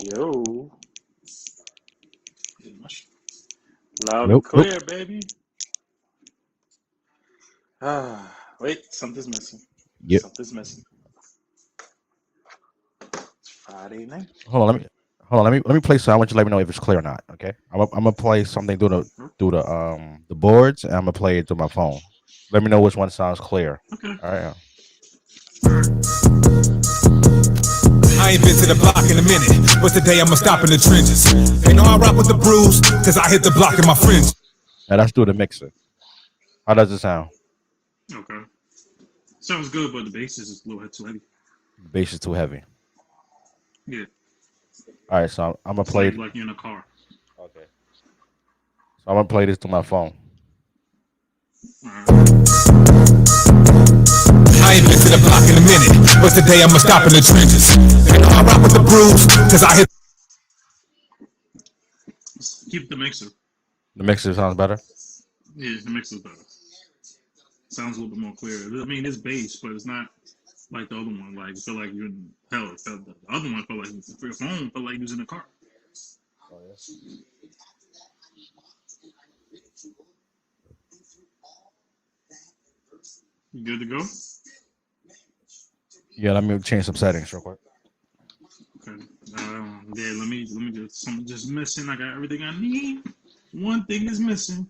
Yo. Loud and clear, baby. Wait, something's missing. Yep. Something's missing. It's Friday night. Hold on, let me play something. I want you to let me know if it's clear or not. Okay, I'm gonna play something through the boards, and I'm gonna play it through my phone. Let me know which one sounds clear. Okay. All right. I ain't been to the block in a minute, but today I'ma stop in the trenches. They know I rock with the Brews, cause I hit the block in my fringe. Now that's through the mixer. How does it sound? Okay. Sounds good, but the bass is a little too heavy. The bass is too heavy. Yeah. All right, so I'm gonna play. Like you're in a car. Okay. So I'm gonna play this through my phone. I ain't been to the block in a minute, but today I'ma stop in the trenches. They know I rock with the Brews, cause I hit. Keep the mixer. The mixer sounds better. Yeah, the mixer's better. Sounds a little bit more clear. I mean, it's bass, but it's not like the other one. Like, you feel like you're in hell. The other one felt like your phone felt like you was in a car. Oh, yes. You good to go? Yeah, let me change some settings real quick. Okay. Yeah, let me just something just missing. I got everything I need. One thing is missing.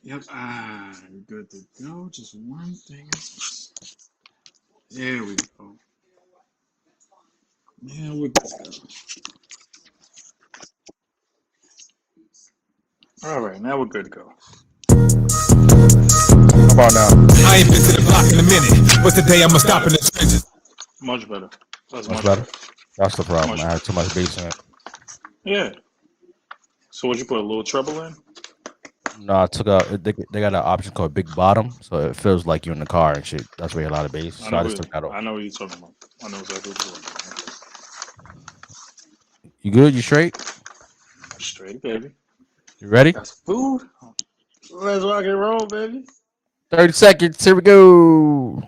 Yep. Good to go. Just one thing is missing. There we go. Yeah, we're good to go. All right, now we're good to go. How about now? I ain't been to the block in a minute, but today I'ma stop in the trenches. Much better. That's much better. That's the problem. I had too much bass in it. Yeah. So would you put a little treble in? No, I took out. They got an option called Big Bottom, so it feels like you're in the car and shit. That's where a lot of bass. So I just took that off. I know what you're talking about. I know exactly what you're talking about. You good? You straight? Straight, baby. You ready? Got some food. Let's rock and roll, baby. 30 seconds. Here we go.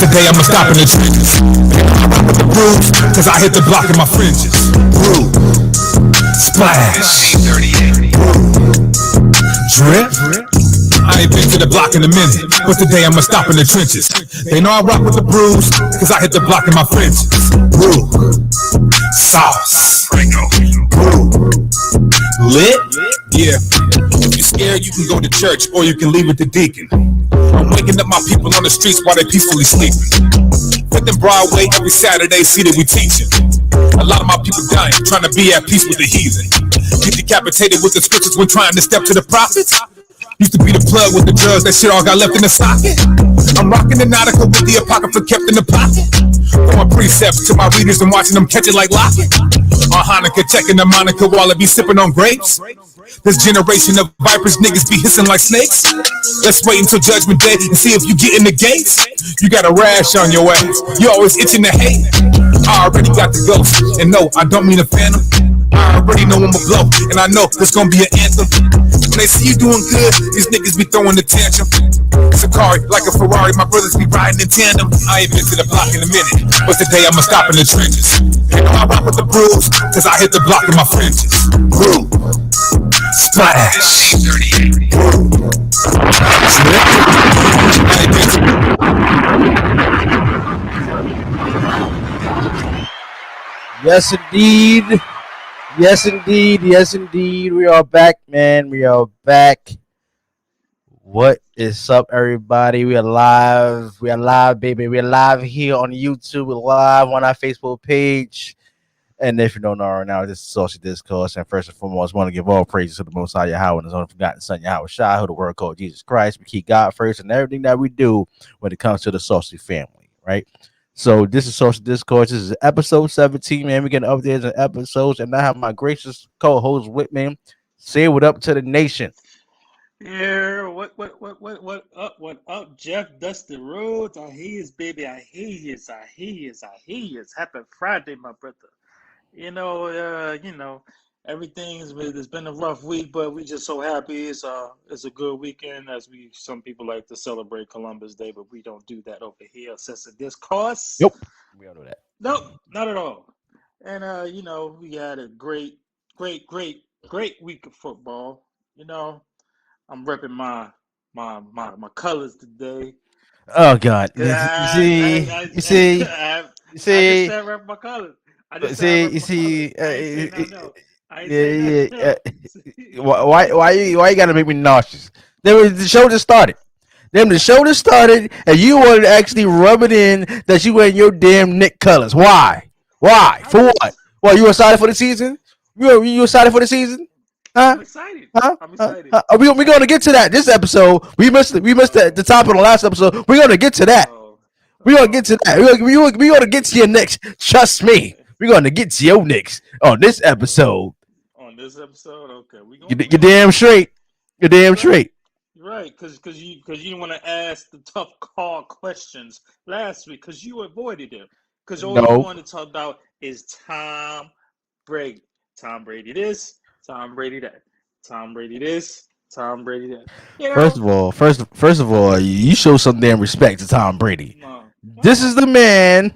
Today I'ma stop in the trenches. I rock with the Brews, cause I hit the block in my fringes. Brew, splash, drip. I ain't been to the block in a minute, but today I'ma stop in the trenches. They know I rock with the Brews, cause I hit the block in my fringes. Brew, sauce, brew, lit, yeah. If you're scared, you can go to church or you can leave with the deacon. I'm waking up my people on the streets while they peacefully sleeping. Fifth and Broadway every Saturday, see that we teaching. A lot of my people dying, trying to be at peace with the heathen. Get decapitated with the scriptures when trying to step to the prophets. Used to be the plug with the drugs, that shit all got left in the socket. I'm rocking the Nautica with the Apocrypha kept in the pocket. Throwing precepts to my readers and watching them catch it like Lockett. On Hanukkah, checking the Monica while I be sipping on grapes. This generation of vipers niggas be hissing like snakes. Let's wait until Judgment Day and see if you get in the gates. You got a rash on your ass, you always itching to hate. I already got the ghost, and no, I don't mean a phantom. I already know I'm a blow, and I know there's gonna be an anthem. When they see you doing good, these niggas be throwing the tantrum. Sakari, like a Ferrari, my brothers be riding in tandem. I ain't been to the block in a minute, but today I'ma stop in the trenches. You know I rock with the Brews, cause I hit the block in my fringes. Brew, splash, Yes, indeed. Yes, indeed. Yes, indeed. We are back, man. We are back. What is up, everybody? We are live. We are live, baby. We are live here on YouTube. We're live on our Facebook page. And if you don't know right now, this is Saucy Discourse. And first and foremost, I want to give all praises to the Most High Yahweh and His only forgotten Son, Yahweh Shai, who the word called Jesus Christ. We keep God first in everything that we do when it comes to the Saucy family, right? So this is Saucy Discourse. This is episode 17, man. We're getting updates on episodes. And I have my gracious co-host with me. Say what up to the nation. Yeah, what up, Jeff Dusty Rhodes? I hear you, baby. I hear you. Happy Friday, my brother. It's been a rough week, but we just so happy it's a good weekend. Some people like to celebrate Columbus Day, but we don't do that over here. Saucy Discourse. Nope, we don't do that. Nope, not at all. And we had a great week of football. I'm repping my colors today. Oh God! You see. I just said rep my colors. Why you gotta make me nauseous? The show just started. And you wanted to actually rub it in that you wearing your damn Knicks colors. Why? For what? Well, you excited for the season? You excited for the season? Huh? I'm excited. I'm excited. We're going to get to that this episode. We missed the top of the last episode. We're going to get to that. We're going to get to that. We're going to get to your Knicks. Trust me. We're going to get to your Knicks on this episode. Okay. You're damn straight. You're damn straight. You're right, because you didn't want to ask the tough call questions last week because you avoided them. Because all you want to talk about is Tom Brady. Tom Brady this. Tom Brady that. Tom Brady this. Tom Brady that. First of all, you show some damn respect to Tom Brady. This is the man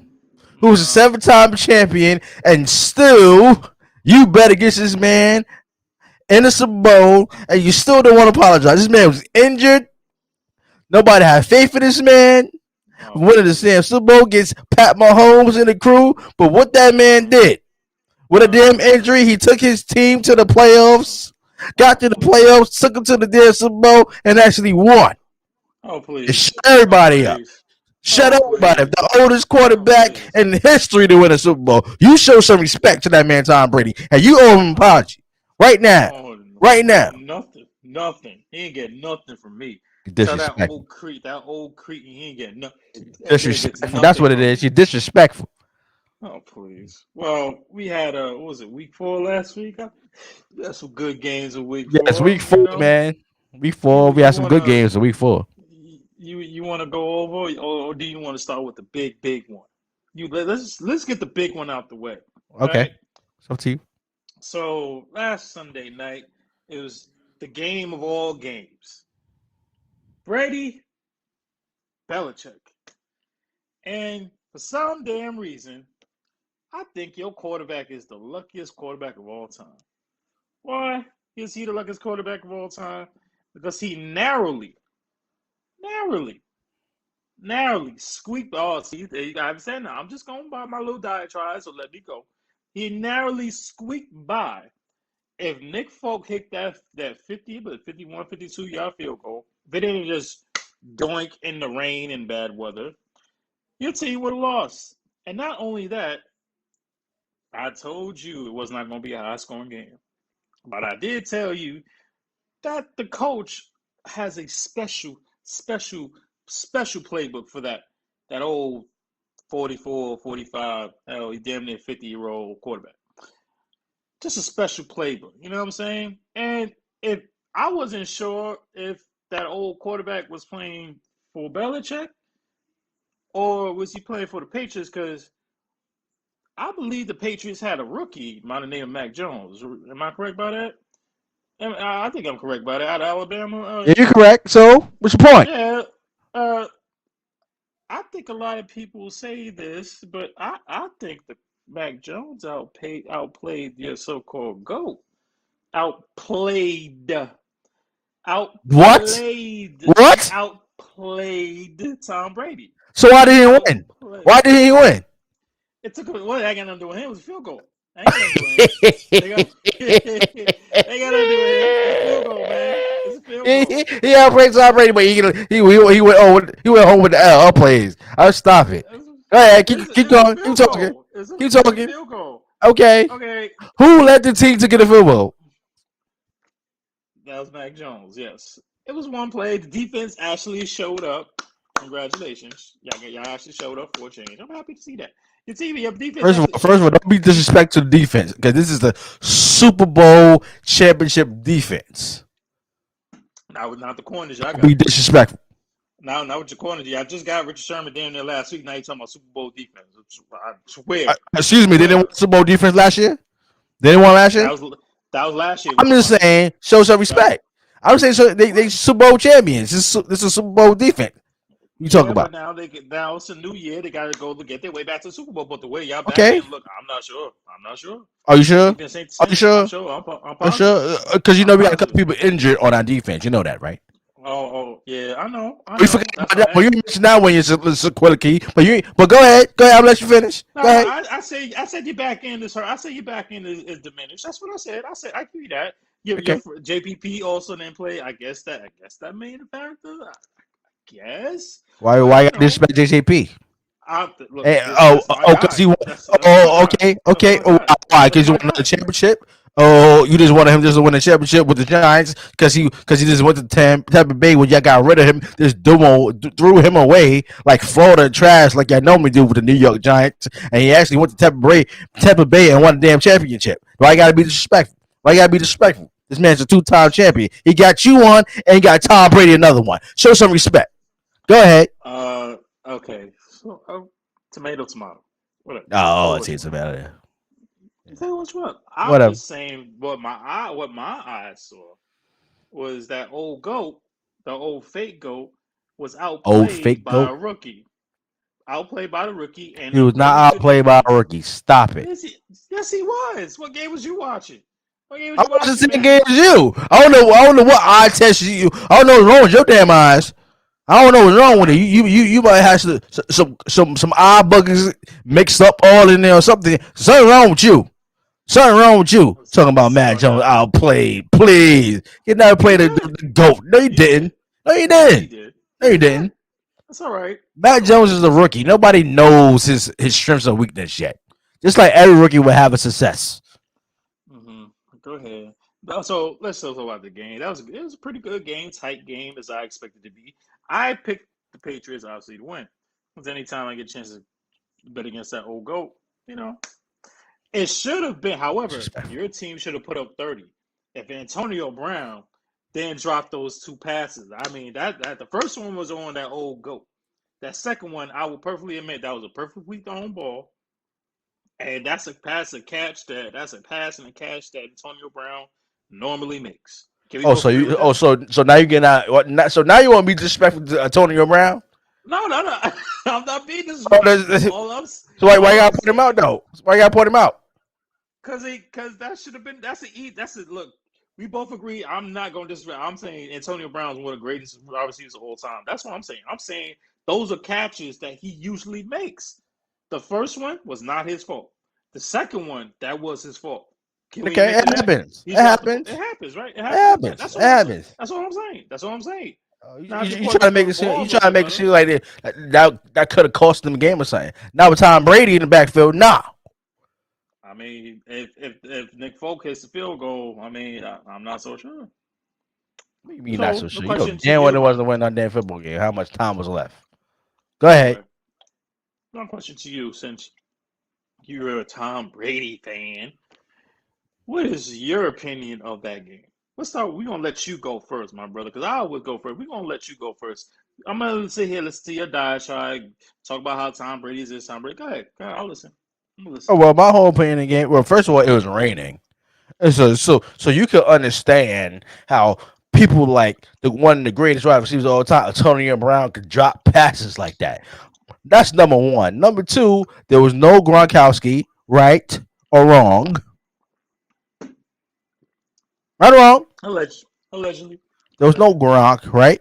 who's a 7-time champion, and still you bet against this man in the Super Bowl, and you still don't want to apologize. This man was injured. Nobody had faith in this man. Winning the damn Super Bowl gets Pat Mahomes and the crew, but what that man did. With a damn injury, he took his team to the playoffs, got to the playoffs, took them to the damn Super Bowl, and actually won. Oh, please. And shut everybody up. Shut everybody up. The oldest quarterback in history to win a Super Bowl. You show some respect to that man, Tom Brady, and you owe him an apology. Right now. Right now. Nothing. He ain't getting nothing from me. Tell that old cretin, he ain't getting nothing. Disrespectful. That's what it is. You're disrespectful. Oh, please. Well, we had, week 4 last week? We had some good games in week 4. Yes, week 4, man. Week 4, we had some good games in week 4. You want to go over, or do you want to start with the big one? Let's get the big one out the way. Okay. Right? It's up to you. So, last Sunday night, it was the game of all games. Brady, Belichick. And for some damn reason, I think your quarterback is the luckiest quarterback of all time. Why is he the luckiest quarterback of all time? Because he narrowly squeaked. Oh, see, I'm saying now. I'm just going by my little diatribe, so let me go. He narrowly squeaked by. If Nick Folk hit that 51, 52-yard field goal, they didn't just doink in the rain and bad weather, your team would have lost. And not only that, I told you it was not going to be a high-scoring game. But I did tell you that the coach has a special playbook for that old 44, 45, he damn near 50-year-old quarterback. Just a special playbook. You know what I'm saying? And if I wasn't sure if that old quarterback was playing for Belichick or was he playing for the Patriots, because I believe the Patriots had a rookie by the name of Mac Jones. Am I correct by that? I think I'm correct by that. Out of Alabama. Yeah, you're correct. So, what's your point? Yeah. I think a lot of people say this, but I think that Mac Jones outplayed your so-called GOAT. Outplayed Tom Brady. So why did he win? Why did he win? It took him. What? I got nothing to do with him. It was a field goal. I ain't got nothing to do with him. They got nothing to do with him. It's a field goal, man. It's a field goal. He outplayed Tom Brady, but he went home with the L plays. I'll stop it. Go ahead, keep It's a going, keep field talking, goal. It's keep a talking. field goal. Okay, Okay. who led the team to get a field goal? That was Mac Jones, yes. It was one play. The defense actually showed up. Congratulations. Y'all actually showed up for a change. I'm happy to see that. Your defense First of all, don't be disrespectful to the defense because this is the Super Bowl championship defense. Now, not the corners y'all Don't got. be disrespectful. Now with your corners, I just got Richard Sherman down there last week. Now you're talking about Super Bowl defense. I swear. Excuse me, they didn't win Super Bowl defense last year? They didn't win last year? That was last year. I'm just saying, show some respect. I'm saying so they Super Bowl champions. This is Super Bowl defense. You talk about. But now it's a new year. They got to go to get their way back to the Super Bowl. But the way y'all back in, look, I'm not sure. Are you sure? Are you sure? I'm sure. I'm sure. Because we got a couple people injured on our defense. You know that, right? Oh, yeah, I know. We forgot about that. Well, you mentioned that when you're quality, but go ahead. I'll let you finish. Go ahead. I said your back end is hurt. I said your back end is diminished. That's what I said. I give you that. Your JPP also didn't play. I guess that made a factor. I guess. Why you disrespect JJP? Because he won. Okay. Why? Because you won another championship. Oh, you just wanted him just to win a championship with the Giants because he just went to Tampa Bay when y'all got rid of him. Just threw him away like Florida trash, like y'all normally do with the New York Giants. And he actually went to Tampa Bay and won a damn championship. Why you gotta be disrespectful? This man's a 2-time champion. He got you one, and he got Tom Brady another one. Show some respect. Go ahead. Okay. So, tomato. Whatever. Oh, it's tomato. Tell you what's what. I was saying what my eyes saw was that old goat, the old fake goat, was outplayed by a rookie. Outplayed by the rookie, and he was not outplayed by a rookie. Stop it. Yes, he was. What game was you watching? I watched the same game as you. I don't know what eye test you. I don't know what's wrong with your damn eyes. I don't know what's wrong with it. You might have some eye buggers mixed up all in there or something. Something wrong with you. Talking about Mac Jones outplayed. Please. You never played the GOAT. No, you didn't. No, you didn't. That's all right. Mac Jones is a rookie. Nobody knows his strengths or weakness yet. Just like every rookie will have a success. Mm-hmm. Go ahead. So let's talk about the game. It was a pretty good game, tight game as I expected it to be. I picked the Patriots obviously to win. Because anytime I get a chance to bet against that old GOAT, it should have been. However, your team should have put up 30. If Antonio Brown didn't drop those 2 passes, I mean that the first one was on that old GOAT. That second one, I will perfectly admit that was a perfectly thrown ball, and that's a pass and a catch that Antonio Brown normally makes. So now you're getting out. So now you want to be disrespectful to Antonio Brown? No. I'm not being disrespectful. So why you gotta put him out though? Why you gotta put him out? Because that should have been. Look. We both agree. I'm not going to disrespect. I'm saying Antonio Brown is one of the greatest wide receivers of all time. That's what I'm saying. I'm saying those are catches that he usually makes. The first one was not his fault. The second one, that was his fault. Okay, it happens. It happens, right? It happens. That's what I'm saying. You trying to make it seem like that could have cost them a game or something. Now with Tom Brady in the backfield, nah. I mean, if Nick Folk hits the field goal, I mean, I'm not so sure. What do you mean not so sure? You know damn well it wasn't a win on damn football game. How much time was left? Go ahead. Okay. One question to you, since you're a Tom Brady fan. What is your opinion of that game? Let's start. We're going to let you go first, my brother, because I always go first. We're going to let you go first. I'm going to sit here, listen to your diatribe, talk about how Tom Brady is this, Tom Brady. Go ahead. I'll listen. Oh, well, my whole opinion in the game. Well, first of all, it was raining, and so you can understand how people like one of the greatest wide receivers of all time, Antonio Brown, could drop passes like that. That's number one. Number two, there was no Gronkowski, right or wrong? Right or wrong? Allegedly. There was no Gronk, right?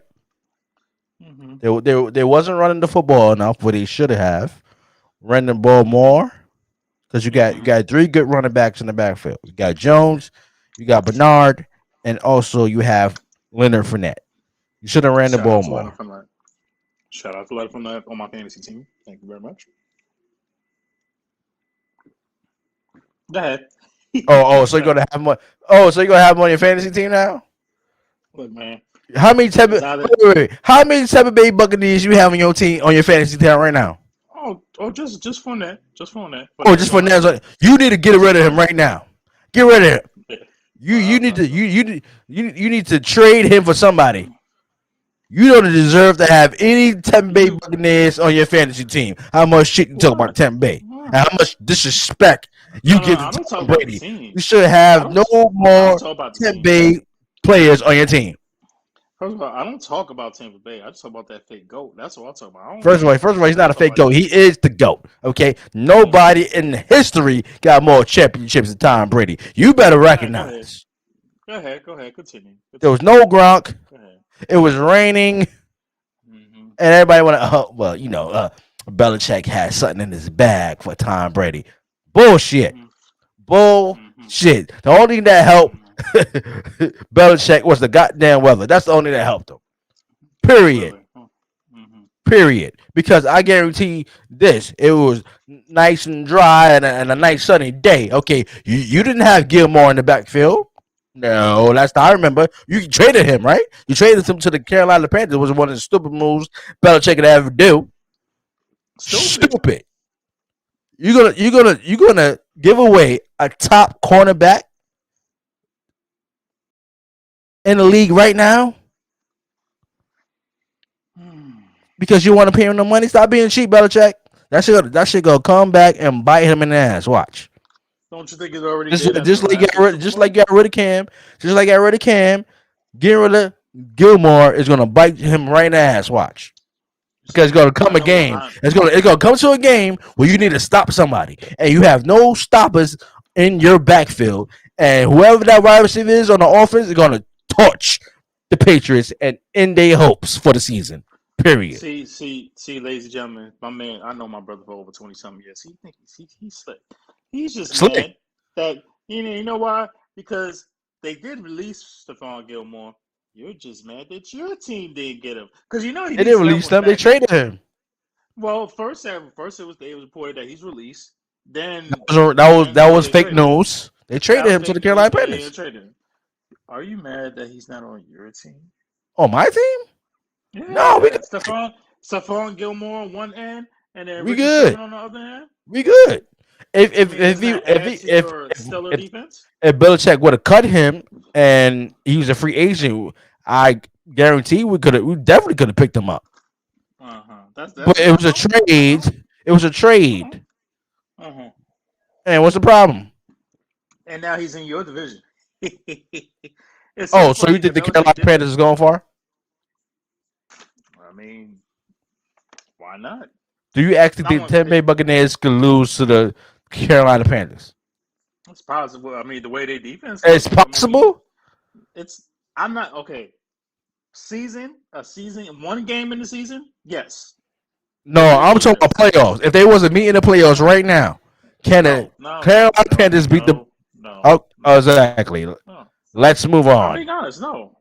Mm-hmm. They wasn't running the football enough, but they should have run the ball more. Because you got 3 good running backs in the backfield. You got Jones, you got Bernard, and also you have Leonard Fournette. You should have ran the ball more. Shout out to Leonard Fournette on my fantasy team. Thank you very much. Go ahead. So you're gonna have more. So you're gonna have more on your fantasy team now? Look, man. How many How many Tampa Bay Buccaneers you have on your team on your fantasy team right now? Just Fournette. Just Fournette. Just Fournette. You need to get rid of him right now. Get rid of him. You need to trade him for somebody. You don't deserve to have any Tampa Bay Buccaneers on your fantasy team. How much shit you talk about Tampa Bay? And how much disrespect you give to Tom Brady. You should have no more Tampa Bay players on your team. First of all, I don't talk about Tampa Bay. I just talk about that fake GOAT. That's what I talk about. First of all, he's not a fake GOAT. He is the GOAT. Okay, nobody in history got more championships than Tom Brady. You better recognize. Go ahead. Continue. There was no Gronk. It was raining, and everybody went. Belichick had something in his bag for Tom Brady. Bullshit. Bullshit. The only thing that helped Belichick was the goddamn weather. That's the only thing that helped him. Period. Period. Because I guarantee this, it was nice and dry and a nice sunny day. Okay, you didn't have Gilmore in the backfield. No, last time I remember, you traded him, right? You traded him to the Carolina Panthers. It was one of the stupid moves Belichick could ever do. Stupid. You're gonna give away a top cornerback in the league right now because you want to pay him the money? Stop being cheap, Belichick. That shit gonna come back and bite him in the ass. Watch. Don't you think it's already just like you got rid of Cam, getting rid of Gilmore is gonna bite him right in the ass. Watch. Because it's gonna come a game. It's gonna come to a game where you need to stop somebody, and you have no stoppers in your backfield, and whoever that wide receiver is on the offense is gonna torch the Patriots and end their hopes for the season. Period. See, ladies and gentlemen, my man. I know my brother for over 20-something years. He's slick. He's just mad that you know why? Because they did release Stephon Gilmore. You're just mad that your team didn't get him because they didn't release him. They traded him. Well, first it was reported that he's released. Then that was fake news. They traded him to the Carolina Panthers. Are you mad that he's not on your team? On my team? Yeah, no, we good. Stephon Gilmore on one end, and then we good on the other end. We good. If Belichick would have cut him and he was a free agent, I guarantee we definitely could have picked him up. But it was a trade. It was a trade. And what's the problem? And now he's in your division. So you think the Carolina Panthers is going far? I mean, why not? Do you actually think Tampa Bay Buccaneers could lose to the Carolina Panthers? It's possible. I mean, the way they defense. It's possible. I'm not okay. A season, one game in the season. Yes. No, I'm talking about playoffs. If they wasn't meeting the playoffs right now, can the Carolina Panthers beat the? No. Exactly. No. Let's move on. Being honest, no.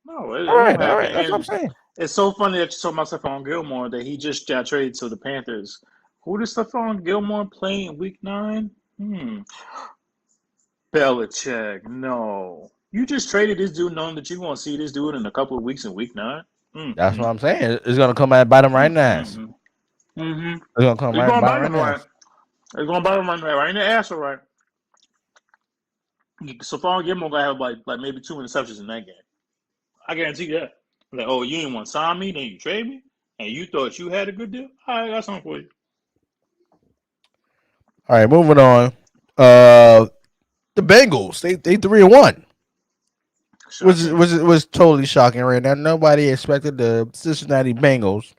All right. That's what I'm saying. It's so funny that you talking about Stephon Gilmore that he just got traded to the Panthers. Who does Stephon Gilmore play in Week 9? Belichick, no. You just traded this dude knowing that you're going to see this dude in a couple of weeks in Week 9? That's what I'm saying. It's going to come at bite him right in the ass. It's going to come right in the ass. It's going to bite him right in the ass, all right. Stephon Gilmore going to have like maybe 2 interceptions in that game. I guarantee you that. Like, oh, you didn't want to sign me, then you trade me, and you thought you had a good deal? All right, I got something for you. All right, moving on. The Bengals, they 3-1. Was totally shocking right now. Nobody expected the Cincinnati Bengals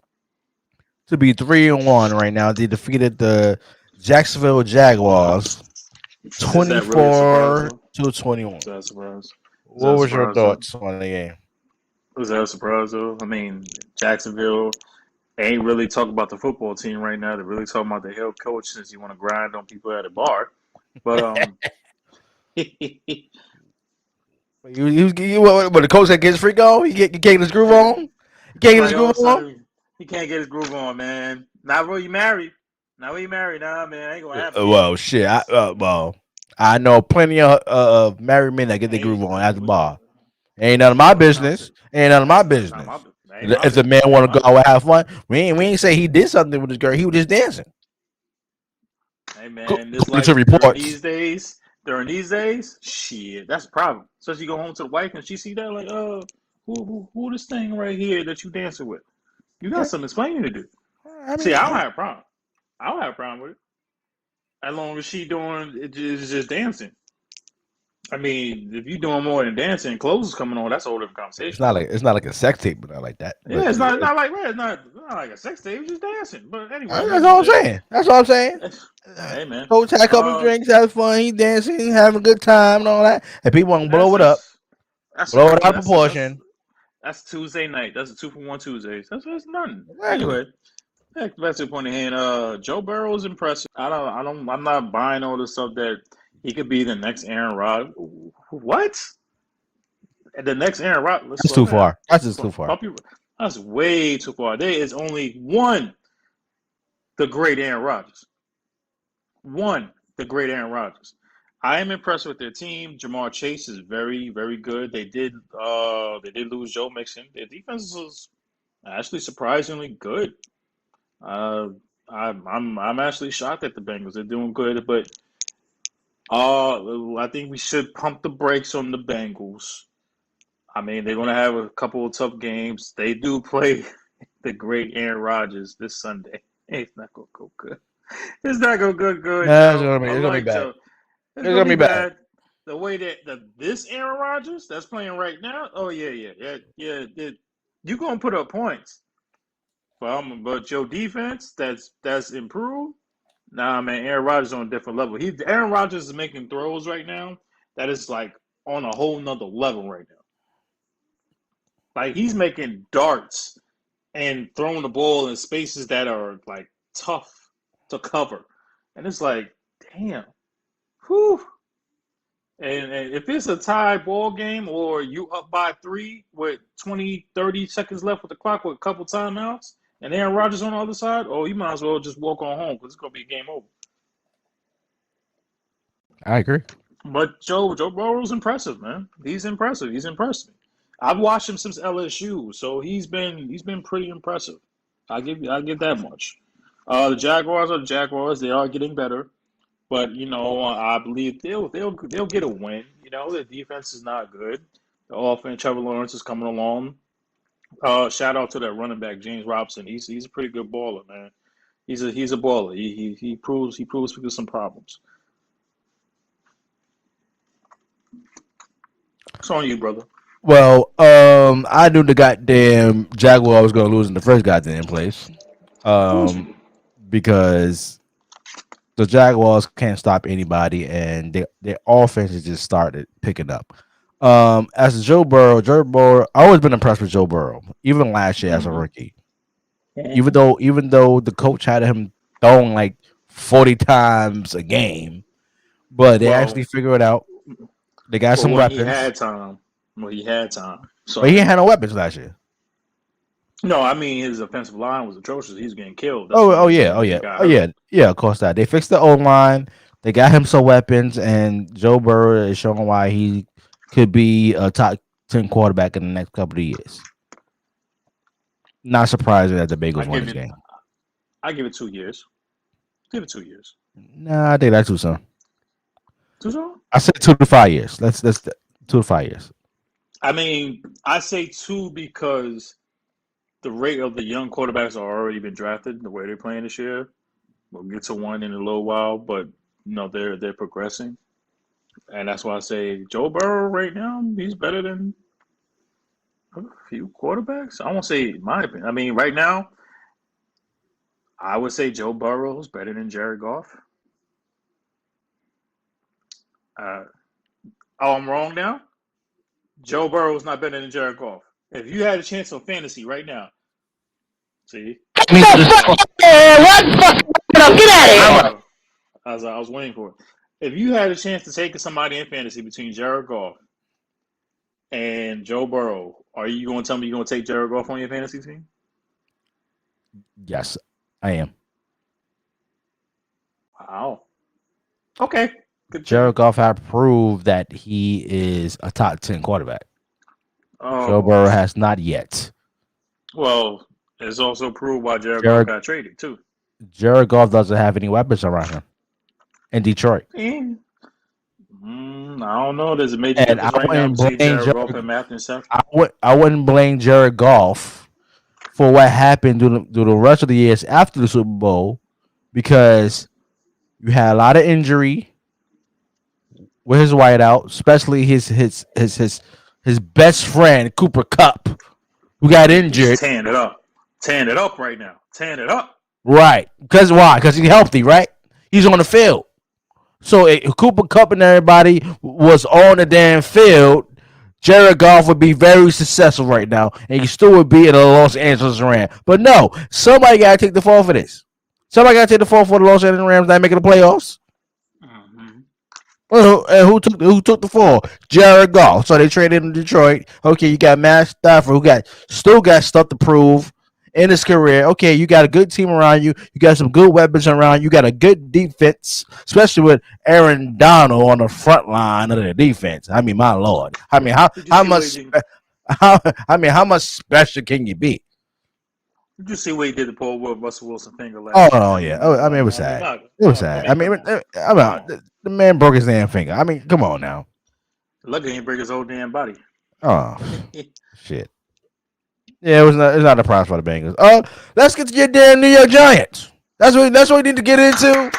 to be 3-1 right now. They defeated the Jacksonville Jaguars 24-21. That's a surprise. What was your thoughts on the game? Was that a surprise, though? I mean, Jacksonville ain't really talking about the football team right now. They're really talking about the head coach since you want to grind on people at a bar. But you When the coach that gets free go, he can't get his groove on. He can't get his Like all groove of a on. sudden, he can't get his groove on, man. Not when you married. Not when you married, nah, man. Ain't gonna happen. Well, shit. I know plenty of married men that get their Ain't, groove on at the what, bar. Ain't none of my what you trying to say? business. Ain't none of my That's not my. business. That ain't my If the business. man That ain't want my to go out business. and have fun, we ain't say he did something with this girl. He was just dancing. Hey man, this According to life during reports. these days, shit, that's a problem. So you go home to the wife and she see that like, who this thing right here that you dancing with? You got Yeah, some explaining to do. I See, mean, I don't have a problem. I don't have a problem with it. As long as she doing it, just dancing. I mean, if you doing more than dancing, clothes is coming on. That's a whole different it's conversation. not like a sex tape, but not like that. Yeah, But it's yeah, not like that. It's not like a sex tape. It's just dancing. But anyway, that's like you all I'm said, saying. That's all I'm saying. hey man, Coach had a couple of drinks, having fun. He dancing, having a good time, and all that. And people want to blow that's it up, just that's blow it out of that's proportion. that's Tuesday night. That's a 2-for-1 Tuesdays. That's nothing. Exactly. Anyway, back to the point at hand. Joe Burrow is impressive. I'm not buying all the stuff that he could be the next Aaron Rodgers. What? The next Aaron Rodgers? Let's That's slow too down. far. That's just too far. That's way too far. There is only one, the great Aaron Rodgers. One, the great Aaron Rodgers. I am impressed with their team. Jamar Chase is very, very good. They did lose Joe Mixon. Their defense was actually surprisingly good. Uh, I'm actually shocked at the Bengals. They're doing good, but I think we should pump the brakes on the Bengals. I mean, they're gonna have a couple of tough games. They do play the great Aaron Rodgers this Sunday. It's not gonna go good. It's not gonna go good, Nah, it's Joe. gonna be I it's gonna be like bad. Joe. It's It's gonna gonna be be bad. bad. The way that this Aaron Rodgers that's playing right now. Oh yeah. You gonna put up points, but your defense that's improved. Nah, man, Aaron Rodgers is on a different level. Aaron Rodgers is making throws right now that is like on a whole nother level right now. Like he's making darts and throwing the ball in spaces that are like tough to cover, and it's like, damn, whew. And if it's a tie ball game or you up by 3 with 20, 30 seconds left with the clock with a couple timeouts and Aaron Rodgers on the other side, oh, you might as well just walk on home because it's going to be game over. I agree. But Joe Burrow's impressive, man. He's impressive. He's impressed me. I've watched him since LSU, so he's been pretty impressive. I give that much. The Jaguars are the Jaguars. They are getting better. But I believe they'll get a win. The defense is not good. The offense, Trevor Lawrence is coming along. Shout out to that running back James Robinson. He's a pretty good baller, man. He's a baller. He proves people some problems. It's on you, brother. Well, I knew the goddamn Jaguar was gonna lose in the first goddamn place. Because the Jaguars can't stop anybody, and their offense has just started picking up. As Joe Burrow, I always been impressed with Joe Burrow, even last year as a rookie. Even though the coach had him throwing like 40 times a game, but they actually figure it out. They got some when he weapons. had time. When he had time. But he had no weapons last year. No, I mean his offensive line was atrocious. He's getting killed. Yeah. Of course that they fixed the O line. They got him some weapons, and Joe Burrow is showing why he could be a top 10 quarterback in the next couple of years. Not surprising that the Bengals won this game. I give it 2 years. Give it 2 years. Nah, I think that's too soon. Too soon? I said 2 to 5 years. Let's 2 to 5 years. I mean, I say 2 because the rate of the young quarterbacks are already been drafted the way they're playing this year. We'll get to 1 in a little while, but they're progressing, and that's why I say Joe Burrow right now he's better than a few quarterbacks. I won't say my opinion. I mean, right now, I would say Joe Burrow is better than Jared Goff. I'm wrong now. Joe Burrow is not better than Jared Goff. If you had a chance on fantasy right now, see. What fucking get out of here! I was waiting for it. If you had a chance to take somebody in fantasy between Jared Goff and Joe Burrow. Are you going to tell me you're going to take Jared Goff on your fantasy team? Yes, I am. Wow. Okay. Good Jared Goff has proved that he is a top 10 quarterback. Oh. Joe Burrow has not yet. Well, it's also proved why Jared Goff got traded, too. Jared Goff doesn't have any weapons around him in Detroit. I don't know. There's a major difference right now between Jared Goff and Matthew Stafford. I wouldn't blame Jared Goff for what happened through the rest of the years after the Super Bowl, because you had a lot of injury with his wideout, especially his best friend Cooper Kupp, who got injured. He's tearing it up right now. Tearing it up. Right. Because why? Because he's healthy, right? He's on the field. So if Cooper Kupp and everybody was on the damn field, Jared Goff would be very successful right now, and he still would be in the Los Angeles Rams. But no, somebody got to take the fall for this. Somebody got to take the fall for the Los Angeles Rams not making the playoffs. And who took the fall? Jared Goff. So they traded in Detroit. Okay, you got Matt Stafford, who still got stuff to prove in his career. Okay, you got a good team around you. You got some good weapons around you. You got a good defense, especially with Aaron Donald on the front line of the defense. I mean, my Lord. I mean, how much special can you be? Did you see what he did to poor Russell Wilson finger last? Oh yeah. Oh, I mean, it was sad. It was sad. I mean, the man broke his damn finger. I mean, come on now. Luckily, he didn't break his whole damn body. Oh, shit. Yeah, it's not a prize for the Bengals. Let's get to your damn New York Giants. That's what we need to get into.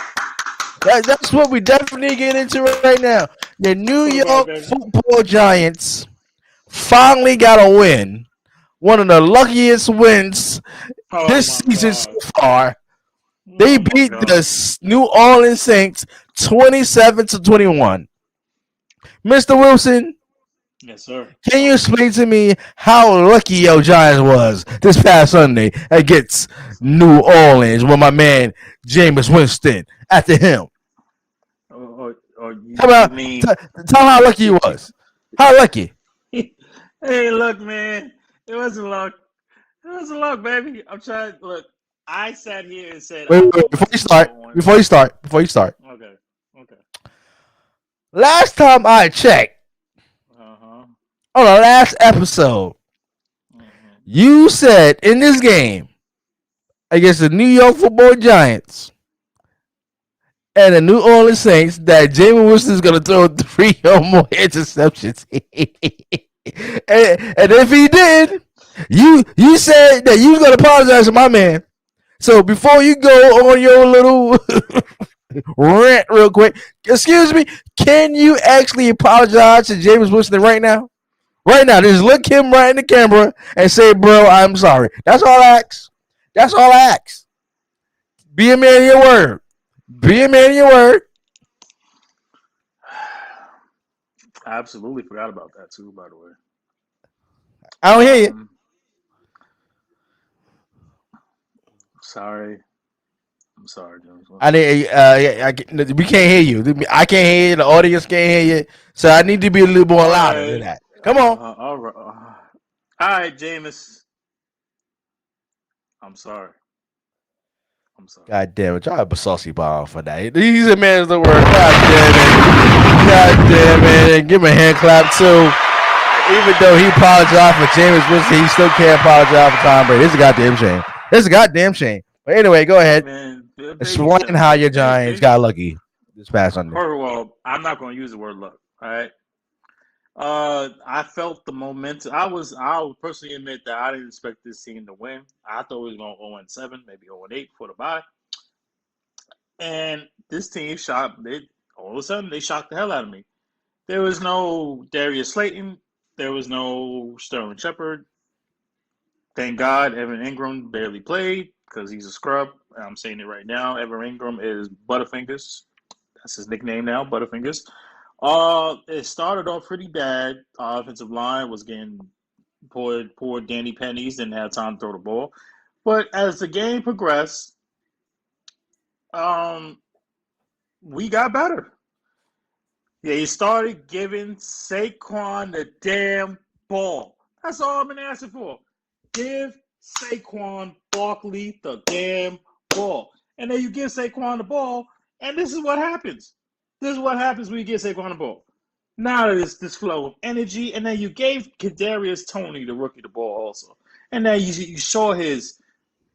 That's what we definitely need to get into right now. The New York Football Giants finally got a win. One of the luckiest wins this season so far. They beat the New Orleans Saints 27-21. Mr. Wilson. Yes, sir. Can you explain to me how lucky your Giants was this past Sunday against New Orleans with my man Jameis Winston after him? Tell how lucky he was. How lucky? Hey, look, man. It wasn't luck. It wasn't luck, baby. I'm trying. Look, I sat here and said. Wait, before you start. Okay. Last time I checked, on the last episode, you said in this game against the New York Football Giants and the New Orleans Saints that Jameis Winston is going to throw 3 or more interceptions. and if he did, you said that you was going to apologize to my man. So before you go on your little rant real quick, excuse me, can you actually apologize to Jameis Winston right now? Right now, just look him right in the camera and say, bro, I'm sorry. That's all I ask. Be a man of your word. I absolutely forgot about that too, by the way. I don't hear you. I'm sorry, James. We can't hear you. I can't hear you. The audience can't hear you. So I need to be a little more louder than that. Come on. All right, Jameis. I'm sorry. God damn it. Y'all have a saucy bomb for that. He's a man of the word. God damn it. Give him a hand clap, too. Even though he apologized for Jameis Winston, he still can't apologize for Tom Brady. It's a goddamn shame. But anyway, go ahead. Explain how your Giants got lucky this past Sunday. Well, I'm not going to use the word luck. All right. I felt the momentum. I'll personally admit that I didn't expect this team to win. I thought it was going 0-7, maybe 0-8 for the bye. And this team all of a sudden they shocked the hell out of me. There was no Darius Slayton. There was no Sterling Shepard. Thank God Evan Ingram barely played because he's a scrub. I'm saying it right now. Evan Ingram is Butterfingers. That's his nickname now, Butterfingers. It started off pretty bad. Offensive line was getting poor Danny Pennies didn't have time to throw the ball. But as the game progressed, we got better. Yeah, he started giving Saquon the damn ball. That's all I've been asking for. Give Saquon Barkley the damn ball. And then you give Saquon the ball, and this is what happens. This is what happens when you give Saquon the ball. Now there's this flow of energy, and then you gave Kadarius Toney, the rookie, the ball also. And then you saw his,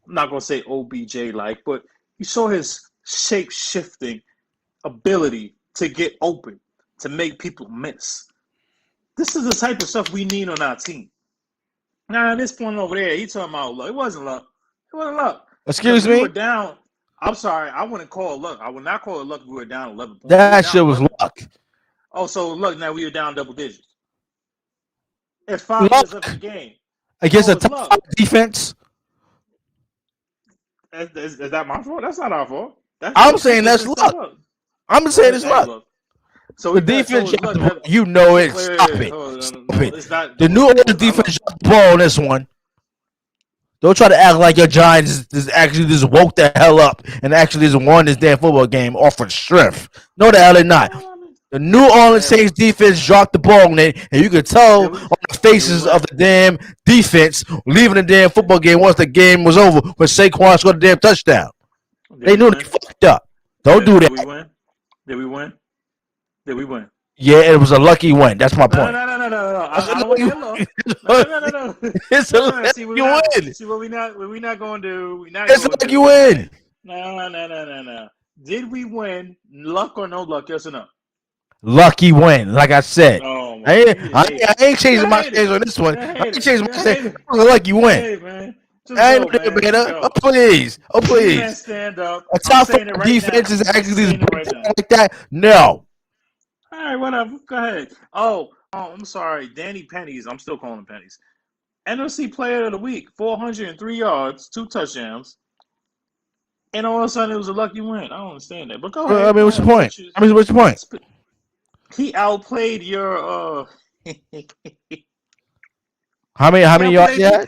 I'm not going to say OBJ-like, but you saw his shape-shifting ability to get open, to make people miss. This is the type of stuff we need on our team. Now, at this point over there, he talking about luck. It wasn't luck. It wasn't luck. Excuse me? We were down. I'm sorry. I wouldn't call it luck. I would not call it luck if we were down 11 points. That shit was luck. Oh, so look, now we were down double digits. It's 5 minutes left in the game. Against a top 5 defense? Is that my fault? That's not our fault. I'm saying that's luck. I'm saying it's luck. So the defense, you know it. Stop it. Stop it. The New Orleans defense dropped the ball on this one. Don't try to act like your Giants is actually just woke the hell up and actually just won this damn football game off of strength. No, the hell they're not. The New Orleans Saints defense dropped the ball on it, and you could tell on the faces of the damn defense leaving the damn football game once the game was over when Saquon scored a damn touchdown. They knew they fucked up. Don't do that. Did we win? Did we win? Yeah, it was a lucky win. That's my point. No. I don't want to get low. No. It's a lucky win. See what we not going to do. It's a lucky win. No. Did we win? Luck or no luck? Yes or no? Lucky win, like I said. Oh, I ain't changing my stance on this one. I ain't changing my stance. It was a lucky win. Hey, man. I ain't no better. Oh, please. Stand up. A top 5 defense is actually like that. No. All right, whatever. Go ahead. Oh, I'm sorry. Danny Pennies. I'm still calling him Pennies. NFC Player of the Week. 403 yards, 2 touchdowns. And all of a sudden, it was a lucky win. I don't understand that. But go ahead. I mean, what's your point? What's your point? He outplayed your How many yards he had?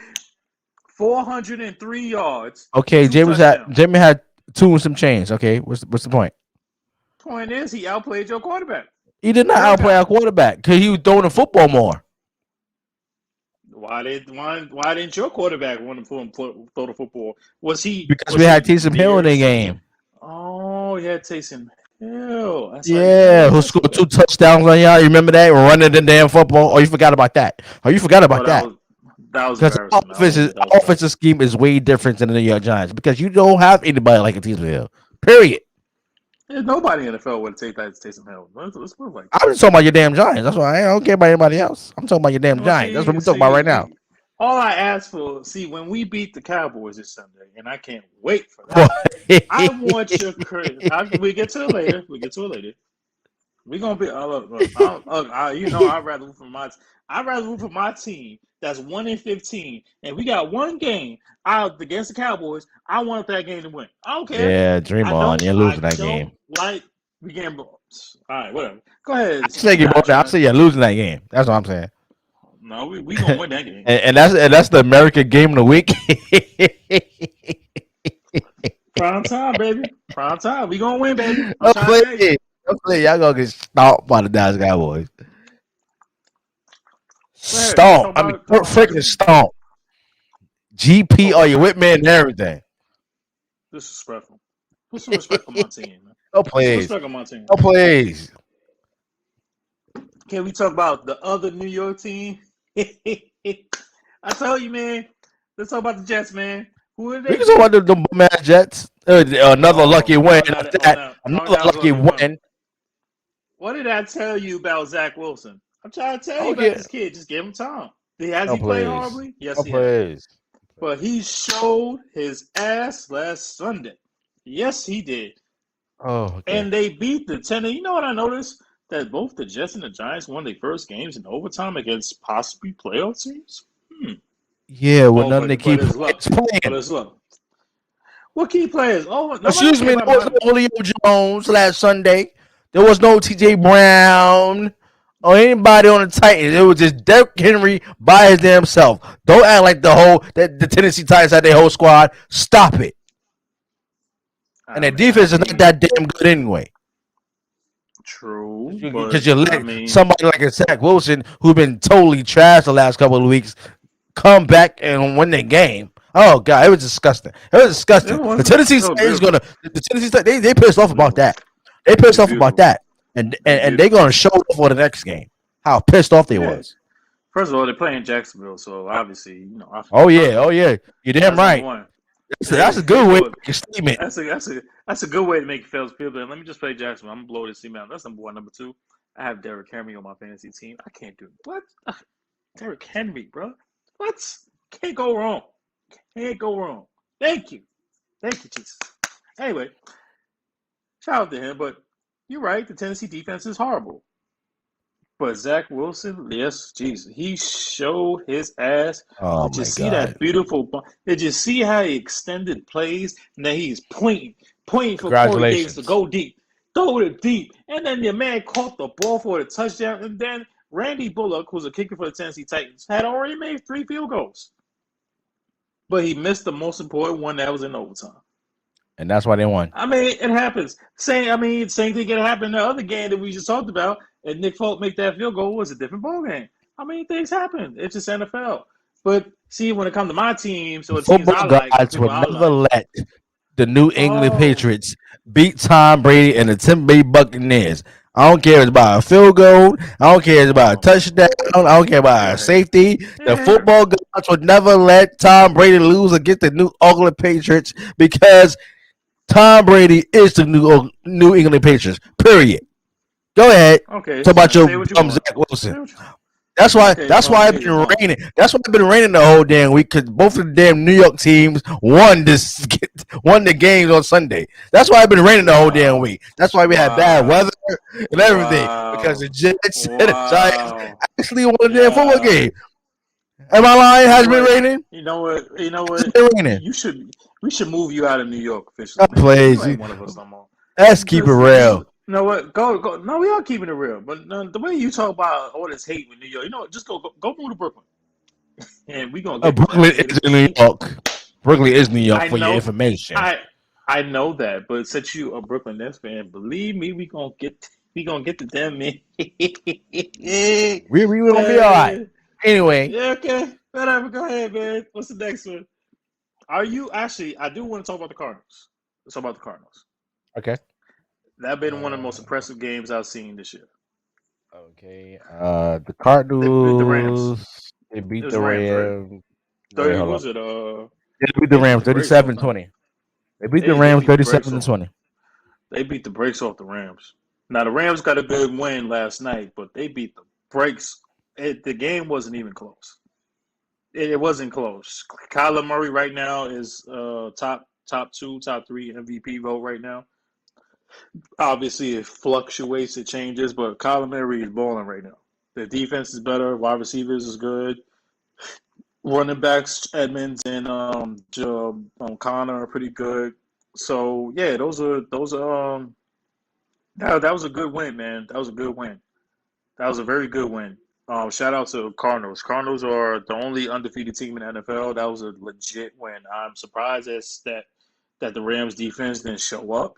403 yards. Okay, Jamie had 2 and some change. Okay, what's the point? Point is, he outplayed your quarterback. He did not outplay our quarterback because he was throwing the football more. Why didn't your quarterback want to throw the football? Because we had Taysom Hill in the game. Oh, you had Taysom Hill. Who scored 2 touchdowns on y'all? You remember that? Running the damn football. Oh, you forgot about that. That was because offensive scheme is way different than the New York Giants because you don't have anybody like a Taysom Hill. Period. There's nobody in the NFL would take that Taysom Hill. Let's put it like that. I'm just talking about your damn Giants. That's why I don't care about anybody else. I'm talking about your damn Giants. That's what we're talking about right now. All I asked for, when we beat the Cowboys this Sunday, and I can't wait for that. I want your credit. We get to it later. We're gonna be. I'd rather root for my team that's 1-15, and we got one game out against the Cowboys. I want that game to win. I don't care. Yeah, dream on. You're losing that game. We gamble. All right, whatever. Go ahead. I say you're losing that game. That's what I'm saying. No, we gonna win that game. and that's the American game of the week. Prime time, baby. Prime time. We gonna win, baby. Y'all gonna get stomped by the Dallas Cowboys. Stomp. I mean, freaking stomp. GP, are you with me and everything? Disrespectful. Put some respect on my team, man. Oh, please. Respect on my team. Oh, please. Can we talk about the other New York team? I told you, man. Let's talk about the Jets, man. Who are they? We can talk about the mad Jets. Another lucky win. Another lucky win. What did I tell you about Zach Wilson? I'm trying to tell you about this kid. Just give him time. Has he played horribly? Yes, he has. But he showed his ass last Sunday. Yes, he did. Oh, okay. And they beat the 10. You know what I noticed? That both the Jets and the Giants won their first games in overtime against possibly playoff teams. Yeah, well, none of the key players playing. What key players? Excuse me, there was no Julio Jones last Sunday. There was no T.J. Brown or anybody on the Titans. It was just Derrick Henry by his damn self. Don't act like the Tennessee Titans had their whole squad. Stop it. And their defense is not that damn good anyway. True. cool, Because but you I let mean, somebody like a Zach Wilson, who's been totally trashed the last couple of weeks, come back and win the game. Oh God, it was disgusting. It was it disgusting. The wasn't. Tennessee It was State is beautiful. gonna. The Tennessee State they pissed It off was about beautiful. that. They pissed It's off about beautiful. that, and It's and they're beautiful. gonna show up for the next game. How pissed off they Yeah. was. First of all, they're playing Jacksonville, so obviously, Oh yeah, first oh off, yeah. You damn that's number right. one. That's a good way to Well, make a statement. that's a good way to make fans feel better. Let me just play Jacksonville. I'm gonna blow this team out. That's number one. Number two, I have Derrick Henry on my fantasy team. I can't do what? Derrick Henry, bro. What? Can't go wrong. Can't go wrong. Thank you, Jesus. Anyway, shout out to him, but you're right. The Tennessee defense is horrible. But Zach Wilson, yes, Jesus, he showed his ass. Oh Did you my see God! that beautiful? Did you see how he extended plays and then he's pointing for Corey Davis to Congratulations. go deep, throw it deep, and then your man caught the ball for the touchdown, and then Randy Bullock, who's a kicker for the Tennessee Titans, had already made 3 field goals, but he missed the most important one that was in overtime. And that's why they won. I mean, it happens. Same thing can happen in the other game that we just talked about. And Nick Folk make that field goal was a different ball game. I mean, things happen. It's just NFL. But see, when it comes to my teams or teams I Football like, or gods people would I never like, let the New England oh, Patriots beat Tom Brady and the Tampa Bay Buccaneers. I don't care if it's about a field goal. I don't care if it's about a oh my touchdown. I don't care about a God. safety. The Yeah. football gods would never let Tom Brady lose against the New England Patriots because Tom Brady is the New England Patriots. Period. Go ahead. Okay, Talk about your say what you bum want. Zach Wilson. Say what you That's why. Okay, That's why I've yeah, been raining. That's why I've been raining the whole damn week because both of the damn New York teams won the games on Sunday. That's why I've been raining the whole damn Wow. week. That's why we had bad Wow. weather and everything because Wow. the Jets and the Giants Wow. actually won the damn football Yeah. game. Am I lying? You know Has it been what? raining? You know what? You know It's what? been raining. We should move you out of New York officially, God, man. You please. ain't one of us no more. Let's keep it Because you real. know what? Go. No, we are keeping it real. But the way you talk about all this hate with New York, just go move to Brooklyn, and we gonna get the Brooklyn Negative is in New Heat. York. Brooklyn is New York I for your know, information. I know that. But since you a Brooklyn Nets fan, believe me, we gonna get the damn man. We gonna be all right. Anyway, Yeah, okay. Whatever. Go ahead, man. What's the next one? Are you actually? I do want to talk about the Cardinals. Let's talk about the Cardinals. okay. That's been one of the most impressive games I've seen this year. Okay. The They beat the Rams. Cardinals. They It beat was the Rams, right? Rams. Wait, 30 hold was up. it? They beat the They beat Rams the brakes off them. 37-20. They beat the They Rams beat the brakes off. 37-20. They beat the brakes off the Rams. Now the Rams got a good win last night, but they beat the brakes. The game wasn't even close. It wasn't close. Kyler Murray right now is top 2, top 3 MVP vote right now. Obviously, it fluctuates, it changes, but Kyler Murray is balling right now. The defense is better. Wide receivers is good. Running backs Edmonds and Connor are pretty good. So yeah, that was a good win, man. That was a good win. That was a very good win. Shout out to Cardinals. Cardinals are the only undefeated team in the NFL. That was a legit win. I'm surprised that the Rams defense didn't show up.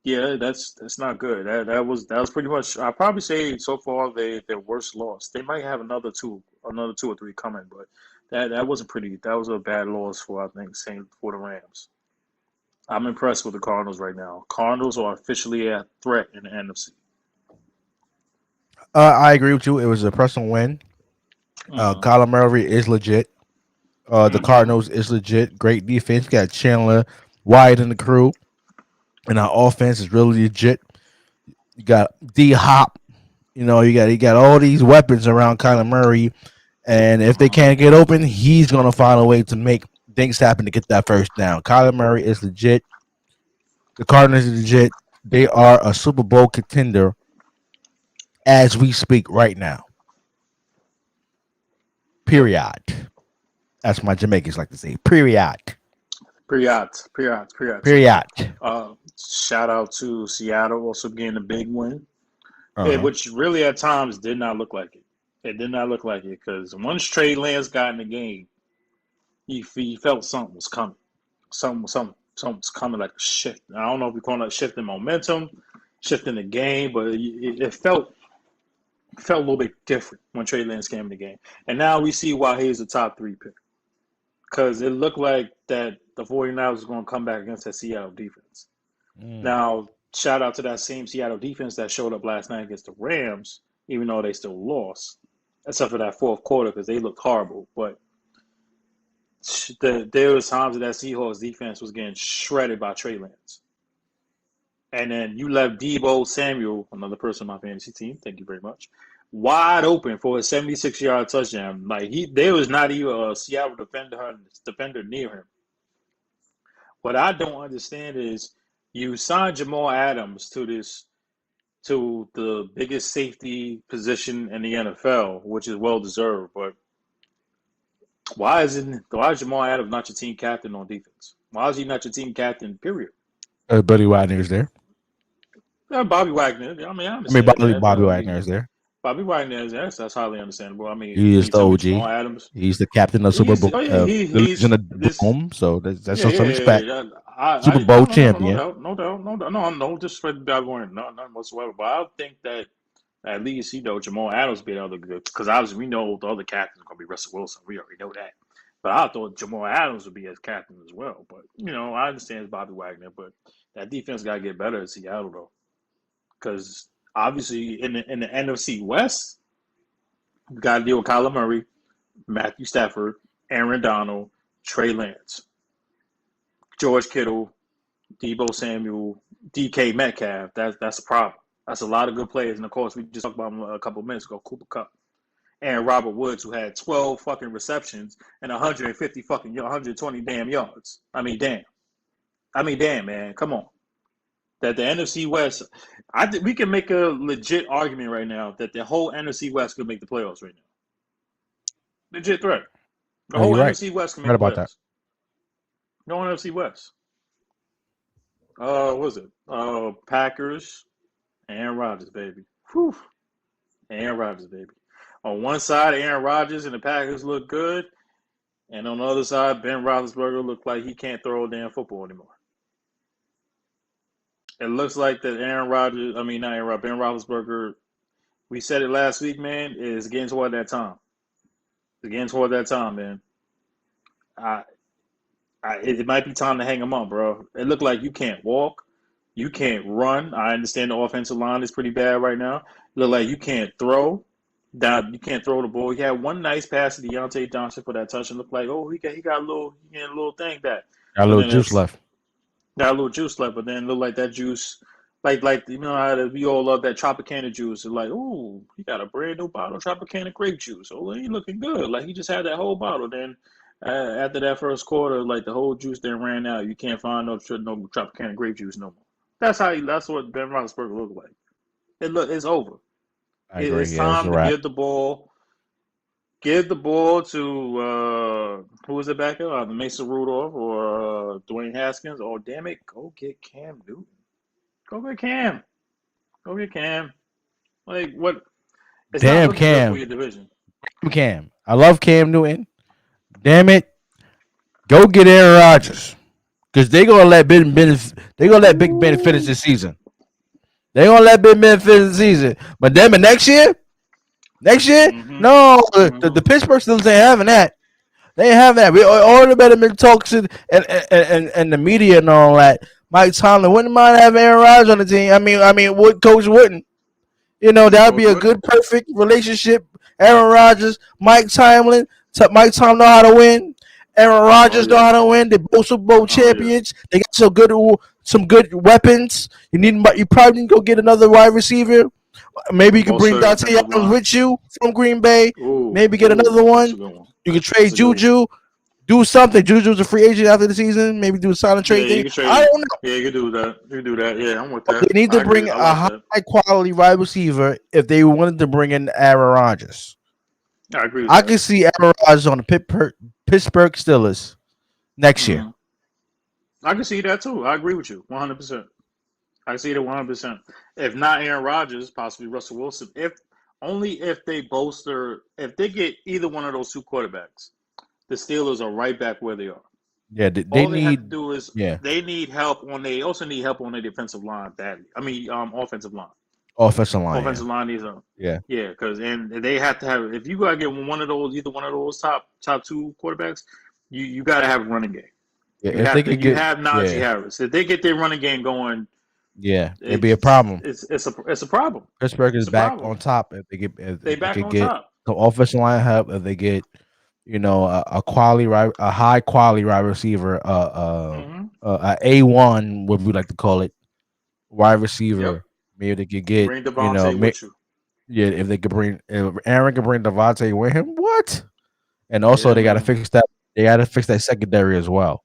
Yeah, that's not good. That was pretty much. I probably say so far their worst loss. They might have another two or three coming, but that was a pretty. That was a bad loss for I think same for the Rams. I'm impressed with the Cardinals right now. Cardinals are officially a threat in the NFC. I agree with you. It was a personal win. Mm-hmm. Kyler Murray is legit. The Mm-hmm. Cardinals is legit. Great defense. Got Chandler, Wyatt, and the crew. And our offense is really legit. You got D Hop. You got all these weapons around Kyler Murray. And if they Mm-hmm. can't get open, he's gonna find a way to make things happen to get that first down. Kyler Murray is legit. The Cardinals is legit. They are a Super Bowl contender as we speak right now. Period. That's my Jamaicans like to say. Period. Period. Period. Shout out to Seattle also getting a big win, Uh-huh. which really at times did not look like it. It did not look like it because once Trey Lance got in the game, he felt something was coming. Something was coming like a shift. I don't know if you're calling it a shift in momentum. shifting the game, but it felt a little bit different when Trey Lance came in the game. And now we see why he's a top 3 pick. Because it looked like that the 49ers was going to come back against that Seattle defense. Now, shout out to that same Seattle defense that showed up last night against the Rams, even though they still lost, except for that fourth quarter because they looked horrible. But there was times that Seahawks defense was getting shredded by Trey Lance. And then you left Deebo Samuel, another person on my fantasy team, thank you very much, wide open for a 76-yard touchdown. Like there was not even a Seattle defender near him. What I don't understand is you signed Jamal Adams to the biggest safety position in the NFL, which is well deserved. But why is Jamal Adams not your team captain on defense? Why is he not your team captain? Period. Buddy Wagner's there. Yeah, Bobby Wagner. I understand. Bobby Wagner is there. Bobby Wagner is there. That's highly understandable. I mean, he is the OG. Jamal Adams. He's the captain of Super Bowl. He's in the dome, so that's some respect. Super Bowl champion. No doubt. No disrespect to Bobby Wagner. None whatsoever. But I think that at least, Jamal Adams be able to go, because obviously we know the other captain is going to be Russell Wilson. We already know that. But I thought Jamal Adams would be as captain as well. But, I understand it's Bobby Wagner, but that defense got to get better at Seattle, though. Because obviously in the NFC West, you got to deal with Kyler Murray, Matthew Stafford, Aaron Donald, Trey Lance, George Kittle, Deebo Samuel, DK Metcalf. That's a problem. That's a lot of good players. And, of course, we just talked about him a couple of minutes ago, Cooper Kupp. And Robert Woods, who had 12 fucking receptions and 120 damn yards. Damn, man. Come on. That the NFC West, we can make a legit argument right now that the whole NFC West could make the playoffs right now. Legit threat. The whole NFC West can make the playoffs. That. No NFC West. What was it? Packers, Aaron Rodgers, baby. Whew. Aaron Rodgers, baby. On one side, Aaron Rodgers and the Packers look good. And on the other side, Ben Roethlisberger looked like he can't throw a damn football anymore. It looks like that Ben Roethlisberger, we said it last week, man, is getting toward that time. It's getting toward that time, man. It might be time to hang him up, bro. It looked like you can't walk. You can't run. I understand the offensive line is pretty bad right now. It looked like you can't throw. You can't throw the ball. He had one nice pass to Deontay Johnson for that touch and looked like, he got a little thing back. Got a little juice left. Got a little juice left, but then looked like that juice, like how we all love that Tropicana juice. It's like, he got a brand new bottle of Tropicana grape juice. He looking good. Like he just had that whole bottle. Then after that first quarter, like the whole juice then ran out. You can't find no Tropicana grape juice no more. That's what Ben Roethlisberger looked like. It's over. It's time to give the ball. Give the ball to who was it back there? Either Mason Rudolph or Dwayne Haskins. Oh, damn it. Go get Cam Newton. Go get Cam. Like, what? It's damn Cam. For your division. Cam. I love Cam Newton. Damn it. Go get Aaron Rodgers. Because they're going to let Big Ben finish this season. They're going to let Big Ben finish the season. But then next year? Mm-hmm. No, the Pittsburgh Steelers ain't having that. They ain't having that. We all the betterment talks and the media and all that. Mike Tomlin wouldn't mind having Aaron Rodgers on the team. I mean, what coach wouldn't? That would be a good, perfect relationship. Aaron Rodgers, Mike Tomlin. Mike Tomlin know how to win. Aaron Rodgers know how to win. They're both Super Bowl champions. Yeah. They got some good weapons. You probably need to go get another wide receiver. Maybe you can bring Dante Adams with you from Green Bay. Maybe get another one. You can trade Juju. Do something. Juju's a free agent after the season. Maybe do a silent trade thing. I don't know. Yeah, you can do that. Yeah, I'm with that. They need to bring a high-quality wide receiver if they wanted to bring in Aaron Rodgers. I agree with that. I can see Aaron Rodgers on the Pittsburgh Steelers next year. I can see that, too. I agree with you 100%. I see it 100%. If not Aaron Rodgers, possibly Russell Wilson. If they get either one of those two quarterbacks, the Steelers are right back where they are. Yeah, they All they have to need. do is Yeah, they need help on. They also need help on their defensive line badly. I mean, offensive line. offensive line. Yeah, Offensive line needs a yeah. yeah, because and they have to have. If you gotta get one of those, either one of those top two quarterbacks, you gotta have a running game. Yeah, You if they have to. could You get, have Najee yeah, Harris. If they get their running game going, yeah, it'd be a problem. it's a problem. Pittsburgh is It's a back problem. on top if They they back could on get top. the offensive line help. If they get a high quality wide receiver, Hmm. a A1, what we like to call it, wide Yep. receiver. Maybe they could get Bring Devontae with you. yeah, if they could bring if Aaron could bring Devontae with him, what? And also Yeah, they got to man. fix that. They got to fix that secondary as well.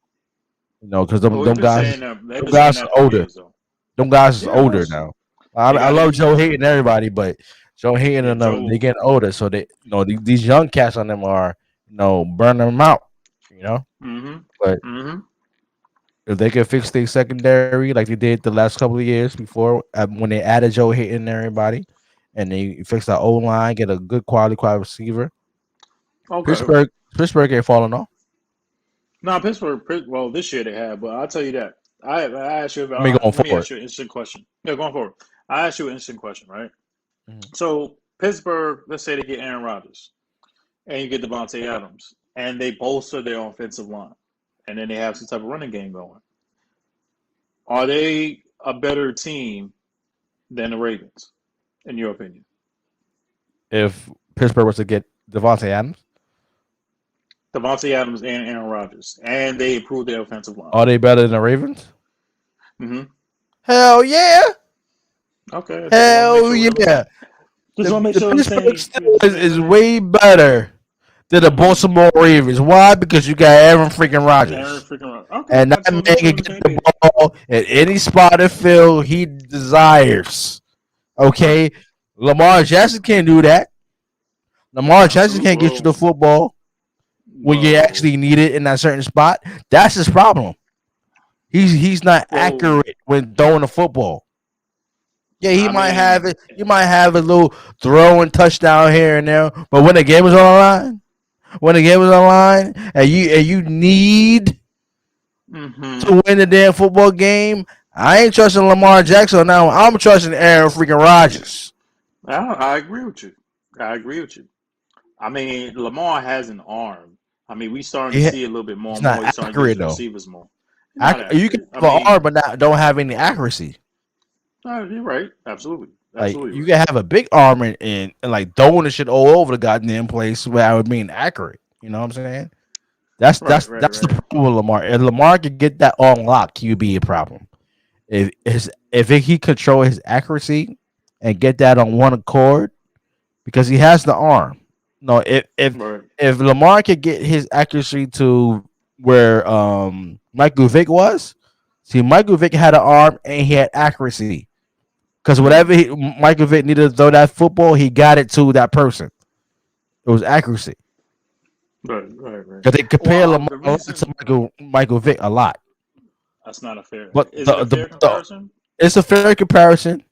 Because Well, them we've been guys, saying that. They've them been saying guys are that for older. years, though. Them guys is Yeah, of older course. now. They I got to love get Joe younger. hating everybody, but Joe hating Yeah, on them. They Joe. getting older, so these young cats on them are burning them out. Mm-hmm. But Mm-hmm. if they could fix their secondary like they did the last couple of years before, when they added Joe hating and everybody, and they fix that O line, get a good quality receiver, Okay. Pittsburgh ain't falling off. Now Pittsburgh. Well, this year they have, but I'll tell you that. I ask you. I mean, going Let me forward. ask you an interesting question. Yeah, going forward. I ask you an interesting question, right? Mhm. So Pittsburgh, let's say they get Aaron Rodgers and you get Devontae Adams, and they bolster their offensive line, and then they have some type of running game going. Are they a better team than the Ravens, in your opinion? If Pittsburgh was to get Devontae Adams, Devontae Adams and Aaron Rodgers, and they improved their offensive line. are they better than the Ravens? Mm-hmm. Hell yeah! Okay, I just want to make Hell sure we're on the yeah! same. Just want to make The sure we're Pittsburgh on the Steelers same is page. way better than the Mm-hmm. Baltimore Ravens. Why? Because you got Aaron freaking Aaron Rodgers. freaking Rodgers. Okay, And I that just man want to make sure we're can on the get same the page. ball at any spot of field he desires. Right. Okay? Lamar Jackson can't do that. Lamar Jackson Absolutely. can't get you the football when you Well, actually need it in that certain spot. That's his problem. He's not well, accurate when throwing the football. Yeah, he I might have mean, it. You might have a little throwing touchdown here and there, but when the game is on the line, and you need mm-hmm. to win the damn football game, I ain't trusting Lamar Jackson now. I'm trusting Aaron freaking Rodgers. I agree with you. I agree with you. I mean, Lamar has an arm. I mean, we starting to He, see a little bit more he's and more. not He's starting to use accurate the though. receivers more. He's not You can accurate. I have an mean, arm, but don't have any accuracy. you're right. Absolutely. Like Absolutely you right. can have a big arm and like throwing the shit all over the goddamn place without being accurate. You know what I'm saying? That's Right, that's right, that's the right. problem with Lamar. If Lamar could get that on lock, he would be a problem. If he control his accuracy and get that on one accord, because he has the arm. No, Right. if Lamar could get his accuracy to where Michael Vick was, see Michael Vick had an arm and he had accuracy. Because Mm. whatever Michael Vick needed to throw that football, he got it to that person. It was accuracy. Right, right, right. Because they compare Well, Lamar the a lot to reason Michael Vick a lot. that's not a fair. But Is it a fair comparison? it's a fair comparison.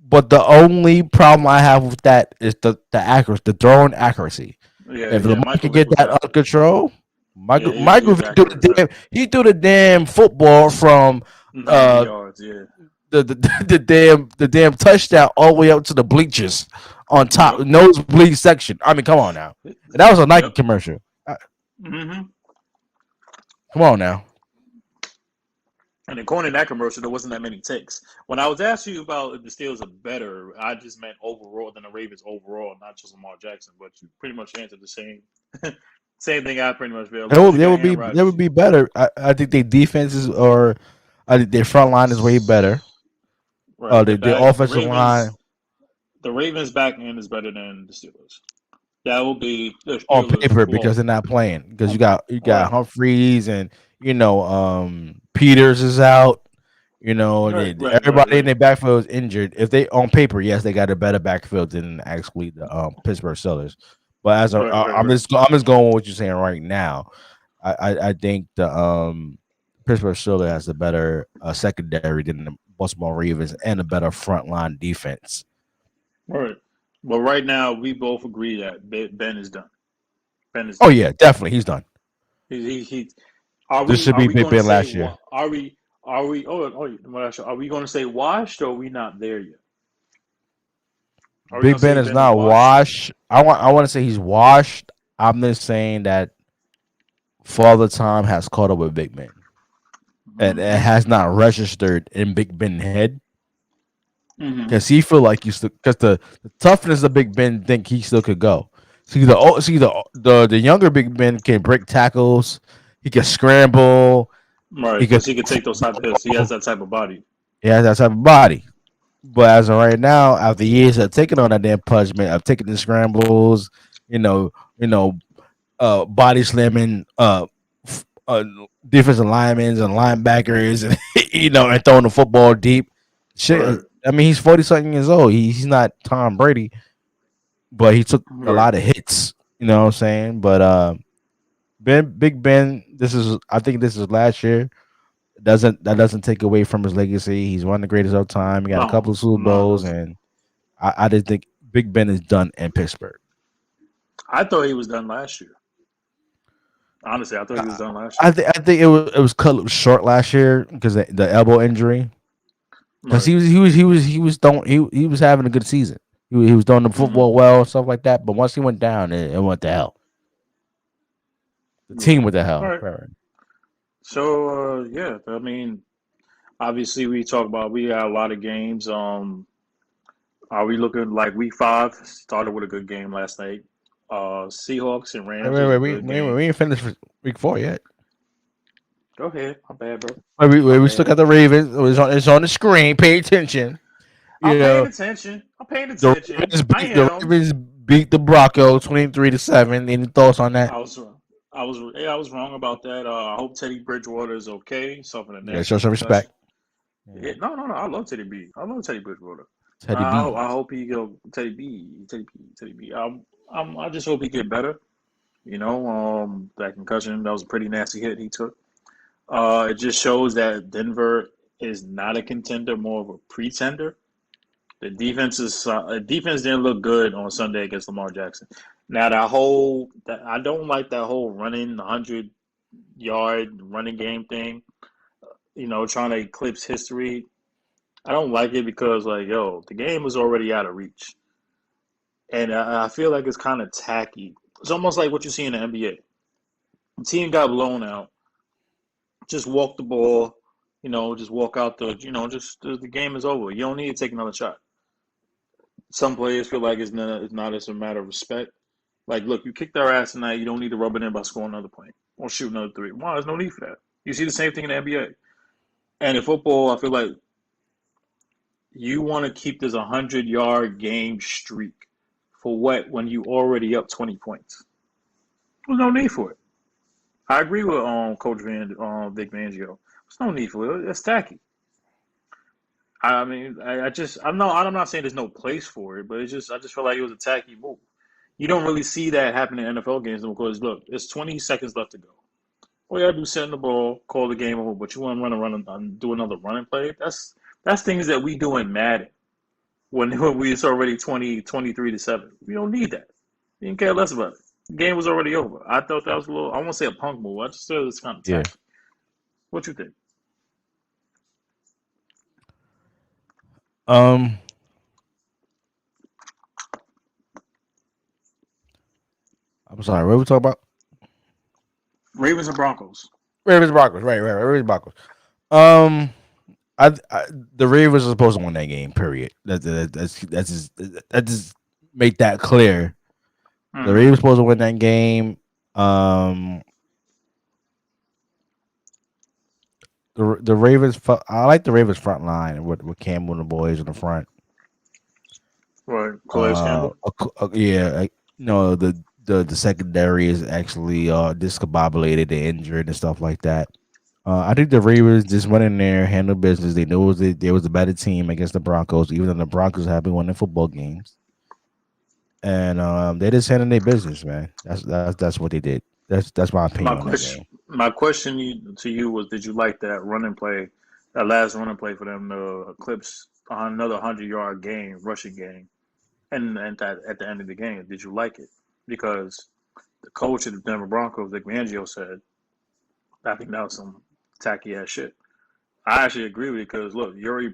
But the only problem I have with that is the accuracy, the throwing accuracy. Yeah, If yeah. Lamar Michael can Vick get was that under accurate. control, Yeah, he Michael was Vick threw accurate. Right. the damn football from 90 yards. Yeah. the damn touchdown all the way up to the bleachers on top Yep. nosebleed section. I mean, come on now. That was a Nike Yep. commercial. Mm-hmm. Come on now. And according to that commercial, there wasn't that many takes. When I was asking you about if the Steelers are better, I just meant overall than the Ravens overall, not just Lamar Jackson. But you pretty much answered the same same thing I pretty much feel. As long as you got Aaron They Rodgers, would be better. I think their defenses or I think their front line is way better. right? The offensive line The Ravens back end is better than the Steelers. That will be the on Steelers' paper because flaw. they're not playing. Because you got Right, Humphreys and Peters is out. right, right, right, Everybody in right. their backfield is injured. If they on paper, yes, they got a better backfield than actually the Pittsburgh Steelers. But Right, right, right. I'm just going with what you're saying right now. I think the Pittsburgh Steelers has a better secondary than the Baltimore Ravens and a better frontline defense. Right. But right now, we both agree that Ben is done. Ben is Oh done. yeah, definitely he's done. He This should be Big going to Ben say last year. are we are we going to say washed or are we not there yet? Are we going Big to say Ben is Ben is not washed? washed. I want to say he's washed. I'm just saying that Father Time has caught up with Big Ben, and it has not registered in Big Ben's head because he feel like he's because the toughness of Big Ben think he still could go. The younger Big Ben can break tackles. He can scramble. Right, He can because he could take those type of hits. He has that type of body. he has that type of body. But as of right now, after years of taking on that damn punishment, of taking the scrambles, you know, you know, body slamming, defensive linemen and linebackers, and and throwing the football deep. Shit, Right. I mean, he's 40-something years old. He's not Tom Brady, but he took a lot of hits. You know what I'm saying? But Big Ben, I think this is last year. That doesn't take away from his legacy. He's one of the greatest of all time. He got a couple of Super Bowls, and I didn't think Big Ben is done in Pittsburgh. I thought he was done last year. Honestly, I thought he was done last year. I think it was cut short last year because the elbow injury. Because Right. he was having a good season. He was doing the football well, stuff like that. But once he went down, it went to hell. The team went to hell. All right. So yeah, I mean, obviously we got a lot of games. Are we looking like week 5? Started with a good game last night. Seahawks and Rams was a good game. We ain't finished week 4 yet. Go ahead, my bad, bro. We still got the Ravens. It's on the screen. Pay attention. I'm paying attention. The Ravens beat the Broncos 23-7. Any thoughts on that? I was wrong about that. I hope Teddy Bridgewater is okay. Something in that. Yeah, show some respect. Yeah, no. I love Teddy B. I love Teddy Bridgewater. Teddy B. I hope he go Teddy B. I just hope he get better. That concussion, that was a pretty nasty hit he took. It just shows that Denver is not a contender, more of a pretender. The defense didn't look good on Sunday against Lamar Jackson. Now I don't like that whole running 100-yard running game thing. Trying to eclipse history. I don't like it because the game was already out of reach, and I feel like it's kind of tacky. It's almost like what you see in the NBA. The team got blown out. Just walk the ball, just walk out the game is over. You don't need to take another shot. Some players feel like it's not as a matter of respect. Like, look, you kicked our ass tonight. You don't need to rub it in by scoring another point or shoot another 3. Why? There's no need for that. You see the same thing in the NBA. And in football, I feel like you want to keep this 100-yard game streak for what when you already up 20 points. There's no need for it. I agree with Coach Vic Fangio. There's no need for it. It's tacky. I mean, I'm not saying there's no place for it, but I just feel like it was a tacky move. You don't really see that happen in NFL games because look, it's 20 seconds left to go. All you gotta do is send the ball, call the game over, but you want to do another running play. That's things that we do in Madden when it's already 23-7. We don't need that. You can care less about it. The game was already over. I thought that was I won't say a punk move. I just thought it was kind of tacky. What you think? I'm sorry. What were we talking about? Ravens and Broncos. Ravens Broncos. Right. Ravens Broncos. The Ravens are supposed to win that game. Period. That's just make that clear. The Ravens supposed to win that game. The Ravens. I like the Ravens front line with Campbell and the boys in the front. Right, Calais Campbell. Yeah, the secondary is actually discombobulated, they injured and stuff like that. I think the Ravens just went in there, handled business. They knew there was a better team against the Broncos, even though the Broncos have been winning football games. And they just handled their business, man. That's what they did. That's my opinion on that game. My question to you was: did you like that running play, that last running play for them to eclipse another 100-yard game, rushing game, and that at the end of the game? Did you like it? Because the coach of the Denver Broncos, Vic Fangio, said I think that was some tacky ass shit. I actually agree with it because look, you already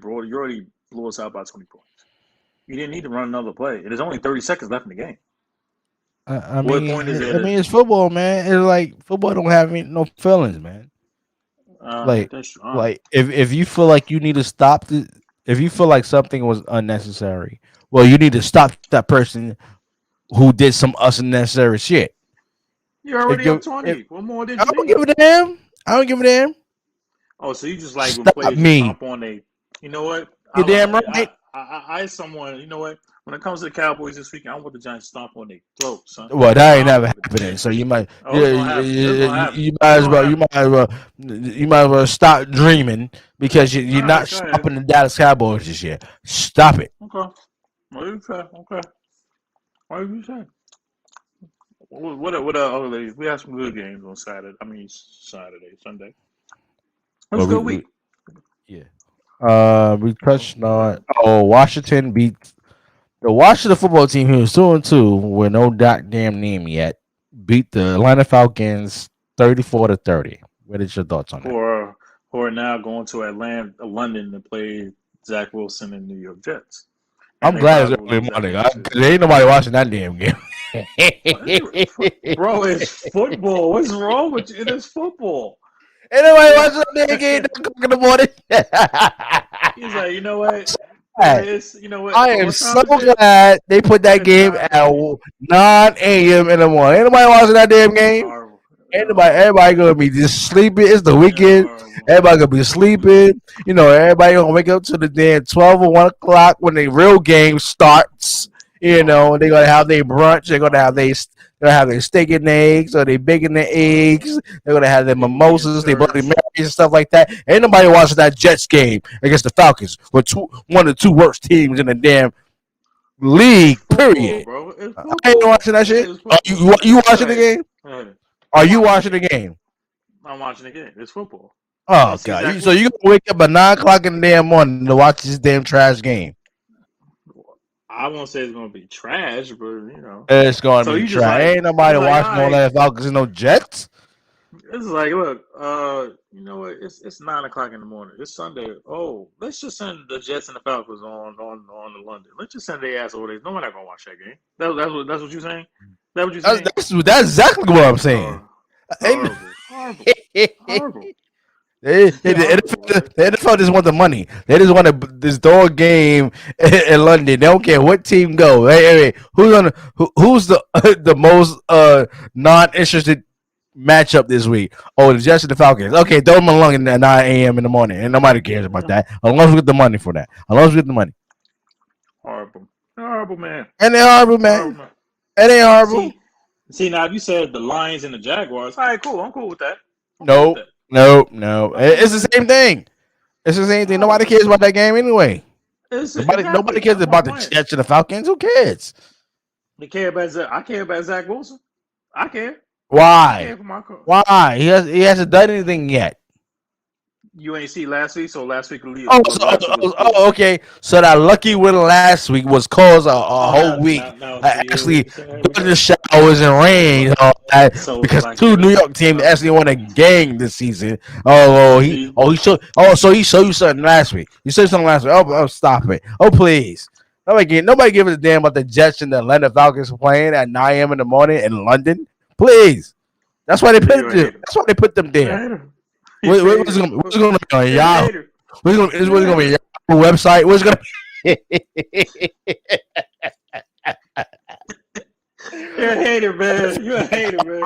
blew us out by 20 points. You didn't need to run another play. There's only 30 seconds left in the game. I What mean, point is it? it's football, man. It's like football don't have no feelings, man. Like, that's if you feel like you need to stop if you feel like something was unnecessary, well, you need to stop that person who did some unnecessary shit. You're already up 20. What more did I you don't need? give a damn. I don't give a damn. Oh, so you just like when Stop players me. just stomp on they. You know what? You damn right. I someone. You know what? When it comes to the Cowboys this week, I want the Giants to stomp on their throat, son. Well, that ain't never happening. So you might, you might as well stop dreaming because you're not stopping the Dallas Cowboys this year. Stop it. Okay. What you say? Okay. What you say? What other ladies? We have some good games on Saturday. Sunday. Let's go week. Yeah. We touched on. Washington beat the Washington football team, who was 2-2 with no goddamn name yet, beat the Atlanta Falcons 34-30. What is your thoughts on that? Who are now going to London to play Zach Wilson and New York Jets. I'm glad it's early morning because there ain't nobody watching that damn game. Bro, it's football. What's wrong with you? It is football. Ain't nobody watching that damn game in the morning. He's like, you know what? You know what? I am so glad they put that game at 9 a.m. in the morning. Ain't nobody watching that damn game. Everybody gonna be just sleeping. It's the weekend. Everybody gonna be sleeping. You know, everybody gonna wake up to the damn 12 or 1 o'clock when the real game starts. You know, they're gonna have their brunch. They're gonna have their steak and eggs, or they bacon and eggs. They're gonna have their mimosas, their Bloody Marys and stuff like that. Ain't nobody watching that Jets game against the Falcons, with one of the two worst teams in the damn league. Period. I ain't watching that shit. You watching the game? Are you watching the game? I'm watching the game. It's football. Oh God! So you gonna wake up at 9 o'clock in the damn morning to watch this damn trash game? I won't say it's gonna be trash, but you know, it's gonna be trash. Ain't nobody watching all that Falcons and no Jets. It's like, look, you know what? It's 9 o'clock in the morning. It's Sunday. Oh, let's just send the Jets and the Falcons on the London. Let's just send their ass over there. Nobody's not gonna watch that game. That's what you're saying. That what you're saying? That's exactly what I'm saying. Horrible. The NFL just want the money. They just want this dog game in London. They don't care what team go. Hey, who's the most non-interested matchup this week? Oh, the Jets and the Falcons. Okay, throw them along at 9 a.m. in the morning, and nobody cares about that unless we get the money for that. Horrible, man. And they're horrible, man. It ain't horrible. See, now if you said the Lions and the Jaguars, all right, cool. I'm cool with that. No. It's the same thing. Nobody cares about that game anyway. Nobody cares about the Jets and the Falcons. Who cares? I care about Zach Wilson. I care. Why? Why? He hasn't done anything yet. You ain't see last week, so last week leave. Okay. So that lucky win last week was caused a whole week. Actually, the showers and rain, because two New York teams actually won a game this season. So he showed you something last week. You said something last week. Oh, stop it. Oh, please. Nobody gives a damn about the Jets and the Atlanta Falcons playing at 9 a.m. in the morning in London. Please. That's why they put them there. What's going to be on Yahoo? What's going to be a Yahoo website? What's going to be? You're a hater, man. You're a hater, man.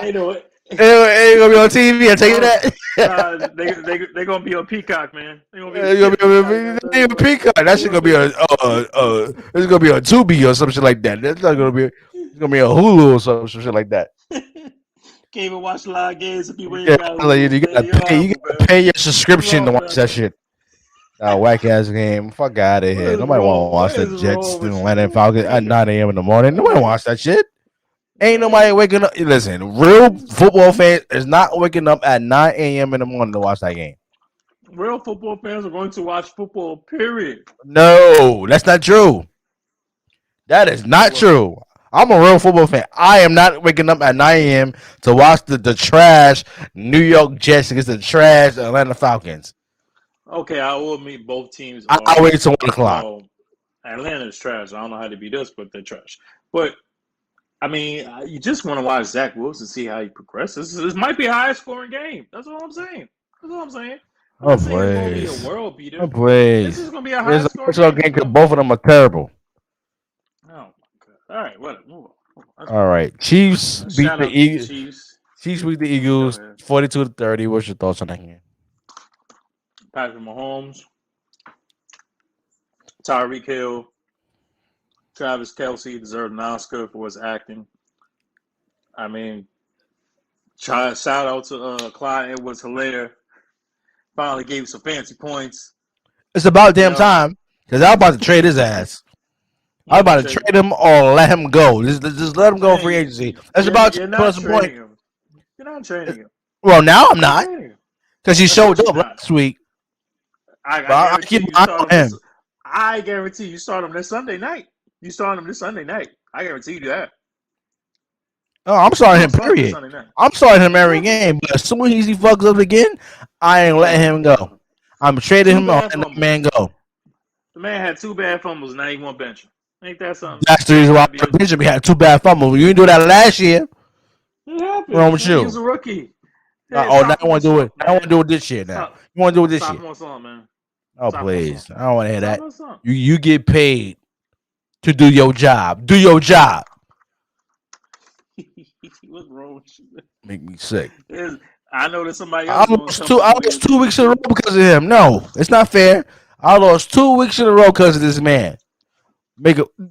You know what? Ain't gonna be on TV. I tell you that. They're gonna be on Peacock, man. They're gonna be on Peacock. That shit gonna be it's gonna be on Tubi or some shit like that. That's not gonna be. It's gonna be a Hulu or some shit like that. Can't even watch live games if you waiting. You gotta pay your subscription to watch that shit. Whack ass game. Fuck out of here. Nobody want to watch the Jets and Atlanta Falcons at 9 a.m. in the morning. Nobody watch that shit. Ain't nobody waking up. Listen, real football fans is not waking up at 9 a.m. in the morning to watch that game. Real football fans are going to watch football, period. No, that's not true. That is not true. I'm a real football fan. I am not waking up at 9 a.m. to watch the trash New York Jets against the trash Atlanta Falcons. Okay, I will admit both teams I are. wait till 1 o'clock. Well, Atlanta's trash. I don't know how to beat us, but they're trash. But I mean, you just want to watch Zach Wilson see how he progresses. This might be a high scoring game. That's all I'm saying. That's all I'm saying. I'm not saying it's going to be a world beater. Please. This is going to be a high scoring game. Because both of them are terrible. Oh my god! All right, whatever. Move on. All right, Chiefs beat the Eagles. Chiefs beat the Eagles 42-30. What's your thoughts on that game? Patrick Mahomes, Tyreek Hill, Travis Kelce deserved an Oscar for his acting. I mean, shout out to Clyde Edwards-Helaire. Finally gave some fancy points. It's about damn time because I'm about to trade his ass. I'm about to trade him or let him go. Just let him go free agency. That's about to put some point. You're not trading him. Well, now I'm not because he showed up last week. I guarantee you start him this Sunday night. You start him this Sunday night. I guarantee you that. Oh, I'm starting him, period. I'm starting him every game, but as soon as he fucks up again, I ain't letting him go. I'm trading him and let the man go. The man had 2 bad fumbles, now he won't bench him. Ain't that something? That's the reason why bench him. He had 2 bad fumbles. You didn't do that last year. What's wrong with you? He was a rookie. Now I want to do it. I want to do it this year now. You want to do it this year? Song, man. Oh, please. I don't want to hear that. You get paid to do your job. Do your job. What's wrong with you? Make me sick. I know that somebody else. I lost 2 weeks in a row because of him. No, it's not fair. I lost 2 weeks in a row because of this man.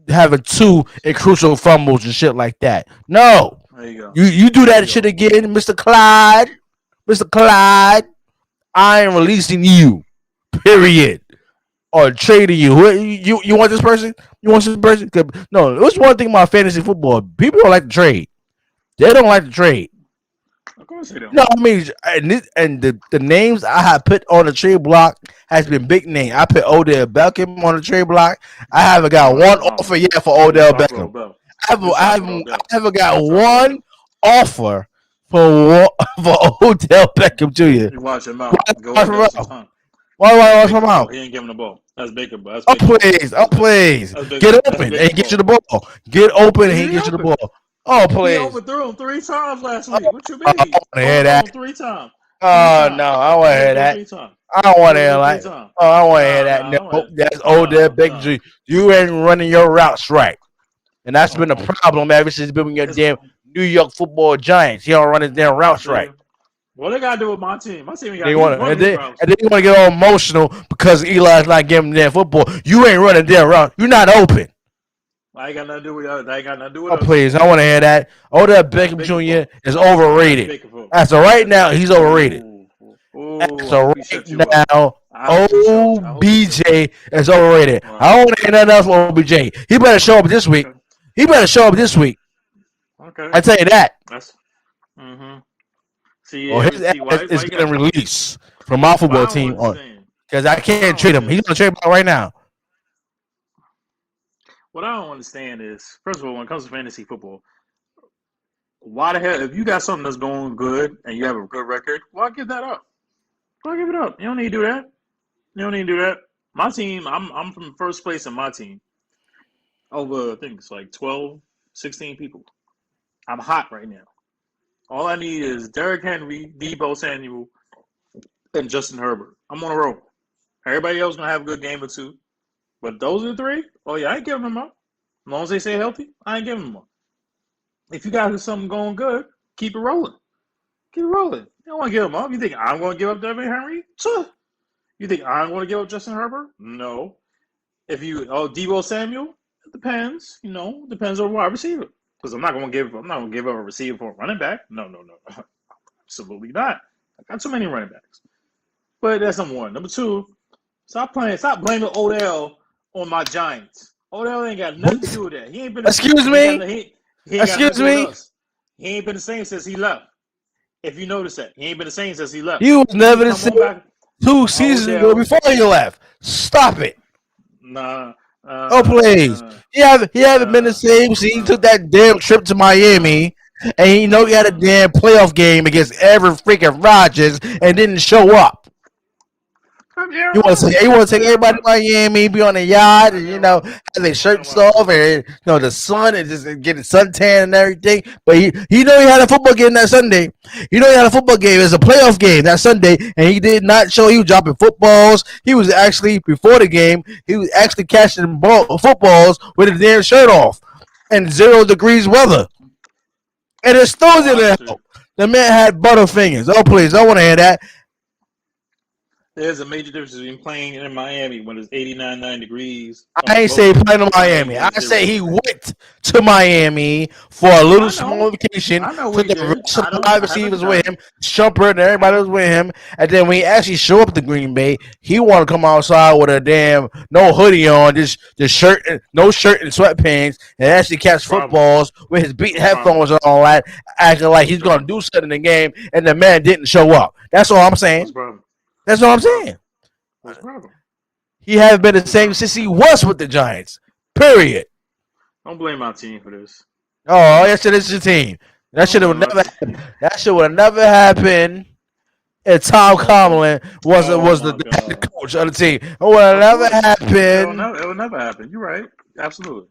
Having 2 and crucial fumbles and shit like that. No. There you go. You do that shit again, Mr. Clyde. Mr. Clyde. I am releasing you. Period. Or trading you. You want this person? You want this person? No, it was one thing about fantasy football. People don't like to trade. They don't like to trade. Of course they don't. No, I mean, and the names I have put on the trade block has been big name. I put Odell Beckham on the trade block. I haven't got one offer yet for Odell Beckham. I haven't got one offer for Odell Beckham Jr. You watch him out. Why watch him out? He ain't giving the ball. That's Baker. Oh please. Get open and get you the ball. Get open and get you the ball. Oh please. He overthrew him 3 times last week. What you mean? I want to hear that. 3 times. Oh no, I want to hear that. I don't want to hear that. Oh, I want to hear that. No, that's Odell Beckham Jr. You ain't running your routes right, and that's been a problem ever since building your damn New York Football Giants. He don't run his damn routes right. What they got to do with my team? My team got to and then you want to get all emotional because Eli's not giving them football. You ain't running their route. You're not open. I ain't got nothing to do with that. I ain't got nothing to do with us. Please, I want to hear that. Odell Beckham Jr. is overrated. As of right now, he's overrated. As of right now, OBJ is overrated. I don't want to hear nothing else from OBJ. He better show up this week. Okay. I tell you that. That's. See, his is getting released from my football team because I can't trade him. He's gonna trade him right now. What I don't understand is, first of all, when it comes to fantasy football, why the hell, if you got something that's going good and you have a good record, why give that up? Why give it up? You don't need to do that. My team, I'm from first place in my team. Over, I think it's like 12, 16 people. I'm hot right now. All I need is Derrick Henry, Deebo Samuel, and Justin Herbert. I'm on a roll. Everybody else going to have a good game or 2. But those are the 3. Oh, yeah, I ain't giving them up. As long as they stay healthy, I ain't giving them up. If you got something going good, keep it rolling. You don't want to give them up. You think I'm going to give up Derrick Henry? You think I'm going to give up Justin Herbert? No. Deebo Samuel? It depends. Depends on wide receiver. Because I'm not going to give up a receiver for a running back. No. Absolutely not. I got too many running backs. But that's number 1. Number 2, stop blaming Odell on my Giants. Odell ain't got nothing to do with that. He ain't been. Excuse me. He ain't been the same since he left. If you notice that, he ain't been the same since he left. He was never the same 2 seasons ago before he left. Stop it. Nah. Oh please. He haven't been the same since he took that damn trip to Miami. And he had a damn playoff game against every freaking Rodgers and didn't show up. You want to take everybody to Miami, be on the yacht, and have their shirts off, and the sun, and just getting suntan and everything. But he had a football game that Sunday. He had a football game. It was a playoff game that Sunday, and he did not show. He was dropping footballs. He was actually before the game. He was actually catching footballs with his damn shirt off, and 0 degrees weather. And it still didn't help. The man had butterfingers. Oh please, I don't want to hear that. There's a major difference between playing in Miami when it's 89, 90 degrees. I ain't say playing in Miami. I say he went to Miami for a little small vacation. Took the rest of the wide receivers with him, Shumpert and everybody was with him. And then when he actually showed up to Green Bay, he wanted to come outside with a damn no hoodie on, just shirt, no shirt and sweatpants, and actually catch footballs with his beat headphones and all that, acting like he's gonna do something in the game, and the man didn't show up. That's all I'm saying. That's what I'm saying. He hasn't been the same since he was with the Giants. Period. Don't blame my team for this. Oh, that shit is your team. That shit would never happen. That shit would have never happened if Tom Coughlin was the coach of the team. It would have never happened. It would never happen. You're right. Absolutely.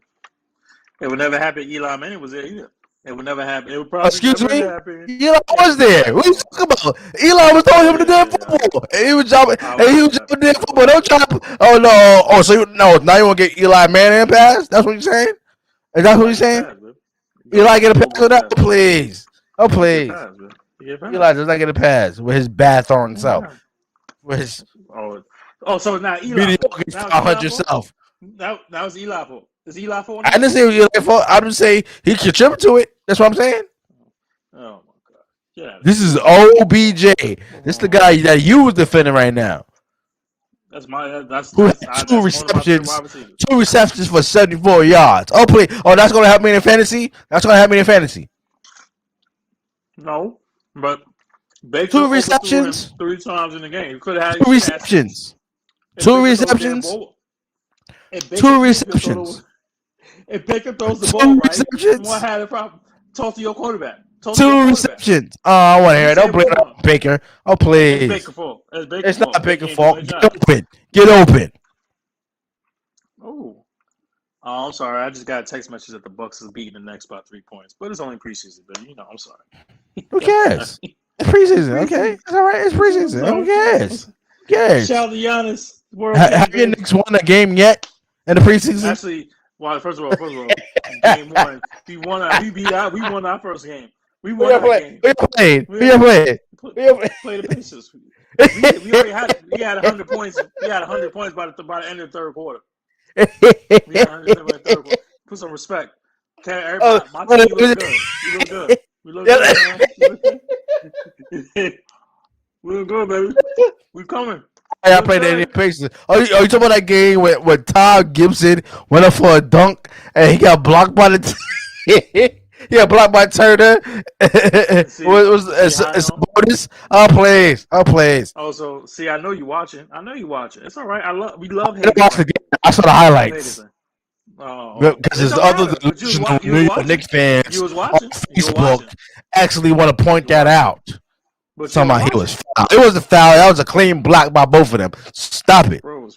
It would never happen. Eli Manning was there either. It would never happen. It would probably never happen. Eli was there. What are you talking about? Eli was throwing him the damn football. And he was dropping the damn football. Don't drop. Oh no. Oh, so now you want to get Eli Manning pass? That's what you're saying? Is that what you're saying? Eli get a pass with that? Please. Oh please. Eli does not get a pass with his bad throwing self. With his so now Eli yourself. That was Eli fault. Is Eli fault? I didn't say it was Eli fault. I didn't say he contributed to it. That's what I'm saying. Oh my god. Yeah. This is OBJ. This is the guy that you was defending right now. That's two receptions. 2 receptions for 74 yards. Oh please. Oh, that's gonna help me in fantasy? That's gonna help me in fantasy. No. But Baker 2 receptions 3 times in the game. You could have had 2 receptions. 2 receptions. 2 receptions. If Baker throws the ball right, you won't have a problem. Talk to your quarterback. 2 receptions. Oh, I want to hear it. Don't blame it on Baker. Oh, please. It's Baker's fault. It's not Baker's fault. Get open. Oh, I'm sorry. I just got a text message that the Bucks is beating the Knicks by 3 points, but it's only preseason. But I'm sorry. Who cares? It's preseason. Okay, it's all right. It's preseason. Who cares? Who cares? Shout out to Giannis. Have your Knicks won a game yet in the preseason? Actually, first of all, game 1, we won our first game. We won our game. We played. Play the Pacers. We already had 100 points. We had 100 points by the end of the third quarter. We had 100 points by the third quarter. Put some respect. Okay, everybody. My team look good. We look good. We look good, man. We look good, baby. We coming. I played the Pacers. Are you talking about that game where Todd Gibson went up for a dunk and he got blocked by the he got blocked by Turner? It's bonus. Oh please. Oh, so see, I know you watching. It's all right. We love him. I saw the highlights. Because there's other New York Knicks fans on Facebook actually want to point that out. Somebody he was foul. It was a foul. That was a clean block by both of them. Stop it. Bro, it's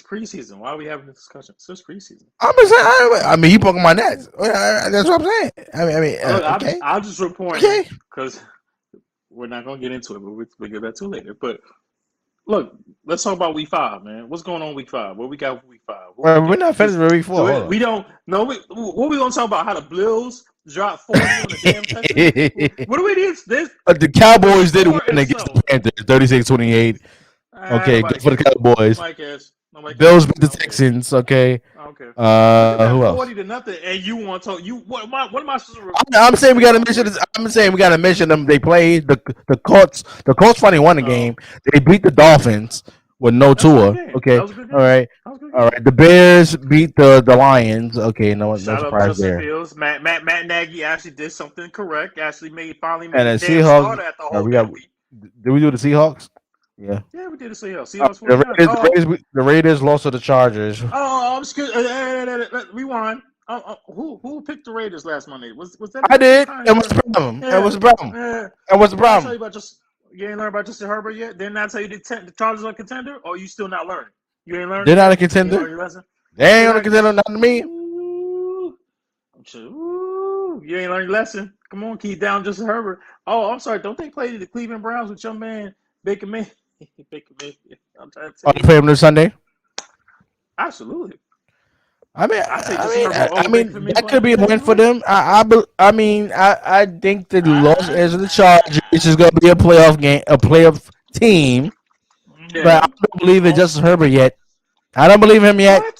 preseason. Why are we having this discussion? It's just preseason. I'm just saying. I mean, he poking my nuts. That's what I'm saying. Okay. I'll just report because we're not gonna get into it, but we'll get back to it later. But look, let's talk about week 5, man. What's going on week 5? What we got for week 5? We're not finished with week 4. We don't. No. What we gonna talk about? How the Bills dropped 40 on the damn Texans? What do we need? The Cowboys did win against the Panthers, 36-28. Okay, good for the Cowboys. Bills beat the Texans. Okay. Okay. Who else? 40-0, and you want to talk? What am I supposed to? I'm saying we got to mention this. I'm saying we got to mention them. They played the Colts. The Colts finally won the game. They beat the Dolphins with no Tua. Okay. All right. The Bears beat the Lions. Okay. No surprise there. Fields. Matt Nagy actually did something correct. Actually finally made and the Seahawks. Did we do the Seahawks? Yeah. Yeah, we did the Seahawks. The Raiders lost to the Chargers. Oh, excuse. Rewind. Who picked the Raiders last Monday? Was that I did. kind And what's of the problem? yeah And what's the problem? yeah? And what's the Did I tell problem? you about just you ain't learned about Justin Herbert yet? Didn't I tell you the Chargers are a contender, or you still not learning? You ain't learned They're it not a yet. You ain't contender. learned your lesson. They ain't They're on a not. contender, not to me. Ooh, you ain't learned your lesson. Come on, keep down Justin Herbert. Oh, I'm sorry. Don't they play the Cleveland Browns with your man Baker Mayfield? Baker Mayfield. I'm trying to Oh, tell they you. play them this Sunday. Absolutely. I mean, I take Justin Herbert I over Baker for mean, me that could playing. be a Yeah, win you're for right. them. I think the Los Angeles Chargers Ah, is going to be a playoff game, a playoff team. But I yeah. don't believe in Oh, Justin Herbert yet. I don't believe him yet. what?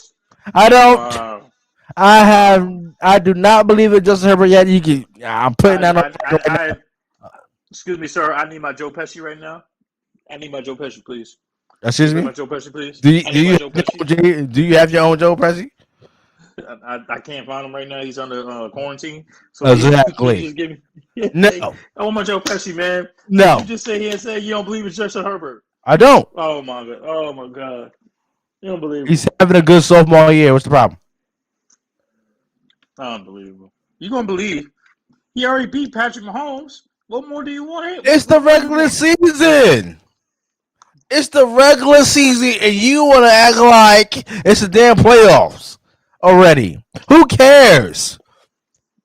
I don't. Wow. I have. Wow. I do not believe in Justin Herbert yet. You can. I'm putting that on record right now. Excuse me, sir. I need my Joe Pesci right now. I need my Joe Pesci, please. Can Excuse you play me. my Joe Pesci, please? Do you I do need my you Joe Pesci. do you have your own Joe Prezi? I can't find him right now. He's under quarantine. So can you Exactly. just give me? Yeah, No. I want my Joe Pesci, man. No. You just sit here and say you don't believe in Justin Herbert. I don't. Oh my god. Oh my god. He's Unbelievable. having a good sophomore year. What's the problem? Unbelievable. You gonna believe? He already beat Patrick Mahomes. What more do you want? It's What the more do you regular want? season. It's the regular season, and you want to act like it's the damn playoffs already. Who cares?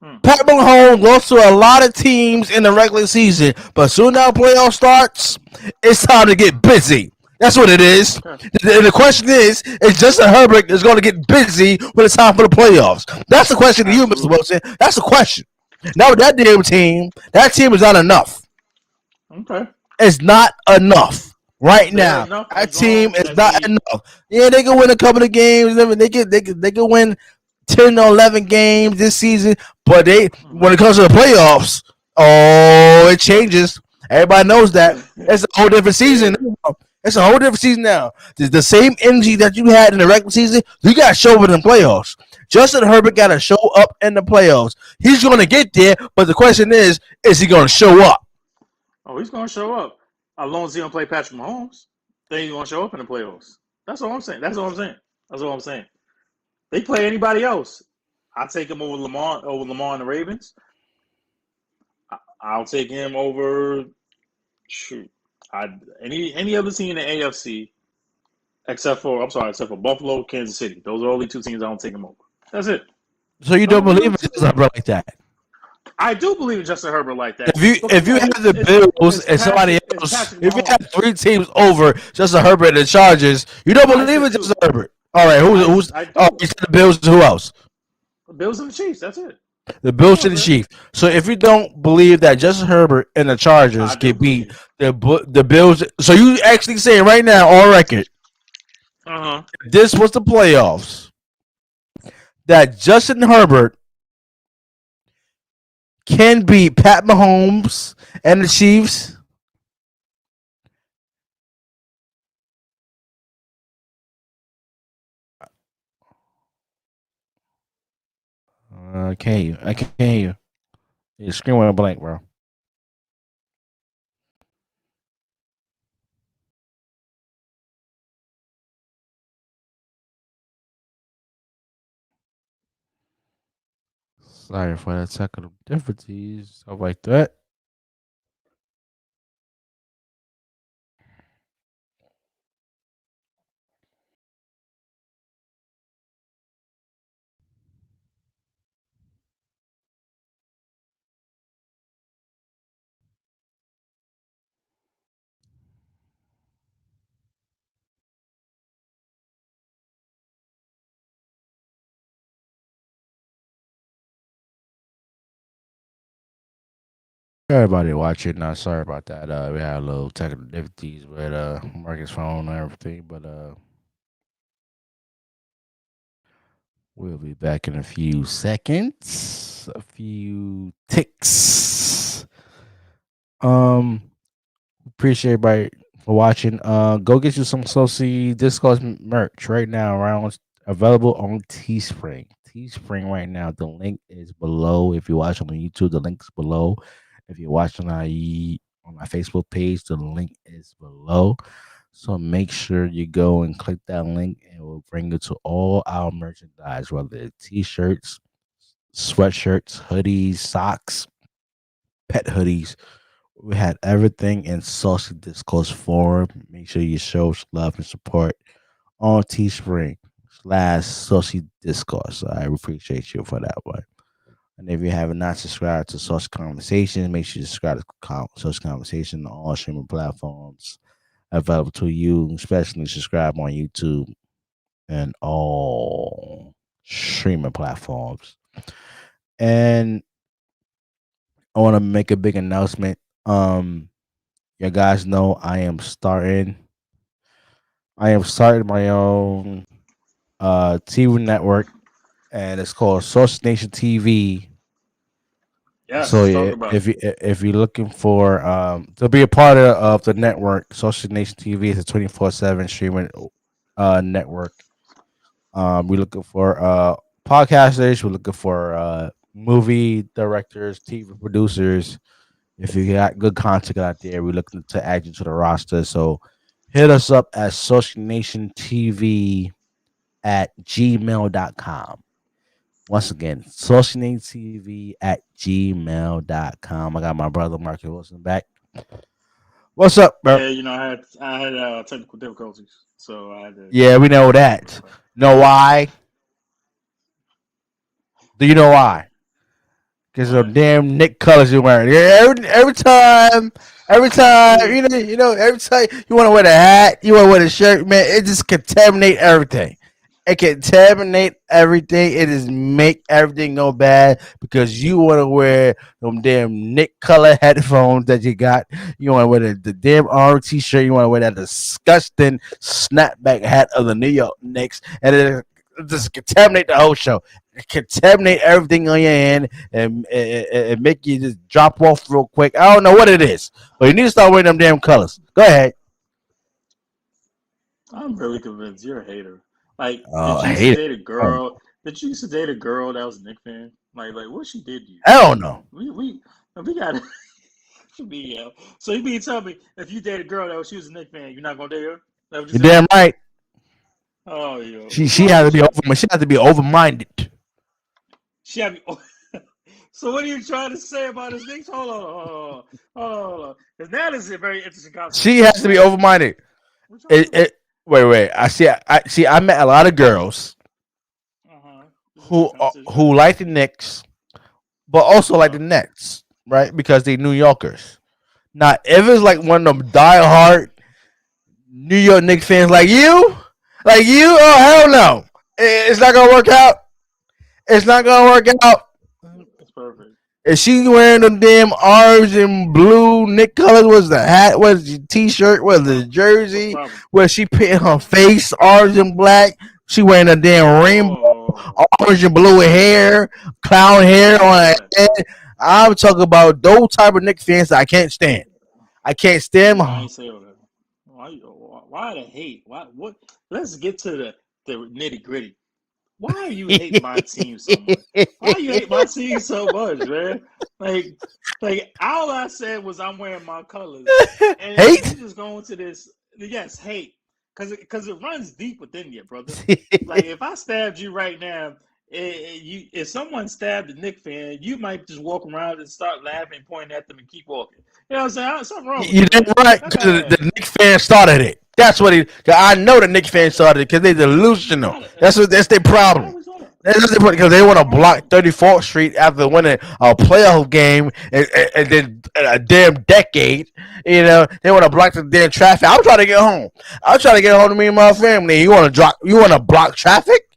Hmm. Pat Mahomes lost to a lot of teams in the regular season, but soon now playoff starts, it's time to get busy. That's what it is. Okay. The question is Justin Herbert is going to get busy when it's time for the playoffs? That's the question to you, Mr. Absolutely. Wilson. That's the question. Now, that damn team, that team is not enough. Okay. It's not enough right They're now. enough That as long team is as not they. enough. Yeah, they can win a couple of games. They can win 10 or 11 games this season, but when it comes to the playoffs, oh, it changes. Everybody knows that. It's a whole different season. Yeah. It's a whole different season now. The same energy that you had in the regular season, you got to show up in the playoffs. Justin Herbert got to show up in the playoffs. He's going to get there, but the question is he going to show up? Oh, he's gonna show up. As long as he don't play Patrick Mahomes, then he's gonna show up in the playoffs. That's all I'm saying. That's all I'm saying. That's all I'm saying. They play anybody else. I take him over Lamar and the Ravens. I'll take him over. Shoot, any other team in the AFC except for Buffalo, Kansas City. Those are the only two teams I don't take him over. That's it. So you don't believe in Justin Herbert like that? I do believe in Justin Herbert like that. If you have the Bills and somebody else, if you have three teams over Justin Herbert and the Chargers, you don't believe in Justin Herbert. All right, who's? Oh, you said the Bills. Who else? The Bills and the Chiefs. That's it. The Bills and the Chiefs. So if you don't believe that Justin Herbert and the Chargers can beat the Bills, so you actually saying right now on record, this was the playoffs, that Justin Herbert can beat Pat Mahomes and the Chiefs? I can't hear you. Your screen went blank, bro. Sorry for that technical difficulties, stuff like that. Everybody watching, sorry about that. We had a little technical difficulties with Marcus' phone and everything, but we'll be back in a few seconds. A few ticks. Appreciate everybody for watching. Go get you some Saucy Discourse merch right now. Around available on Teespring. Teespring right now. The link is below. If you're watching on YouTube, the link is below. If you're watching on my Facebook page, the link is below. So make sure you go and click that link, and it will bring you to all our merchandise, whether it's t-shirts, sweatshirts, hoodies, socks, pet hoodies. We had everything in Saucy Discourse form. Make sure you show love and support on Teespring/Saucy Discourse. I appreciate you for that one. And if you have not subscribed to Saucy Conversations, make sure you subscribe to Saucy Conversation on all streaming platforms available to you, especially subscribe on YouTube and all streaming platforms. And I want to make a big announcement. You guys know I am starting my own TV network, and it's called Saucy Nation TV. So Yes, yeah, talk about it. if you're looking for to be a part of the network, Saucy Nation TV is a 24/7 streaming network. We're looking for podcasters. We're looking for movie directors, TV producers. If you got good content out there, we're looking to add you to the roster. So hit us up at socialnationtv@gmail.com. Once again, socialnationtv@gmail.com. I got my brother Marcus Wilson back. What's up, bro? Yeah, I had technical difficulties, so I had to Yeah, we know that. Know why? Do you know why? Because of damn Nick colors you're wearing. Yeah, every time, every time you want to wear the hat, you want to wear the shirt, man, it just contaminate everything. It contaminate everything. It just make everything go bad because you want to wear them damn Nick color headphones that you got. You want to wear the damn orange t-shirt. You want to wear that disgusting snapback hat of the New York Knicks, and it just contaminate the whole show. Contaminate everything on your hand and make you just drop off real quick. I don't know what it is, but you need to start wearing them damn colors. Go ahead. I'm really convinced you're a hater. Like, Oh, I hate it. Did you used to date a girl that was a Nick fan? Like what she did to you? I don't know. We got to be. So you mean tell me if you date a girl she was a Nick fan, you're not gonna date her? That what You're damn right. Oh, yo. She has to be over. She has to be open-minded. She had me. So what are you trying to say about this Knicks? Hold on. Because that is a very interesting concept. She has to be open-minded. Wait. I see. I met a lot of girls who like the Knicks, but also like the Nets, right? Because they New Yorkers. Now, if it's like one of them diehard New York Knicks fans like you, oh hell no, it's not gonna work out. It's not gonna work out. That's perfect. If she wearing them damn orange and blue Nick colors, was the hat, was the t-shirt, was the jersey, where she painting her face orange and black. She wearing a damn rainbow, orange and blue hair, clown hair on her head. I'm talking about those type of Nick fans that I can't stand. I can't stand them. I ain't say all that. Why the hate? What? Let's get to the nitty gritty. Why are you hating my team so much? Why you hate my team so much, man? Like all I said was I'm wearing my colors. And hate? You just going to this, yes, hate, because it runs deep within you, brother. Like if I stabbed you right now, if someone stabbed a Knicks fan, you might just walk around and start laughing, pointing at them, and keep walking. You know what I'm saying? Something wrong. You did right because the Knicks fan started it. That's what I know the Knicks fans started it because they're delusional. That's their problem. That's what they put because they want to block 34th Street after winning a playoff game and then a damn decade. You know they want to block the damn traffic. I'm trying to get home. To me and my family. You want to block traffic?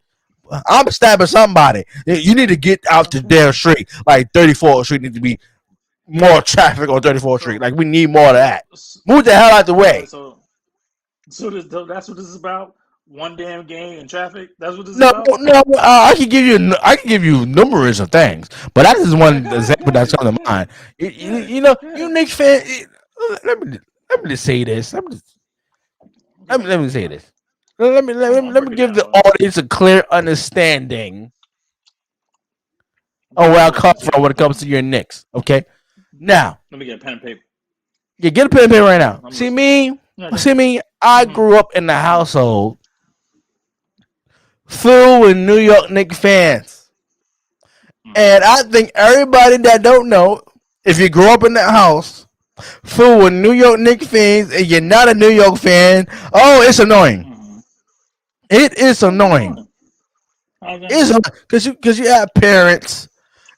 I'm stabbing somebody. You need to get out the damn street. Like 34th Street needs to be more traffic on 34th Street. Like we need more of that. Move the hell out the way. So that's what this is about. One damn game in traffic. That's what this is about. No. I can give you numerous of things, but that is one example that's on the mind. You Knicks fan. Let me just say this. Let me say this. Let me give the audience a clear understanding of where I come from when it comes to your Knicks. Okay, now let me get a pen and paper. Yeah, get a pen and paper right now. See me. I grew up in the household filled with New York Knicks fans. And I think everybody that don't know, if you grew up in that house filled with New York Knicks fans and you're not a New York fan, oh, it's annoying. It is annoying. It's because you have parents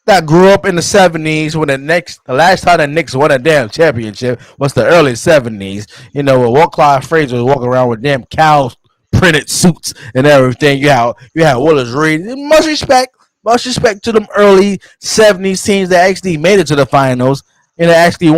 that grew up in the 70s when the last time the Knicks won a damn championship was the early 70s. You know, when Clyde Frazier was walking around with damn cows printed suits and everything. You had Willis Reed. Much respect to them early 70s teams that actually made it to the finals. And actually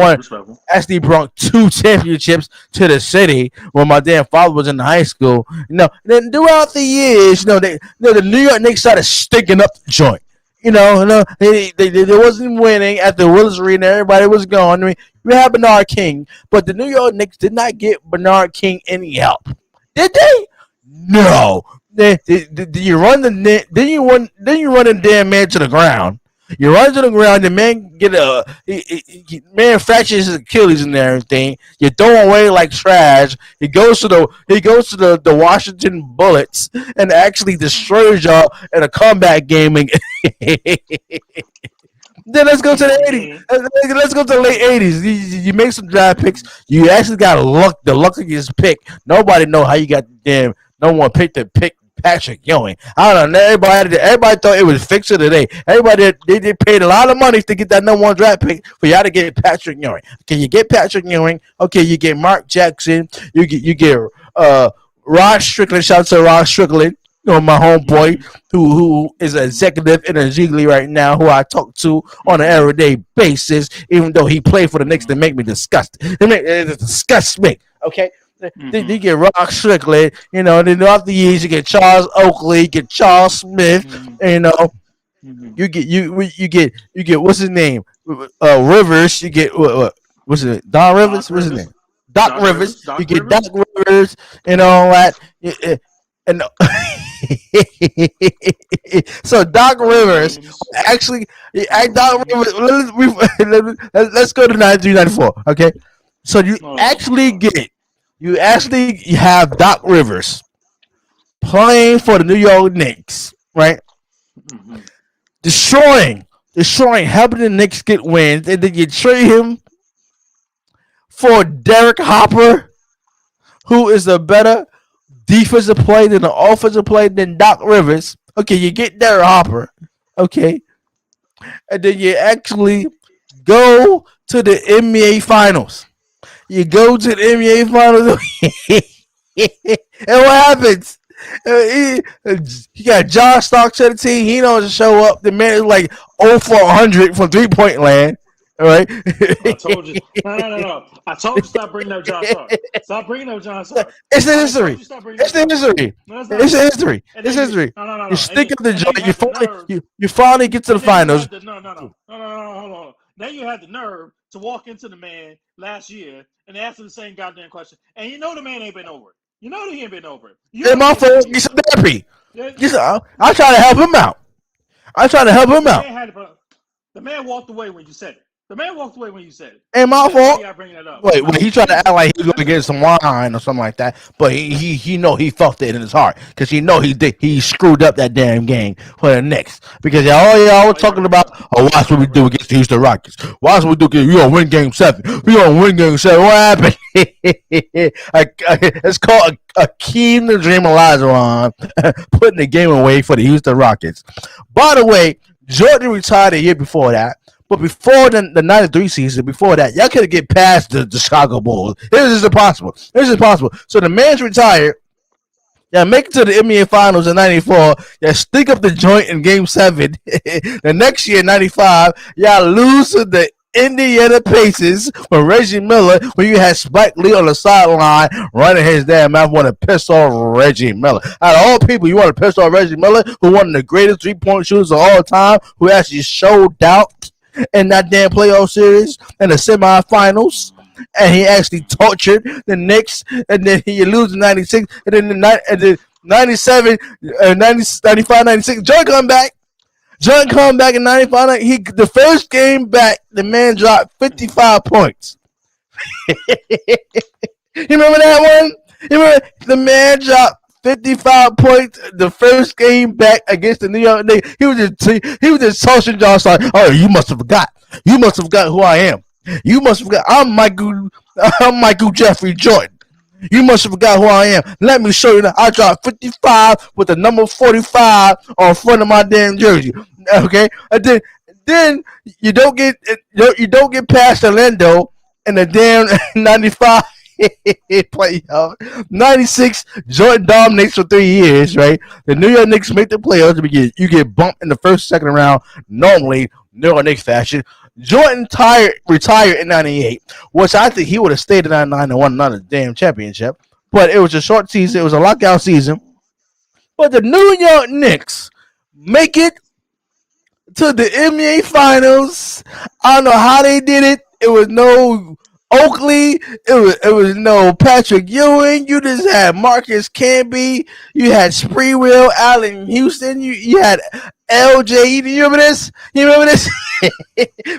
brought 2 championships to the city when my damn father was in high school. Then throughout the years, the New York Knicks started stinking up the joint. They wasn't winning at the Willis Arena. Everybody was gone. I mean, we had Bernard King, but the New York Knicks did not get Bernard King any help. Did they? No. Did you run the? Then you run the damn man to the ground. You run to the ground, the man man fractures his Achilles and everything. You throw him away like trash. He goes to the Washington Bullets and actually destroys y'all in a comeback game. Then let's go to the 80s. Let's go to the late 80s. You make some draft picks. You actually got the luckiest pick. Nobody know how you got no one picked the pick. Patrick Ewing. I don't know. Everybody thought it was fixer today. Everybody they paid a lot of money to get that number 1 draft pick for y'all to get Patrick Ewing. Can you get Patrick Ewing? Okay, you get Mark Jackson. You get Rod Strickland. Shout out to Rod Strickland. My homeboy who is an executive in a G League right now, who I talk to on an everyday basis, even though he played for the Knicks. They make me disgusted. It disgusts me. Okay. You get Rock Strickland, then throughout the years you get Charles Oakley, you get Charles Smith, you get what's his name, Rivers, you get what's it, Don Rivers, what's his name, Doc Rivers, you get Doc Rivers and all that, and so Doc Rivers actually, Doc Rivers. Let's go to 1994, okay? So you actually have Doc Rivers playing for the New York Knicks, right? Destroying, helping the Knicks get wins, and then you trade him for Derek Hopper, who is a better defensive player than an offensive player than Doc Rivers. Okay, you get Derek Hopper, okay, and then you actually go to the NBA Finals. You go to the NBA Finals, and what happens? He got John Starks to the team. He doesn't show up. The man is like 0 for 100 from 3-point land. All right. I told you. No. I told you stop bringing up John Starks. Stop bringing up John Starks. It's the history. It's the history. It's the history. It's history. No. You stick up the joint. You finally get to the finals. No. Hold on. Then you had the nerve to walk into the man last year and ask him the same goddamn question. And you know the man ain't been over it. You know that he ain't been over it. It's my fault. He's a therapy. I try to help him out. The man walked away when you said it. Ain't my fault. Wait, he tried to act like he was going to get some wine or something like that, but he know he felt it in his heart because he know he screwed up that damn game for the Knicks because y'all was talking about watch what we do against the Houston Rockets. Watch what we do. We gonna win Game 7. What happened? It's called a keen to dream Elijah on putting the game away for the Houston Rockets. By the way, Jordan retired a year before that. But before the 93 season, before that, y'all could get past the Chicago Bulls. This is impossible. So the man's retired. Y'all make it to the NBA Finals in 94. Y'all stick up the joint in Game 7. The next year, 95, y'all lose to the Indiana Pacers when Reggie Miller, when you had Spike Lee on the sideline running his damn mouth, want to piss off Reggie Miller. Out of all people, you want to piss off Reggie Miller, who one of the greatest 3-point shooters of all time, who actually showed out in that damn playoff series in the semifinals, and he actually tortured the Knicks, and then he lose in 96, and then the 97, 95, 96, John come back in 95, the first game back, the man dropped 55 points. You remember that one? You remember the man dropped 55 points the first game back against the New York Knicks. He was just tossing Josh like, oh, you must have forgot. You must have forgot who I am. You must have forgot. I'm Michael Jeffrey Jordan. You must have forgot who I am. Let me show you that I dropped 55 with the number 45 on front of my damn jersey. Okay, and then you don't get past Orlando in the damn 95 playoff. 96, Jordan dominates for 3 years, right? The New York Knicks make the playoffs. You get bumped in the first, second round, normally New York Knicks fashion. Jordan retired in 98, which I think he would have stayed in 99 and won another damn championship. But it was a short season. It was a lockout season. But the New York Knicks make it to the NBA Finals. I don't know how they did it. It was no Oakley. It was no Patrick Ewing. You just had Marcus Camby. You had Spreewell, Allen Houston. You had LJ. You remember this?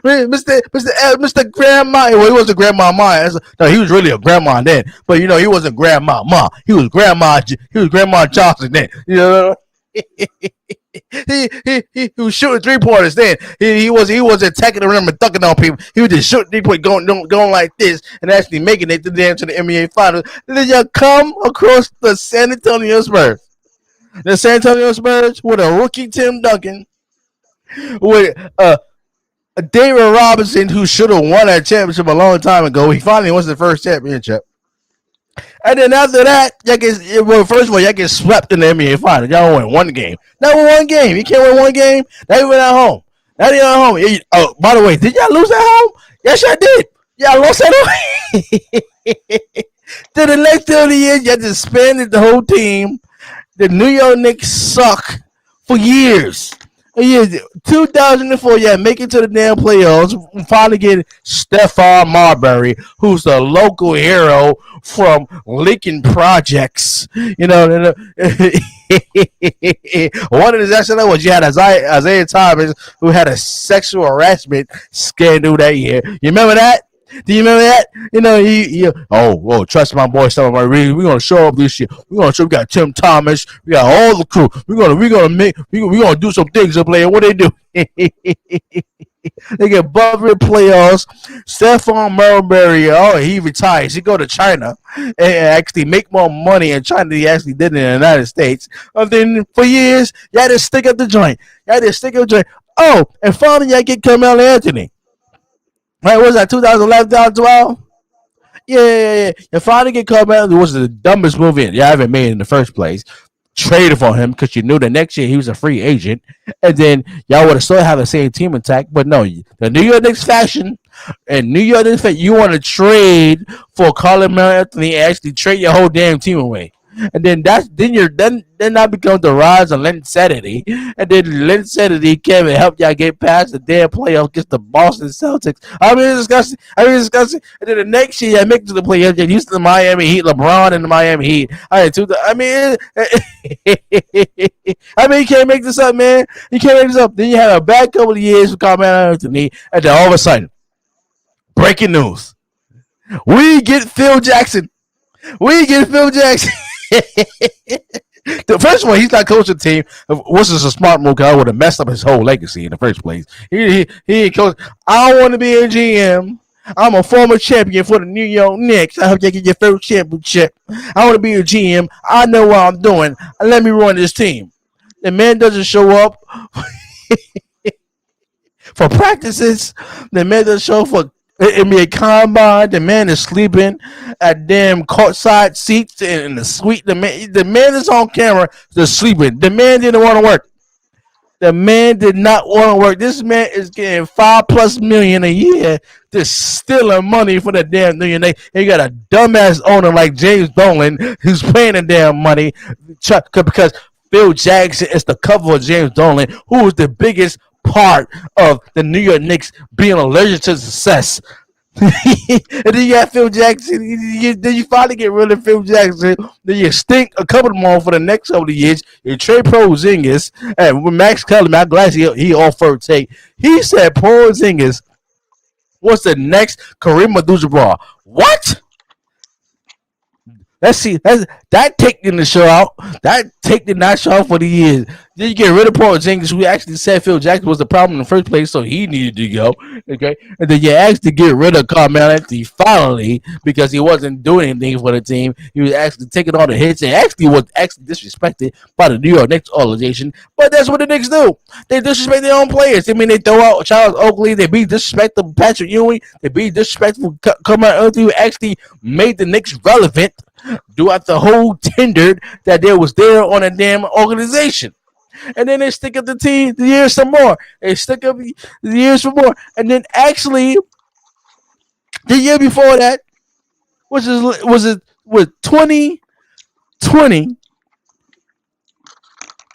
Mr. Grandma. Well, he wasn't Grandma Ma. No, he was really a grandma then. But he wasn't Grandma Ma. He was Grandma Johnson then. He was shooting 3-pointers then. He was attacking the rim and dunking on people. He was just shooting 3-point, going like this, and actually making it to the NBA Finals. And then you come across the San Antonio Spurs. The San Antonio Spurs with a rookie Tim Duncan, with a David Robinson who should have won that championship a long time ago. He finally won the first championship. And then after that, first of all, y'all get swept in the NBA Finals. Y'all win one game. Not one game. You can't win one game. Not even at home. Not even at home. Oh, by the way, did y'all lose at home? Yes, I did. Y'all lost at home. Then the next 30 years, y'all disbanded the whole team. The New York Knicks suck for years. 2004, make it to the damn playoffs. Finally get Stephon Marbury, who's the local hero from Lincoln Projects. One of the accidents was you had Isaiah Thomas, who had a sexual harassment scandal that year. You remember that? Do you remember that? Trust my boy, Stephon Marbury. We're gonna show up this year. We're gonna show. We got Tim Thomas. We got all the crew. We're gonna do some things to play. What they do? They get bumper playoffs. Stephon Marbury, he retires. He go to China and actually make more money in China than he actually did in the United States. And then for years, you had to stick up the joint. Oh, and finally, y'all get Carmelo Anthony. Right, what was that, 2011, 2012? Yeah. You finally get Carmelo. It was the dumbest move you ever made in the first place. Traded for him because you knew the next year he was a free agent. And then y'all would have still had the same team attack. But no, the New York Knicks fashion and New York Knicks fashion, you want to trade for Carmelo Anthony and actually trade your whole damn team away. And then that becomes the rise of Len Saturday. And then Len Saturday came and helped y'all get past the damn playoffs against the Boston Celtics. It's disgusting. And then the next year, y'all make it to the playoffs. You're used to the Miami Heat, LeBron and the Miami Heat. You can't make this up, man. You can't make this up. Then you have a bad couple of years for Carmelo Anthony. And then all of a sudden, breaking news. We get Phil Jackson. First of all, he's not coaching the team. Which is a smart move because I would have messed up his whole legacy in the first place. He ain't coach. I don't want to be a GM. I'm a former champion for the New York Knicks. I hope you get your first championship. I want to be a GM. I know what I'm doing. Let me run this team. The man doesn't show up for practices. The man doesn't show up for NBA Combine. The man is sleeping at damn courtside seats in the suite. The man is on camera just sleeping. The man didn't want to work. The man did not want to work. This man is getting $5+ million a year, just stealing money for the damn New York Knicks. And you got a dumbass owner like James Dolan who's paying the damn money because Phil Jackson is the cover of James Dolan, who was the biggest part of the New York Knicks being allergic to success. And then you got Phil Jackson. Then you finally get rid of Phil Jackson. Then you stink a couple more for the next couple of years. You trade Porzingis, and with Max Kellerman, I'm glad he offered take. He said Porzingis was the next Kareem Abdul-Jabbar. What? Let's see. That take did not show out. That take did not show out for the years. Then you get rid of Paul Jenkins, who actually said Phil Jackson was the problem in the first place, so he needed to go. Okay, and then you actually get rid of Carmelo Anthony finally because he wasn't doing anything for the team. He was actually taking all the hits and actually was actually disrespected by the New York Knicks organization. But that's what the Knicks do. They disrespect their own players. I mean, they throw out Charles Oakley. They be disrespectful Patrick Ewing. They be disrespectful Carmelo Anthony, who actually made the Knicks relevant throughout the whole tendered that there was there on a damn organization. And then they stick up the years some more. They stick up the years for more. And then actually, the year before that, was 2020?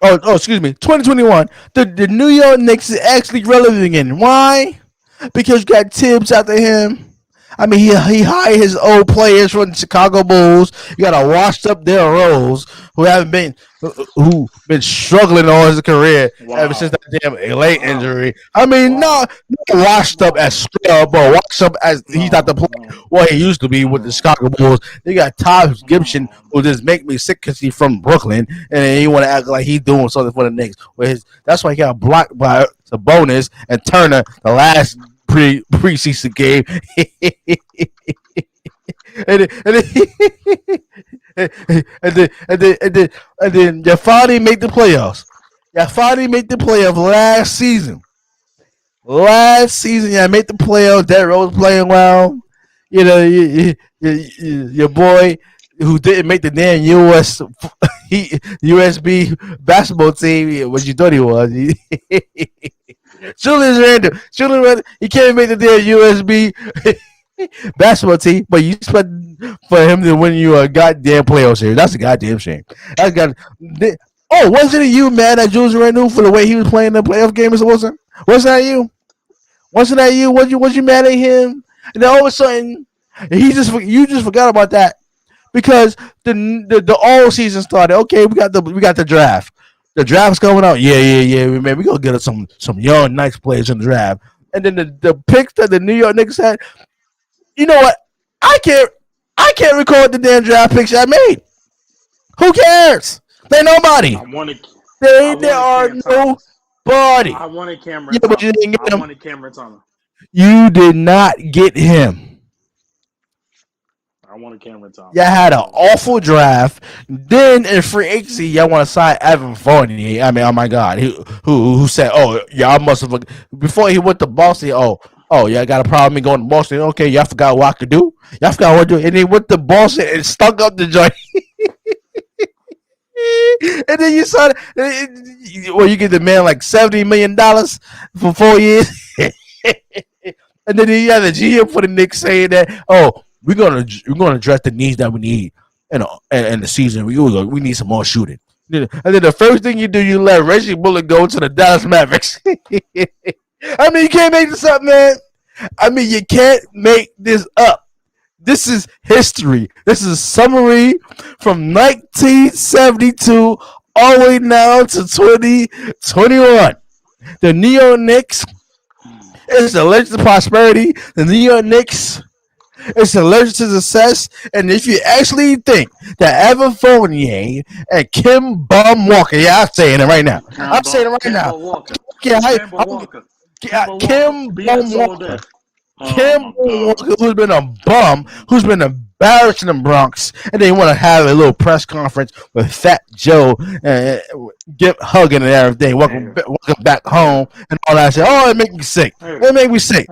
Excuse me, 2021. The New York Knicks is actually relevant again. Why? Because you got Tibbs after him. I mean, he hired his old players from the Chicago Bulls. You got a washed up Derrick Rose who been struggling all his career ever since that damn LA injury. I mean, not washed up as scrub, but washed up as he's not the player what he used to be with the Chicago Bulls. They got Todd Gibson who just make me sick because he's from Brooklyn and he want to act like he's doing something for the Knicks. That's why he got blocked by Sabonis and Turner the last preseason game. and then you finally make the playoffs. You finally make the playoffs last season. You made the playoffs. Derrick Rose playing well. You know, your boy who didn't make the damn USB basketball team, what you thought he was. Julius Randle, he can't make the damn USB basketball team, but you expect for him to win you a goddamn playoff series. That's a goddamn shame. Wasn't it you mad at Julius Randle for the way he was playing the playoff game, Mr. Wilson? Wasn't that you? Was you mad at him? And then all of a sudden, you just forgot about that because the all season started. Okay, we got the draft. The draft's coming out. Yeah. Man, we gonna get us some young, nice players in the draft. And then the picks that the New York Knicks had. You know what? I can't record the damn draft picks I made. Who cares? They're nobody. There are nobody. I wanted Cameron. Yeah, but you didn't get him. I wanted Cameron Thomas. You did not get him. I wanted Cameron Thomas. Y'all had an awful draft. Then in free agency, y'all want to sign Evan Fournier. I mean, oh my God, who said, "Oh, y'all must have," before he went to Boston. Oh, y'all got a problem in going to Boston? Okay, y'all forgot what I could do. Y'all forgot what to do, and he went to Boston and stuck up the joint. And then you saw, you get the man like $70 million for 4 years, and then you had the GM for the Knicks saying that, "Oh, we're gonna address the needs that we need in the season. We need some more shooting." And then the first thing you do, you let Reggie Bullock go to the Dallas Mavericks. I mean, you can't make this up, man. I mean, you can't make this up. This is history. This is a summary from 1972 all the way now to 2021. The New York Knicks is the legend of prosperity. The New York Knicks is the legend to success. And if you actually think that Evan Fournier and Kim Bum Walker, yeah, I'm saying it right now. Kim Bum Walker. Kim Walker, who's been a bum, who's been embarrassing the Bronx, and they want to have a little press conference with Fat Joe and get hugging and everything. Welcome back home and all that shit. Oh, it make me sick. It make me sick.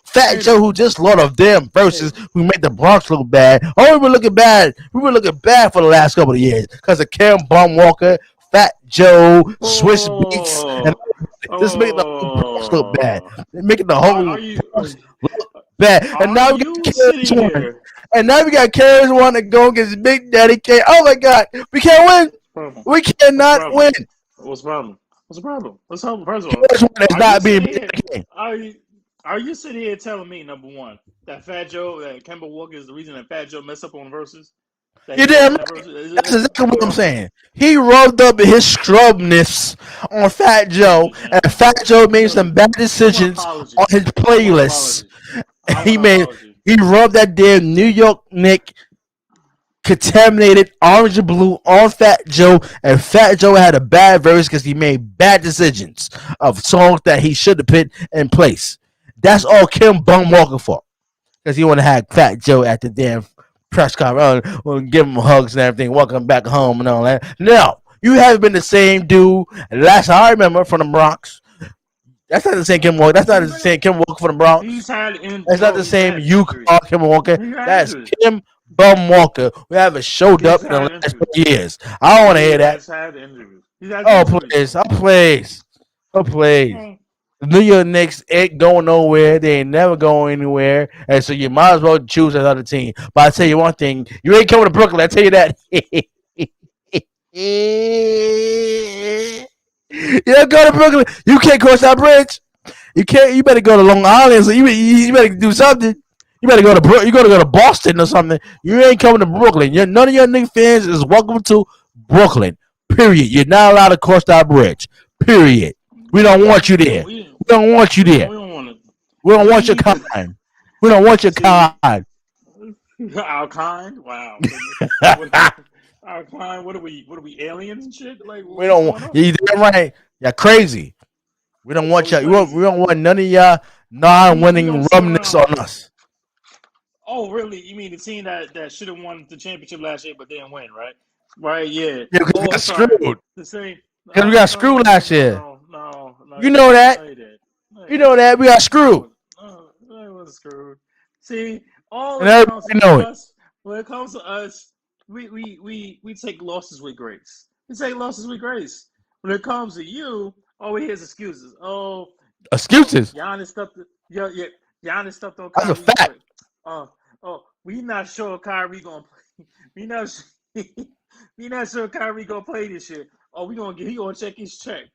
Fat Joe, who just lost a damn verses, who made the Bronx look bad. Oh, we were looking bad. We were looking bad for the last couple of years because of Kim Bum Walker, Fat Joe, Swiss Beats, and this making the whole Bronx look bad. They're making the whole Bronx look bad. And now we got Carriers one. And now we got Carriers one to go against Big Daddy K. Oh my God, we can't win. We cannot win. What's the problem? What's the problem? Let's hope. First of all, are you sitting here telling me, number one, that Fat Joe, that Kemba Walker is the reason that Fat Joe messed up on verses? You damn right. That's exactly what I'm saying. He rubbed up his scrubness on Fat Joe, and Fat Joe made some bad decisions on his playlist. He rubbed that damn New York Knicks contaminated Orange and Blue on Fat Joe, and Fat Joe had a bad verse because he made bad decisions of songs that he should have put in place. That's all Kim Bum Walker for, because he want to have Fat Joe at the damn press conference, give him hugs and everything, welcome back home and all that. No, you haven't been the same dude. Last I remember from the Bronx. That's not the same Kim Walker. That's not the same Kim Walker from the Bronx. That's not the same you call Kim Walker. That's Kim Bum Walker. We haven't showed up in the last 20 years. I don't want to hear that. Oh, please. Oh, please. Oh, please. The New York Knicks ain't going nowhere. They ain't never going anywhere. And so you might as well choose another team. But I'll tell you one thing. You ain't coming to Brooklyn. I'll tell you that. You don't go to Brooklyn. You can't cross that bridge. You can't. You better go to Long Island. So you better do something. You better go to you gotta go to Boston or something. You ain't coming to Brooklyn. None of your Knicks fans is welcome to Brooklyn. Period. You're not allowed to cross that bridge. Period. We don't want you there. We don't want you there. We don't want your kind. We don't want your kind. Our kind? Wow. Our kind? What are we? Aliens and shit? Like we don't want. You're right. You're crazy. We don't want y'all. We don't want none of y'all non-winning rumness on us. Oh, really? You mean the team that should have won the championship last year but didn't win, right? Right? Yeah. Yeah, because we got screwed. The same. Because we got screwed last year. No. You know that. You know that we got screwed. No, I wasn't screwed. See, all and everybody know it. When it comes to us, we take losses with grace. We take losses with grace. When it comes to you, all we hear is excuses. Oh, excuses. Giannis stuff. Yeah. Giannis stuff on Kyrie. That's a fact. We not sure Kyrie gonna play. We not sure Kyrie gonna play this year. Oh, he gonna check his check.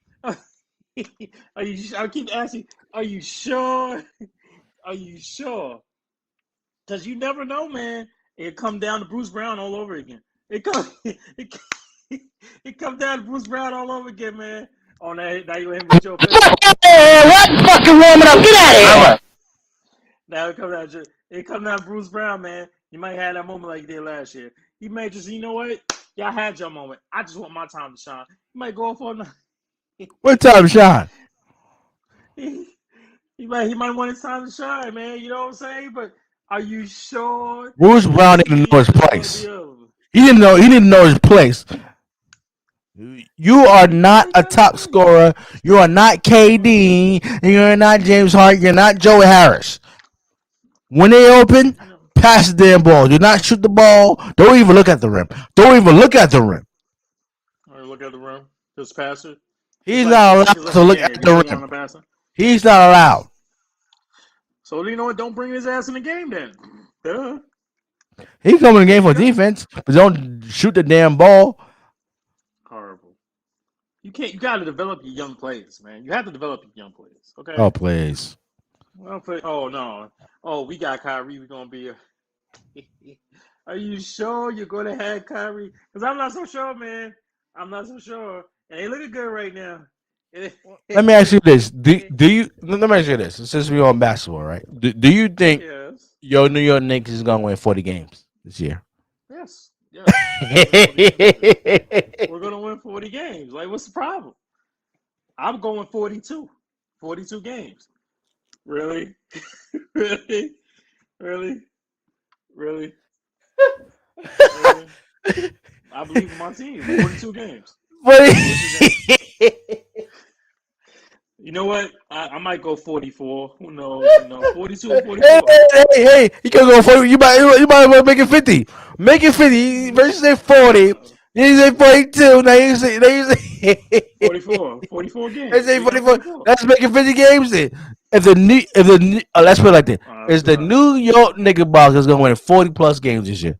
I keep asking, are you sure? Are you sure? Because you never know, man. It come down to Bruce Brown all over again. It come down to Bruce Brown all over again, man. Oh, now you hit with your face. What fucking warming up? Get out of here! Now it come down to Bruce Brown, man. You might have that moment like you did last year. You may just, you know what? Y'all had your moment. I just want my time to shine. You might go for another. What time to shine? He might want his time to shine, man. You know what I'm saying? But are you sure? Bruce Brown didn't know his place. He didn't know his place. You are not a top scorer. You are not KD. You're not James Harden. You're not Joe Harris. When they open, pass the damn ball. Do not shoot the ball. Don't even look at the rim. Don't even look at the rim. Or look at the rim. Just pass it. He's not allowed to look at the rim. He's not allowed. So you know what? Don't bring his ass in the game then. Duh. He come in the game for defense, but don't shoot the damn ball. Horrible. You got to develop your young players, man. You have to develop your young players. Okay. Oh, please. Oh no. Oh, we got Kyrie. We're gonna be. Are you sure you're gonna have Kyrie? Because I'm not so sure, man. I'm not so sure. And they looking good right now. Let me ask you this: Do you? Let me ask you this. Since we're on basketball, right? Do you think your New York Knicks is gonna win 40 games this year? Yes. We're gonna win 40 games. Like, what's the problem? I'm going 42. 42 games. Really? Really? Really? Really? Really? I believe in my team. 42 games. You know what? I might go 44. Who knows? 42 or 44. Hey! You can go 40. You might make it 50. Make it 50. First you say 40. Then you say 42. Now you say 44. 44 games. Let's say 44. Let's make it 50 games then. If the let's put it like this: is the New York Knickerbockers gonna win 40 plus games this year?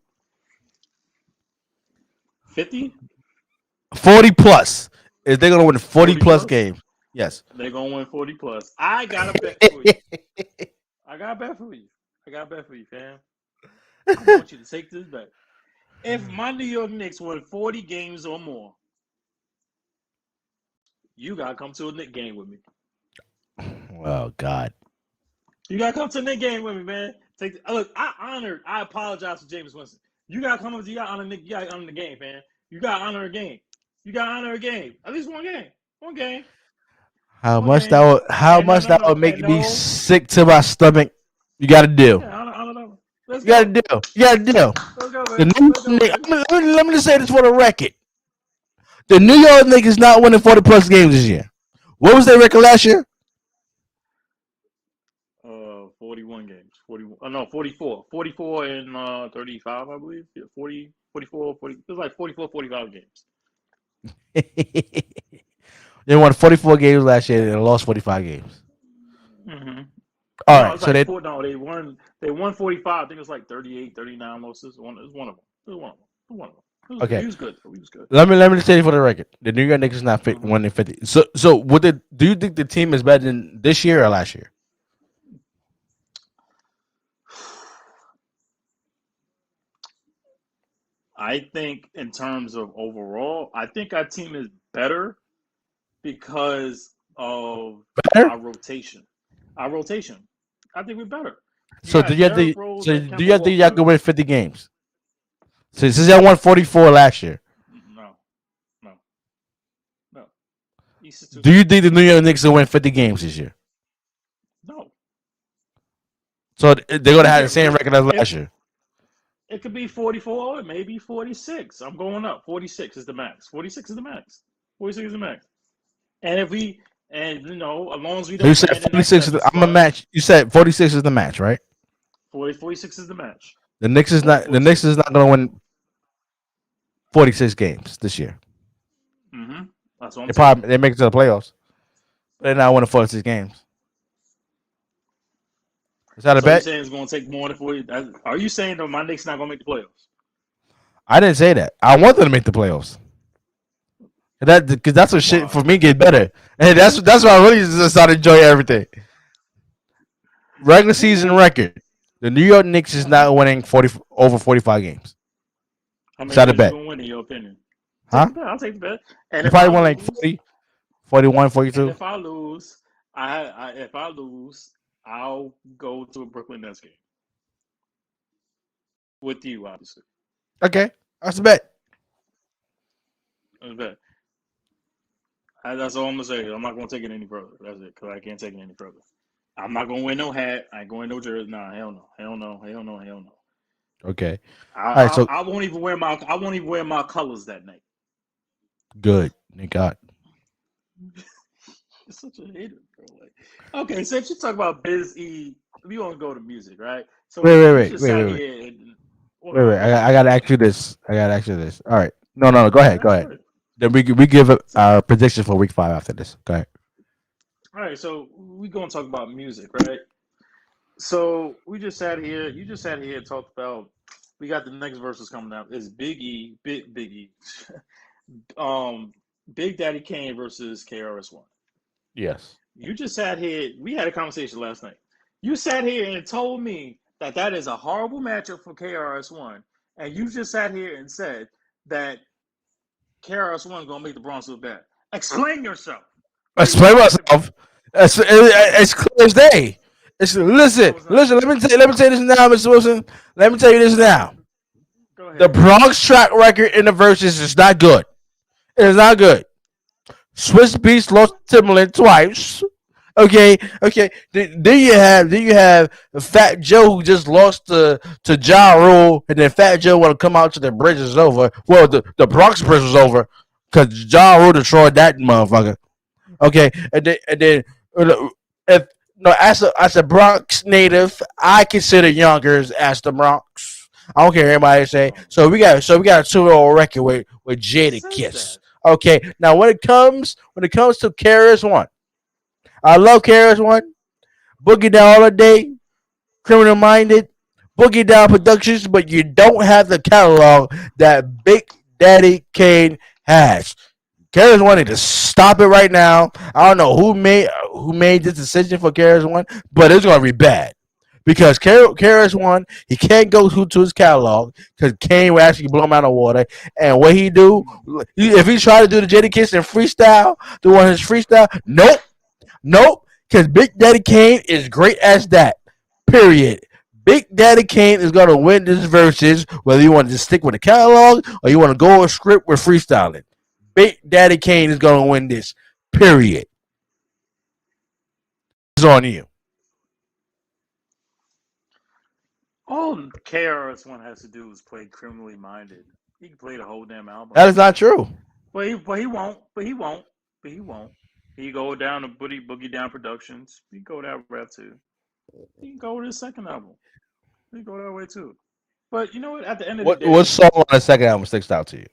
50? 40 plus. Is they gonna win 40 plus games? Yes. They're gonna win 40 plus. I got a bet for you. I got a bet for you, fam. I want you to take this bet. If my New York Knicks win 40 games or more, you gotta come to a Knicks game with me. Oh God. You gotta come to a Knicks game with me, man. Look, I apologize to James Winston. You gotta come up. You gotta honor the game, man. You gotta honor a game. You gotta honor a game. At least one game. One game. How One much game. that would make me sick to my stomach? You got to do. Yeah, honor them. Let's You got to do. You got to do. Let's go, man. Let me just say this for the record. The New York Knicks is not winning 40 plus games this year. What was their record last year? 41 games. 44. 44 and 35, I believe. Yeah, 40, 44, 40. It was like 44, 45 games. They won 44 games last year and lost 45 games. Mm-hmm. All right, so like they won 45. I think it was like 38, 39 losses. It was one of them. Okay. He was good. Let me just say it for the record. The New York Knicks is not winning 50. So do you think the team is better than this year or last year? I think in terms of overall, I think our team is better because of our rotation. I think we're better. So do you think y'all can win 50 games? So since y'all won 44 last year. No. Do you think the New York Knicks will win 50 games this year? No. So they're gonna have the same record as last year. It could be 44, maybe 46. I'm going up. 46 is the max. 46 is the max. And as long as we don't. You said 46 is I'm a match. You said 46 is the match, right? 46 is the match. The Knicks is not going to win 46 games this year. Mm-hmm. That's what I'm saying. They make it to the playoffs. But they're not winning 46 games. Is that a bet? Are you saying it's going to take more than 40? Are you saying that my Knicks not going to make the playoffs? I didn't say that. I want them to make the playoffs. Because that's what shit for me get better. And that's why I really just started enjoying everything. Regular season record. The New York Knicks is not winning over 45 games. Is that a bet? Win, in your opinion? Huh? I'll take the bet. And you probably won like 40, 41, 42. And if I lose, I'll go to a Brooklyn Nets game. With you, obviously. Okay. That's a bet. That's all I'm going to say. I'm not going to take it any further. That's it, because I can't take it any further. I'm not going to wear no hat. I ain't going no jersey. Nah, hell no. Okay. I won't even wear my colors that night. Good. Thank God. You're such a hater, bro. Okay, so if you talk about Biz E, we want to go to music, right? So wait. I gotta ask you this. All right. No. Go ahead. Then we give our prediction for week 5 after this. Go ahead. All right, so we're gonna talk about music, right? So we just sat here. You just sat here and talked about. We got the next verses coming up. It's Big E, Big Daddy Kane versus KRS-One. Yes. You just sat here. We had a conversation last night. You sat here and told me that is a horrible matchup for KRS-One, and you just sat here and said that KRS-One is gonna make the Bronx look bad. Explain yourself. Explain myself. It's clear as day. Listen. Let me tell you this now, Mr. Wilson. Let me tell you this now. Go ahead. The Bronx track record in the verses is not good. It is not good. Swiss Beats lost Timberland twice. Okay. Then you have Fat Joe who just lost to Ja Rule, and then Fat Joe want to come out to the bridge is over. Well, the Bronx bridge was over because Ja Rule destroyed that motherfucker. Okay, and then as a Bronx native, I consider Yonkers as the Bronx. I don't care what everybody say. So we got a 2-0 record with Jadakiss. Okay, now when it comes to KRS-One, I love KRS-One, Boogie Down Holiday, Criminal Minded, Boogie Down Productions, but you don't have the catalog that Big Daddy Kane has. KRS-One need to stop it right now. I don't know who made this decision for KRS-One, but it's gonna be bad. Because KRS-One, he can't go to his catalog because Kane will actually blow him out of water. And what he do, if he try to do the Jadakiss and freestyle, his freestyle, nope. Because Big Daddy Kane is great as that. Period. Big Daddy Kane is gonna win this versus whether you want to just stick with the catalog or you want to go a script with freestyling. Big Daddy Kane is gonna win this. Period. It's on you. All KRS-One has to do is play Criminally Minded. He can play the whole damn album. That is not true. But he won't. But he won't. But he won't. He go down to Boogie Down Productions. He go that route too. He can go to his second album. He can go that way too. But you know what? At the end of the day, What song on the second album sticks out to you?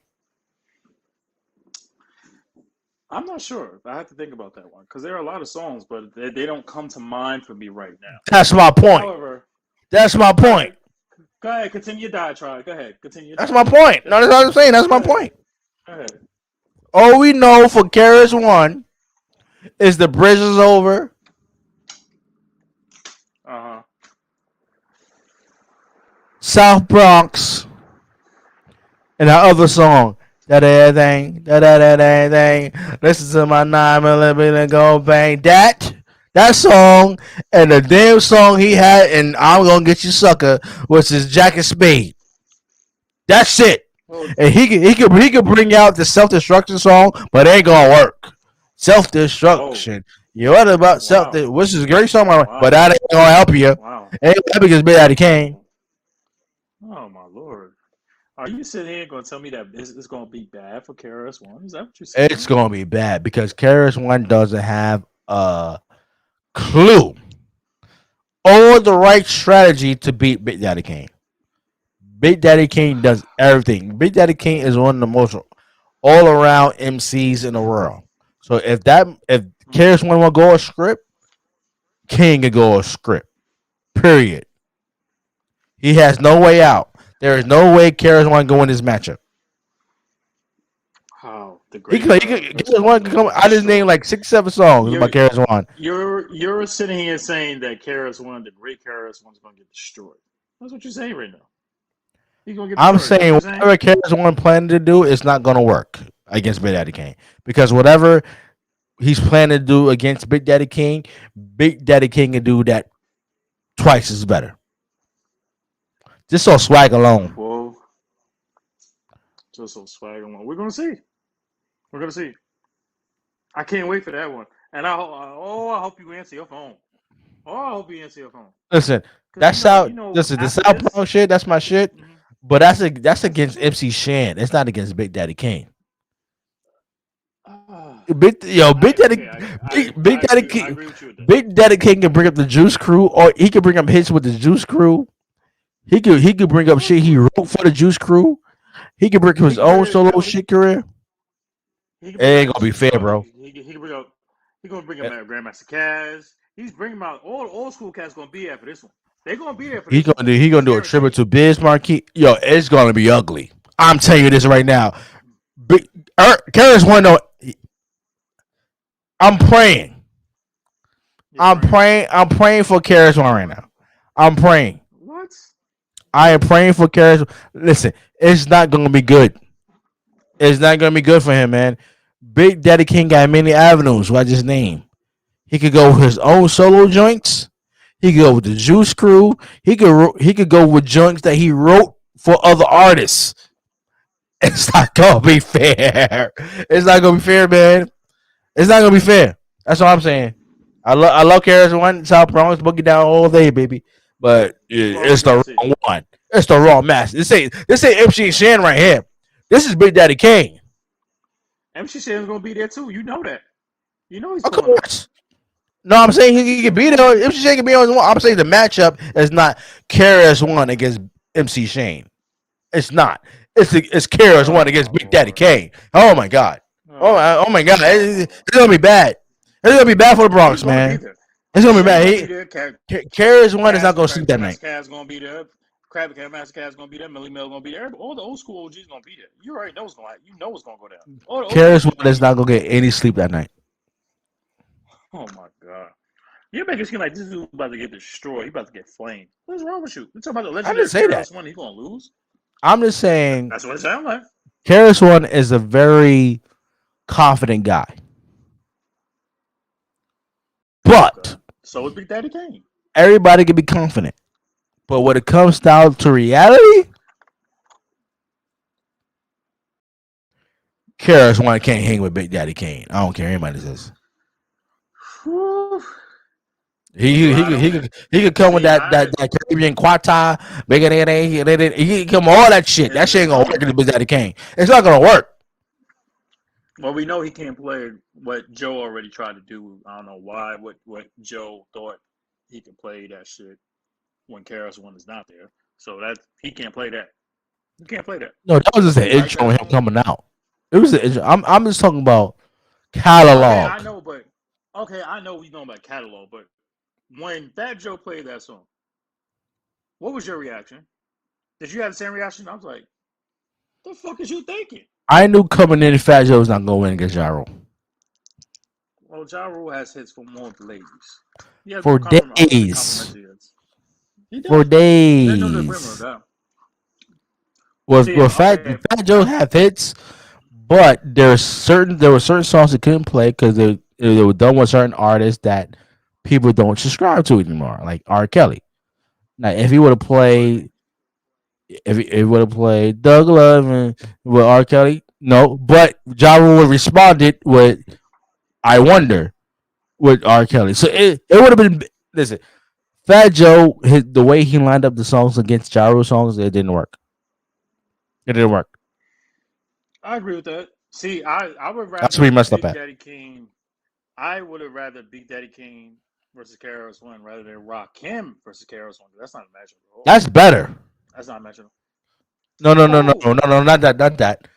I'm not sure. I have to think about that one because there are a lot of songs, but they don't come to mind for me right now. That's my point. However, that's my point. Go ahead, continue your diatribe. Go ahead, continue. That's my point. No, that's what I'm saying. That's my point. Go ahead. All we know for KRS-One is the bridge is over. South Bronx, and that other song, that thing. Listen to my 9mm go bang. That song and the damn song he had, and I'm gonna get you sucker, was his Jacket Spade. That's it. And he could bring out the self-destruction song, but it ain't gonna work. Self-destruction. You what about which is a great song, but that ain't gonna help you. Wow. Ain't gonna help you because Big Daddy Kane. Oh my lord. Are you sitting here going to tell me that it's going to be bad for KRS-One? Is that what you're saying? It's going to be bad because KRS-One doesn't have a clue or the right strategy to beat Big Daddy Kane. Big Daddy Kane does everything. Big Daddy Kane is one of the most all-around MCs in the world. So if KRS-One will go a script, King can go a script. Period. He has no way out. There is no way KRS-One can win this matchup. Oh, KRS-One can come. I just named like 6-7 songs about KRS-One. You're sitting here saying that KRS-One, the great KRS-One, is going to get destroyed. That's what you're saying right now. He's going to get destroyed. I'm saying whatever KRS-One planning to do, it's not going to work against Big Daddy Kane because whatever he's planning to do against Big Daddy King can do that twice as better. Just on swag alone. Well, just on swag alone. We're gonna see. I can't wait for that one. And I hope you answer your phone. I hope you answer your phone. Listen, that's listen, the South Bronx shit, that's my shit. Mm-hmm. But that's against MC Shan. It's not against Big Daddy Kane. Big Daddy King can bring up the Juice Crew, or he can bring up hits with the Juice Crew. He could bring up shit he wrote for the Juice Crew. He could bring up his own solo shit career. It ain't gonna be fair, bro. He gonna bring up Grandmaster Caz. He's bringing out all old school cats. Gonna be there for this one. They're gonna be there for this one. He gonna do a tribute to Biz Markie. Yo, it's gonna be ugly. I'm telling you this right now. KRS-One though. I'm praying. I'm praying for KRS-One right now. I'm praying. What? I am praying for KRS-One. Listen, it's not going to be good. It's not going to be good for him, man. Big Daddy King got many avenues. What I just named. He could go with his own solo joints. He could go with the Juice Crew. He could go with joints that he wrote for other artists. It's not going to be fair. It's not going to be fair, man. It's not going to be fair. That's all I'm saying. I love KRS-One, South Bronx, Boogie Down all day, baby. But it's the wrong one. It's the wrong match. This ain't MC Shan right here. This is Big Daddy Kane. MC Shan's gonna be there too. You know that. You know he's. Of course. No, I'm saying he can be there. MC Shan can be on the one. I'm saying the matchup is not KRS-One against MC Shan. It's not. It's KRS-One against Big Daddy Kane. Oh my God. Oh my God. It's gonna be bad. It's gonna be bad for the Bronx, man. It's gonna be bad. KRS-One is not gonna sleep that night. Caz gonna be there. Master Caz gonna be there. Millie Mill gonna be there. All the old school OGs gonna be there. You already know what's gonna happen. You know what's gonna go down. KRS-One is not gonna get any sleep that night. Oh my God! You're making it seem like this dude about to get destroyed. He about to get flamed. What's wrong with you? You talking about the legendary KRS-One? He's gonna lose. I'm just saying. That's what it sounds like. KRS-One is a very confident guy. But so is Big Daddy Kane. Everybody can be confident. But when it comes down to reality, KRS-One can't hang with Big Daddy Kane. I don't care anybody says. Whew. He could come with that Caribbean Quata, bigger than he can come with all that shit. That shit ain't gonna work in the Big Daddy Kane. It's not gonna work. Well, we know he can't play what Joe already tried to do. I don't know why. What Joe thought he could play that shit when KRS-One is not there. So that he can't play that. He can't play that. No, that was just an intro of him coming out. It was the intro. I'm just talking about catalog. Okay, I know, but I know we know about catalog, but when Fat Joe played that song, what was your reaction? Did you have the same reaction? I was like, "The fuck is you thinking?" I knew coming in, Fat Joe was not going to win against Ja Rule. Well, Ja Rule has hits for more of the ladies. For days. For days. Well, Fat Joe have hits, but there were certain songs that couldn't play because they were done with certain artists that people don't subscribe to anymore, like R. Kelly. Now, if he would have played, Doug Love with R. Kelly, no, but Ja Rule would responded with "I Wonder" with R. Kelly, so it would have been. Listen, Fat Joe, the way he lined up the songs against Ja Rule songs, it didn't work. It didn't work. I agree with that. See, I would rather That's where he messed up Big at. Daddy Kane. I would have rather Big Daddy Kane versus KRS-One rather than Rakim versus KRS-One. That's not a matchup. That's better. That's not a matchup. No, not that.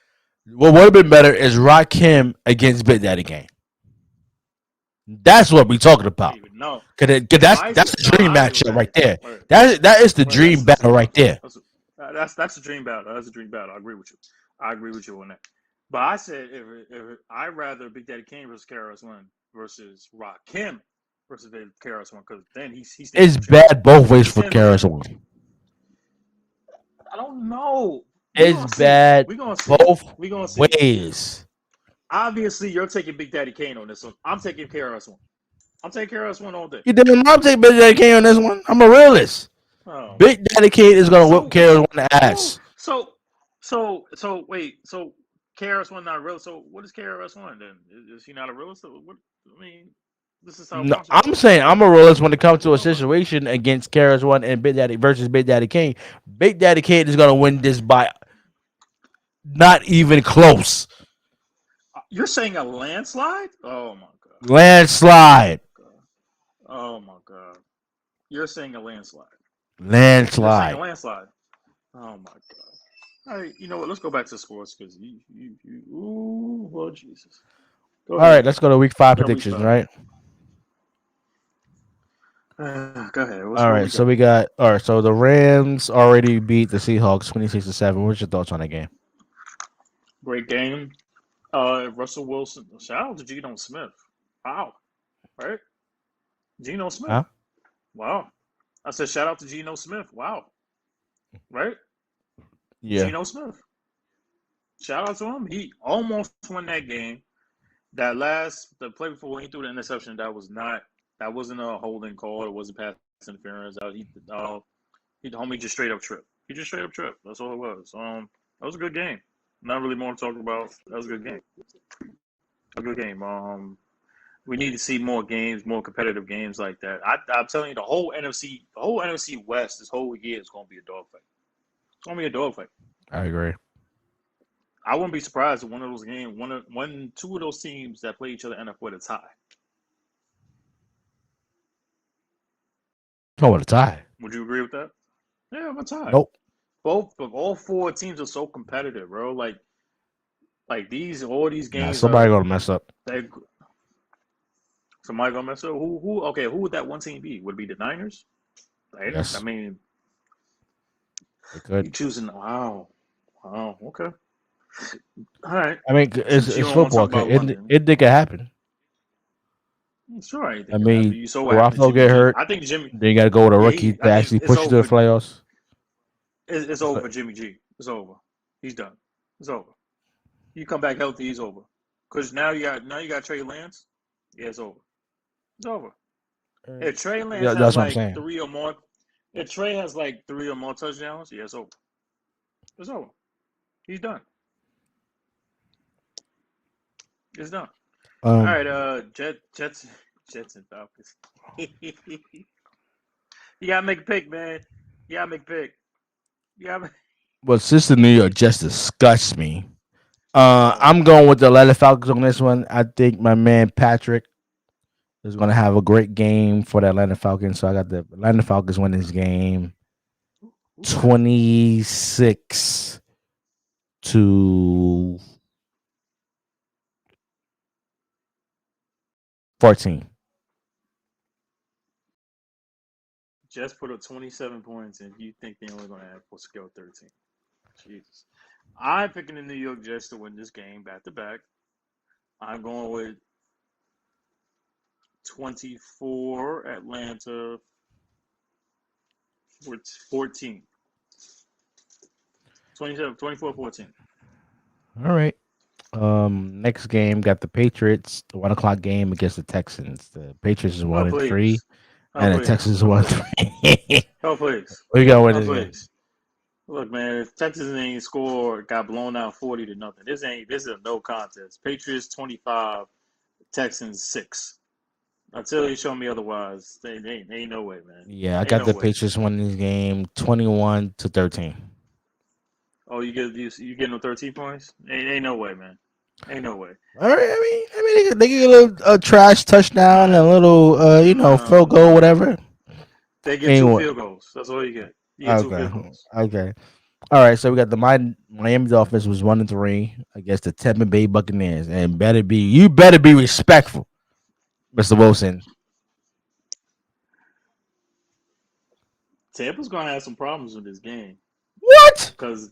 What would have been better is Rakim against Big Daddy Kane. That's what we're talking about. No, Cause that's the dream matchup right there. That is the dream battle right there. That's the dream battle. That's a dream battle. I agree with you. I agree with you on that. But I said if I'd rather Big Daddy Kane versus KRS-One versus Rakim versus KRS-One because then he's it's bad both ways for KRS-One. I don't know. It's bad both ways. Obviously, you're taking Big Daddy Kane on this one. I'm taking KRS-One. I'm taking KRS-One all day. You didn't. I'm taking Big Daddy Kane on this one. I'm a realist. Oh. Big Daddy Kane is gonna whip KRS-One ass. So wait. So KRS-One not real. So what is KRS-One then? Is he not a realist? What, I mean, this is how. No, I'm saying I'm a realist when it comes to a situation against KRS-One and Big Daddy versus Big Daddy Kane. Big Daddy Kane is gonna win this by not even close. You're saying a landslide? Oh my god! Landslide. Oh my god! You're saying a landslide. Landslide. You're saying a landslide. Oh my god! All right, you know what? Let's go back to sports because ooh, well, Jesus. All right, let's go to week 5 predictions, right? Go ahead. All right, so we got. All right, so the Rams already beat the Seahawks 26-7. What's your thoughts on that game? Great game. Russell Wilson. Shout out to Geno Smith. Wow. Right? Geno Smith. Huh? Wow. I said shout out to Geno Smith. Wow. Right? Yeah. Geno Smith. Shout out to him. He almost won that game. The play before he threw the interception, that wasn't a holding call. It wasn't pass interference. The homie just straight up tripped. He just straight up tripped. That's all it was. That was a good game. Not really more to talk about. That was a good game. A good game. We need to see more games, more competitive games like that. I'm telling you, the whole NFC West this whole year is going to be a dogfight. It's going to be a dogfight. I agree. I wouldn't be surprised if one of those games, two of those teams that play each other end up with a tie. Oh, what a tie! Would you agree with that? Yeah, a tie. Nope. All 4 teams are so competitive, bro. Like all these games. Somebody gonna mess up. Somebody gonna mess up. Who? Okay, who would that one team be? Would it be the Niners? Yes. I mean, they could. You choosing? Wow. Okay. All right. I mean, it's football. It could happen. Sure. I mean, Rafael get hurt. I think Jimmy. Then you got to go with a rookie to actually push you to the playoffs. It's over for Jimmy G. It's over. He's done. It's over. You come back healthy, he's over. Because now you got Trey Lance. Yeah, it's over. It's over. If Trey Lance has like 3 or more, If Trey has like 3 or more touchdowns, yeah, it's over. It's over. He's done. It's done. All right, Jets and Falcons. You gotta make a pick, man. You gotta make a pick. You gotta. Well, since the New York just disgusts me, I'm going with the Atlanta Falcons on this one. I think my man Patrick is going to have a great game for the Atlanta Falcons. So I got the Atlanta Falcons winning this game 26 to 14. Just put up 27 points, and you think they're only going to have for skill 13. Jesus. I'm picking the New York Jets to win this game back to back. I'm going with 24 Atlanta 14. 24-14. All right. Next game got the Patriots, the 1 o'clock game against the Texans. The Patriots is 1-3, and the Texans is 1-3. Oh, please. We got to win this game. Look, man, if Texas ain't scored, got blown out 40-0. This is a no contest. Patriots 25, Texans 6. Until you show me otherwise, they ain't no way, man. Yeah, I got the Patriots winning this game 21-13. Oh, you getting no 13 points? Ain't no way, man. Ain't no way. All right, I mean, they get a little trash touchdown, and a little, field goal, whatever. They get 2 field goals. That's all you get. You get 2 field goals. Okay. All right, so we got the Miami Dolphins was 1-3 against the Tampa Bay Buccaneers, and you better be respectful, Mr. Wilson. Tampa's gonna have some problems with this game. What? Because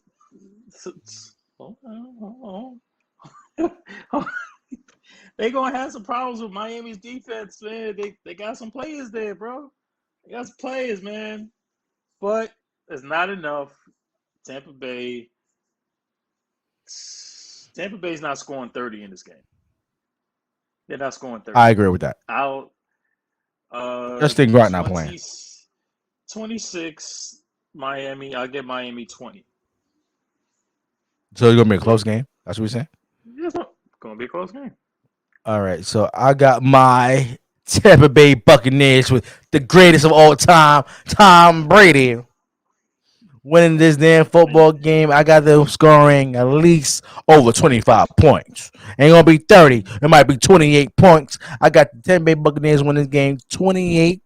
they gonna have some problems with Miami's defense, man. They got some players there, bro. They got some players, man. But it's not enough. Tampa Bay's not scoring 30 in this game. They're not scoring 30. I agree with that. Justin Grant not playing. 26 Miami. I'll get Miami 20. So it's gonna be a close game. That's what we're saying. It's gonna be a close game. All right, so I got my Tampa Bay Buccaneers with the greatest of all time, Tom Brady, winning this damn football game. I got them scoring at least over 25 points. Ain't gonna be 30. It might be 28 points. I got the Tampa Bay Buccaneers winning this game 28-7.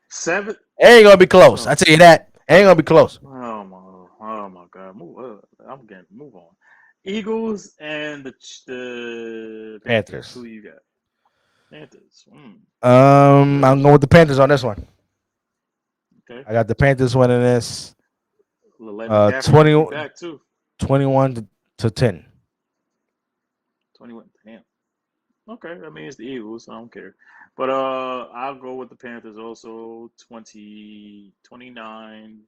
Seven. It ain't gonna be close. I tell you that. It ain't gonna be close. Oh my God. Move on. Eagles and the Panthers. Who you got? Panthers. I'm going with the Panthers on this one. Okay. I got the Panthers winning this 21 to 10. 21. Damn. Okay, that means the Eagles. I don't care. But I'll go with the Panthers also. 29.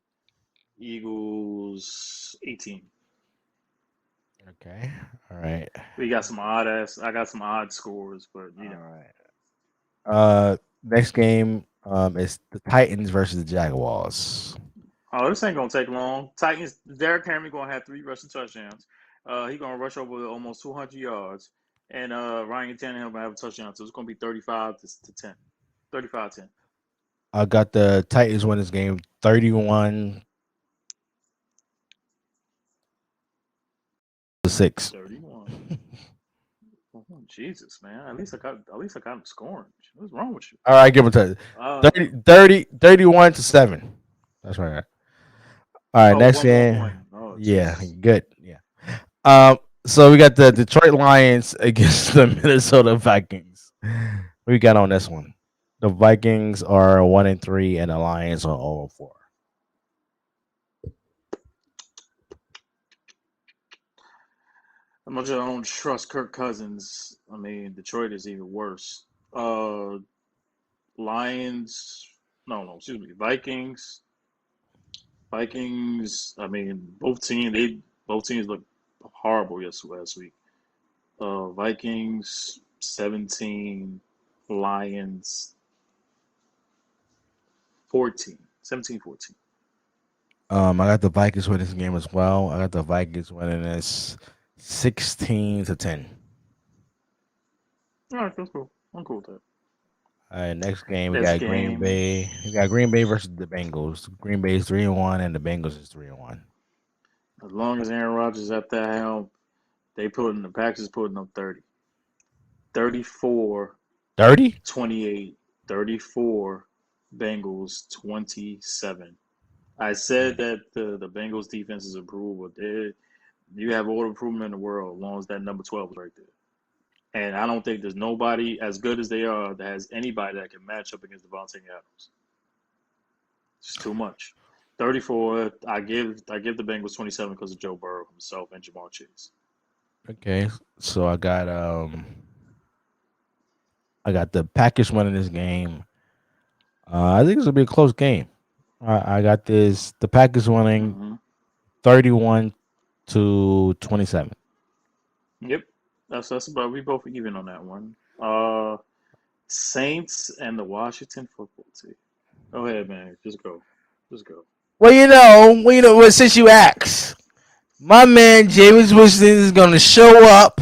Eagles 18. Okay. All right. I got some odd scores, but you know. All right. Next game is the Titans versus the Jaguars. Oh, this ain't gonna take long. Titans. Derrick Henry gonna have 3 rushing touchdowns. He's gonna rush over almost 200 yards, and Ryan Tannehill gonna have a touchdown. So it's gonna be 35 to 10. 35-10. I got the Titans win this game 31-6. 31. Oh, Jesus, man. At least I got him scoring. What's wrong with you? All right, give him to 31-7. That's right. All right, next game. Oh, yeah, good. Yeah. So we got the Detroit Lions against the Minnesota Vikings. We got on this one. The Vikings are 1-3 and the Lions are 0-4. How much I don't trust Kirk Cousins. I mean, Detroit is even worse. Vikings. I mean, both teams look horrible last week. Vikings 17, Lions 14, 17-14. I got the Vikings winning this game as well. I got the Vikings winning this 16-10. All right, that's cool. I'm cool with that. All right, next game we This got Green game, Bay. We got Green Bay versus the Bengals. Green Bay is 3-1, and the Bengals is 3-1. as long as Aaron Rodgers is at that helm, the Packers putting up 30. 34, 30? 28, 34, Bengals 27. I said that the Bengals defense is improved, but you have all the improvement in the world as long as that number 12 is right there. And I don't think there's nobody as good as they are that has anybody that can match up against Devontae Adams. It's too much. 34. I give the Bengals 27 because of Joe Burrow himself and Jamar Chase. Okay, so I got the Packers winning this game. I think it's gonna be a close game. I got the Packers winning 31-27. Yep, that's about. We both even on that one. Saints and the Washington football team. Go ahead, man. Just go. Well, since you asked, my man James Winston is gonna show up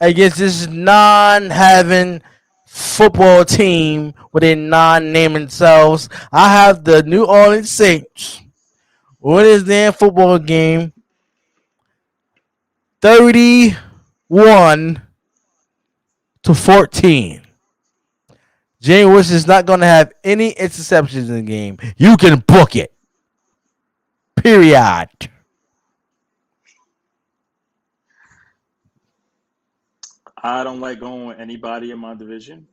against this non-having football team with a non-name themselves. I have the New Orleans Saints win this damn football game 31-14. James Winston is not going to have any interceptions in the game. You can book it. Period. I don't like going with anybody in my division,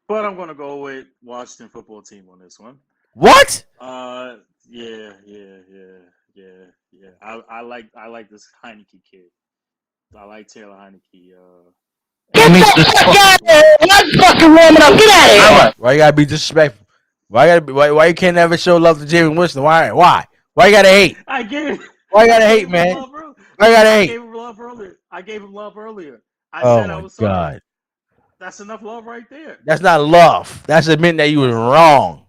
but I'm going to go with Washington football team on this one. What? Yeah. I like this Heineke kid. I like Taylor Heineke. Get the fuck out of here! I'm fucking warming up. Get out of here! Why you gotta be disrespectful? Why you can't ever show love to James Winston? Why? Why you gotta hate? I gave. Why you gotta hate, man? Why you gotta hate? I gave him love earlier. I Oh said I my was sorry. God. That's enough love right there. That's not love. That's admitting that you was wrong.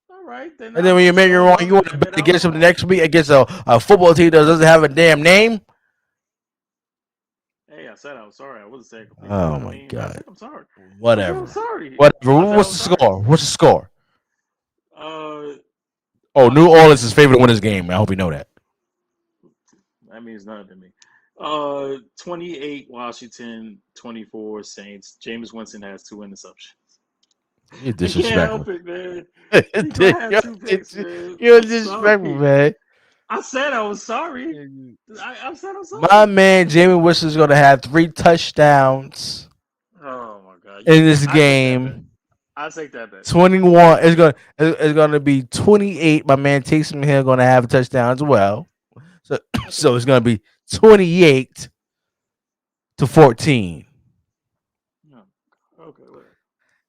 All right, then. And then when you admit you're wrong, you want to bet against him the next week against a football team that doesn't have a damn name? Hey, I said I was sorry. I wasn't saying completely. Oh my God. I said I'm sorry. Whatever. I'm sorry. Whatever. What's the score? What's the score? Oh, New Orleans is favored to win this game. I hope you know that. That means nothing to me. 28 Washington, 24 Saints. James Winston has 2 interceptions. You're disrespectful. disrespectful. I can't help it, man. You're disrespectful, man. I said I was sorry. I said I'm sorry. My man Jamie Winston is going to have 3 touchdowns. Oh my God! In this game. I'll take that bet. 21 is going to be 28. My man Taysom Hill going to have a touchdown as well. So it's going to be 28-14. Okay.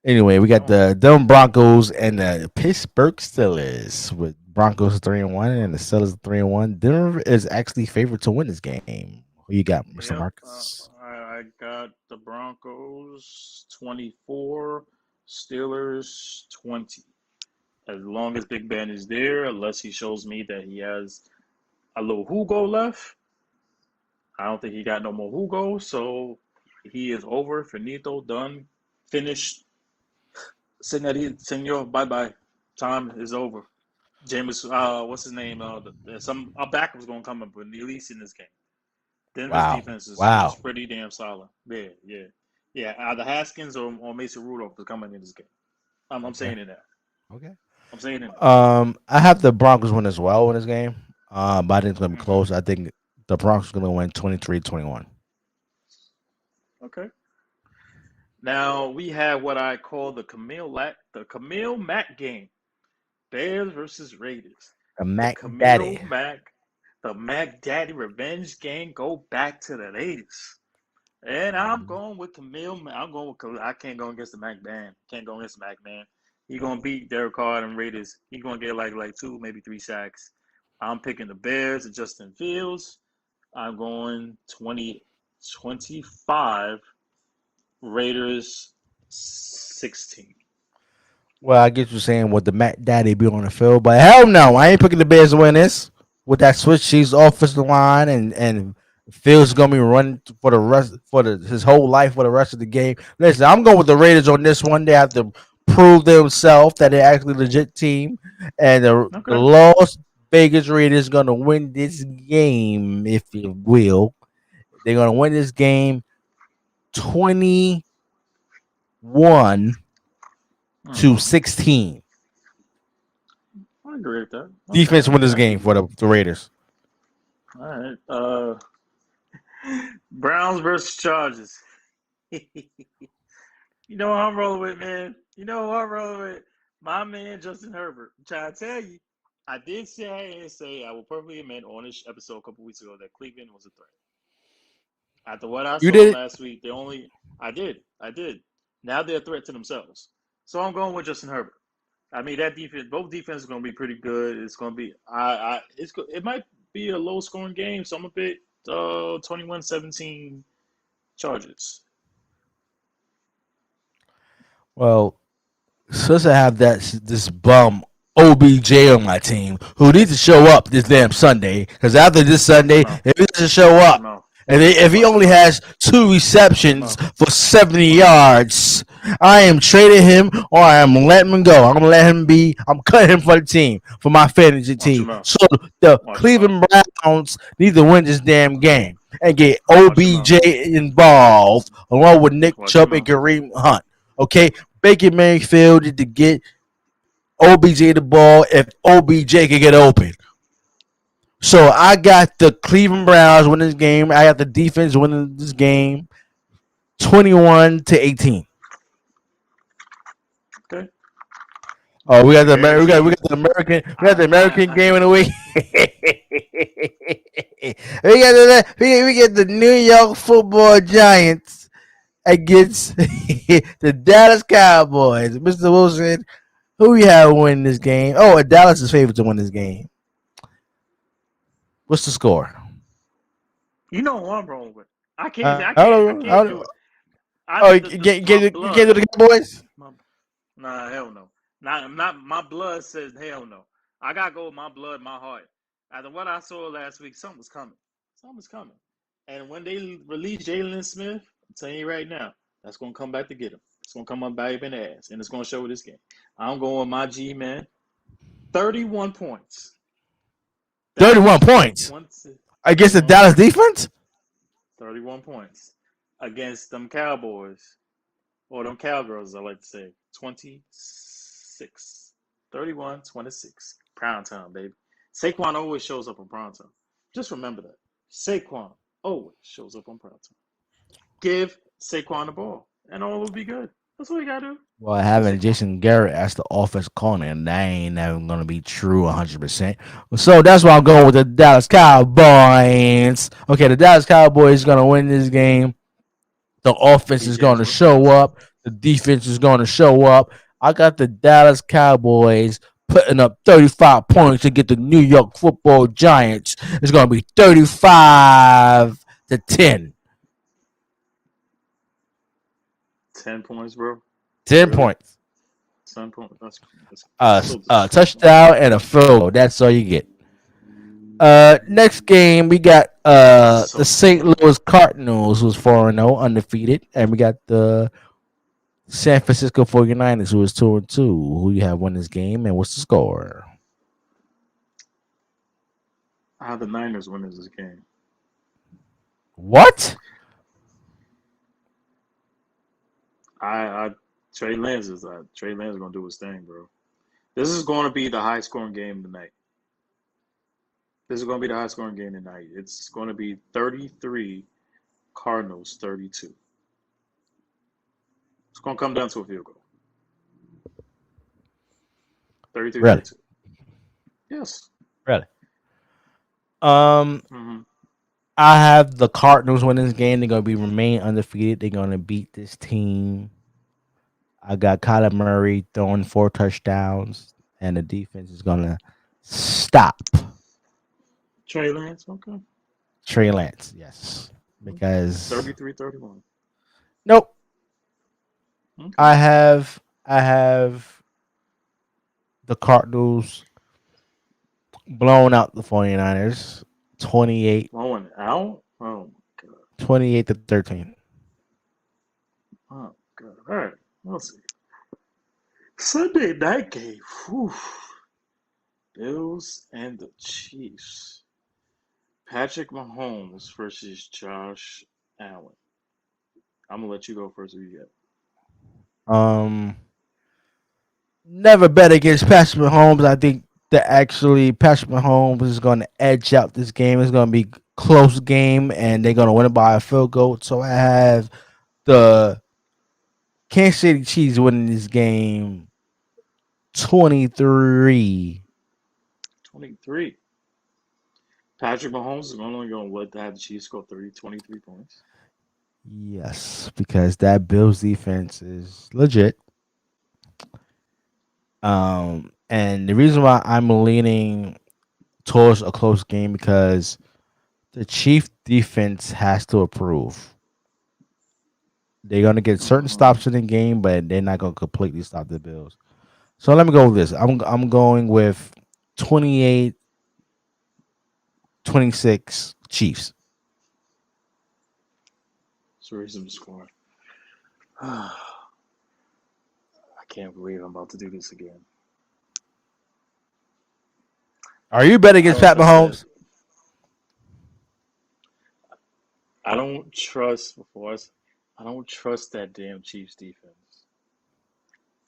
Anyway, we got the Denver Broncos and the Pittsburgh Steelers with Broncos 3-1 and the Steelers 3-1. Denver is actually favored to win this game. Who you got, Mr. Marcus? I got the Broncos 24, Steelers 20. As long as Big Ben is there, unless he shows me that he has a little Hugo left. I don't think he got no more Hugo, so he is over, finito, done, finished. Senor, bye-bye. Time is over. James, what's his name? Some backup was going to come up, but at least in this game. Denver's defense is pretty damn solid. Yeah. Either Haskins or Mason Rudolph is coming in this game. I'm saying it now. Okay. I'm saying it. I have the Broncos win as well in this game. But I think it's gonna be close. I think the Broncos are gonna win 23-21. Okay. Now we have what I call the Camille Mack game. Bears versus Raiders. The Mac Daddy revenge game. Go back to the 80s. And I'm going with Camille. I can't go against the Mac man. Can't go against the Mac man. He's gonna beat Derek Carr and Raiders. He's gonna get like 2, maybe 3 sacks. I'm picking the Bears and Justin Fields. I'm going 20-25 Raiders 16. Well, I get what you're saying with the Matt Daddy be on the field, but hell no, I ain't picking the Bears to win this. With that switch, she's offensive line and Fields gonna be running for the rest for his whole life for the rest of the game. Listen, I'm going with the Raiders on this one. They have to prove themselves that they're actually a legit team, and the Okay. Las Vegas Raiders gonna win this game, if you will. They're gonna win this game 21 to 16. I agree with that. Defense win this Okay. game for the Raiders. All right. Browns versus Chargers. You know what I'm rolling with, man? You know who I'm rolling with? My man, Justin Herbert. I'm trying to tell you. I did say I will perfectly admit on this episode a couple weeks ago that Cleveland was a threat. After what I You saw did it. last week, I did. Now they're a threat to themselves. So I'm going with Justin Herbert. I mean, that defense, both defenses are going to be pretty good. It's going to be, it might be a low scoring game, so I'm a bit 21-17 Chargers. Well, since I have this bum OBJ on my team who needs to show up this damn Sunday, because after this Sunday, if he doesn't show up, and if he only has 2 receptions for 70 yards, I am trading him or I am letting him go. I'm gonna let him be. I'm cutting him for the team, for my fantasy team. So the Cleveland Browns need to win this damn game and get OBJ involved along with Nick Chubb and Kareem Hunt. Okay, Baker Mayfield need to get OBJ the ball if OBJ can get open. So I got the Cleveland Browns winning this game. I got the defense winning this game 21-18. Okay. Oh, we got the American game of the week. we get the New York Football Giants against the Dallas Cowboys. Mr. Wilson, who you have winning this game? Oh, Dallas is favored to win this game. What's the score? You know who I'm rolling with. I can't do it. You can't do the Cowboys? Nah, hell no. Not my blood says hell no. I gotta go with my blood, my heart. After what I saw last week, something's coming. Something's coming. And when they release Jalen Smith, I'm telling you right now, that's gonna come back to get him. It's gonna come up back in the ass, and it's gonna show this game. I'm going with my G man. 31 points. 31 points against the Dallas defense? 31 points against them Cowboys, or them Cowgirls, I like to say. 26. 31-26. Prime time, baby. Saquon always shows up on prime time. Just remember that. Saquon always shows up on prime time. Give Saquon the ball, and all will be good. That's all you got to do. Well, having Jason Garrett as the offense corner, that ain't never going to be true 100%. So that's why I'm going with the Dallas Cowboys. Okay, the Dallas Cowboys is going to win this game. The offense is going to show up. The defense is going to show up. I got the Dallas Cowboys putting up 35 points to get the New York Football Giants. It's going to be 35-10. 10 points, bro. 10 points. 10 points. That's touchdown and a field goal. That's all you get. Next game, we got the St. Louis Cardinals, who's 4-0, undefeated. And we got the San Francisco 49ers, who is 2-2. Who you have win this game, and what's the score? I have the Niners winning this game. What? Trey Lance is gonna do his thing, bro. This is going to be the high scoring game tonight. It's going to be 33 Cardinals 32. It's going to come down to a field goal. 33-32. Really? Yes. Really? I have the Cardinals winning this game. They're going to remain undefeated. They're going to beat this team. I got Kyler Murray throwing 4 touchdowns, and the defense is going to stop Trey Lance, okay. Trey Lance, yes. Because 33-31. Nope. Okay. I have the Cardinals blowing out the 49ers 28 Blowing out. Oh my god. 28-13. Oh god. All right. We'll see. Sunday night game. Whew. Bills and the Chiefs. Patrick Mahomes versus Josh Allen. I'm gonna let you go first. Who you got? Um, never bet against Patrick Mahomes. I think that actually Patrick Mahomes is going to edge out this game. It's going to be close game, and they're going to win it by a field goal. So I have the Kansas City Chiefs winning this game 23. 23. Patrick Mahomes is only going to let have the Chiefs score 23 points. Yes, because that Bills defense is legit. And the reason why I'm leaning towards a close game because the Chief defense has to improve. They're gonna get certain stops in the game, but they're not gonna completely stop the Bills. So let me go with this. I'm going with 28-26 Chiefs. So reason to score. I can't believe I'm about to do this again. Are you betting I against don't Pat trust that. Mahomes? I don't trust before us. I don't trust that damn Chiefs defense.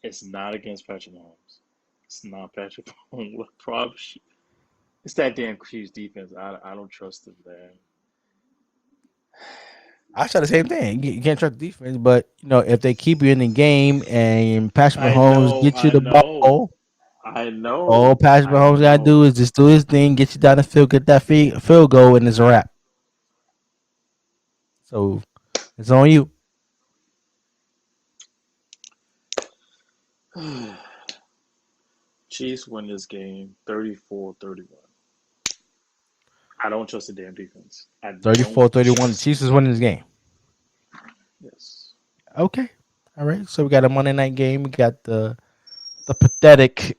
It's not against Patrick Mahomes. It's not Patrick Mahomes. It's that damn Chiefs defense. I don't trust them, man. I said the same thing. You can't trust the defense, but if they keep you in the game and Patrick I Mahomes know, gets you I the know, ball, I all know, Patrick I Mahomes gotta do know. is just do his thing, get you down the field, get that field goal, and it's a wrap. So it's on you. Chiefs win this game 34-31. I don't trust the damn defense. I don't 34-31. The trust Chiefs is winning this game. Yes. Okay. All right. So we got a Monday night game. We got the pathetic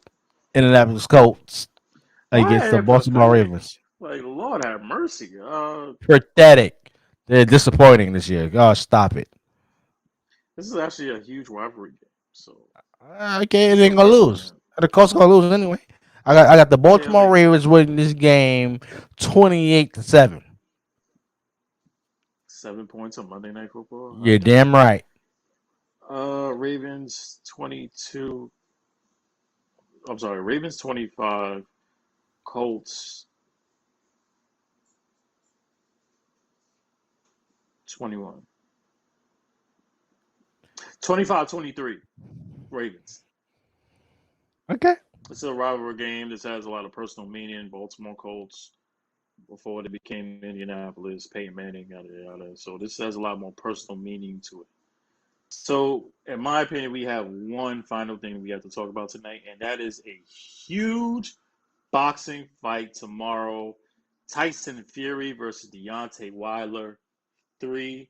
Indianapolis Colts against Why the Baltimore pathetic? Ravens. Like, Lord have mercy. Pathetic. They're disappointing this year. God, stop it. This is actually a huge rivalry game. So Okay, what's they your ain't gonna thoughts on lose. that? The Colts gonna lose anyway. I got the Yeah, Baltimore like Ravens winning this game 28-7. 7 points on Monday Night Football. I You're doubt damn it. right. Ravens 22. I'm sorry, Ravens 25. Colts 21. 25-23. Ravens. Okay. It's a rivalry game. This has a lot of personal meaning. Baltimore Colts before they became Indianapolis, Peyton Manning, yada yada. So this has a lot more personal meaning to it. So, in my opinion, we have one final thing we have to talk about tonight, and that is a huge boxing fight tomorrow. Tyson Fury versus Deontay Wilder. 3.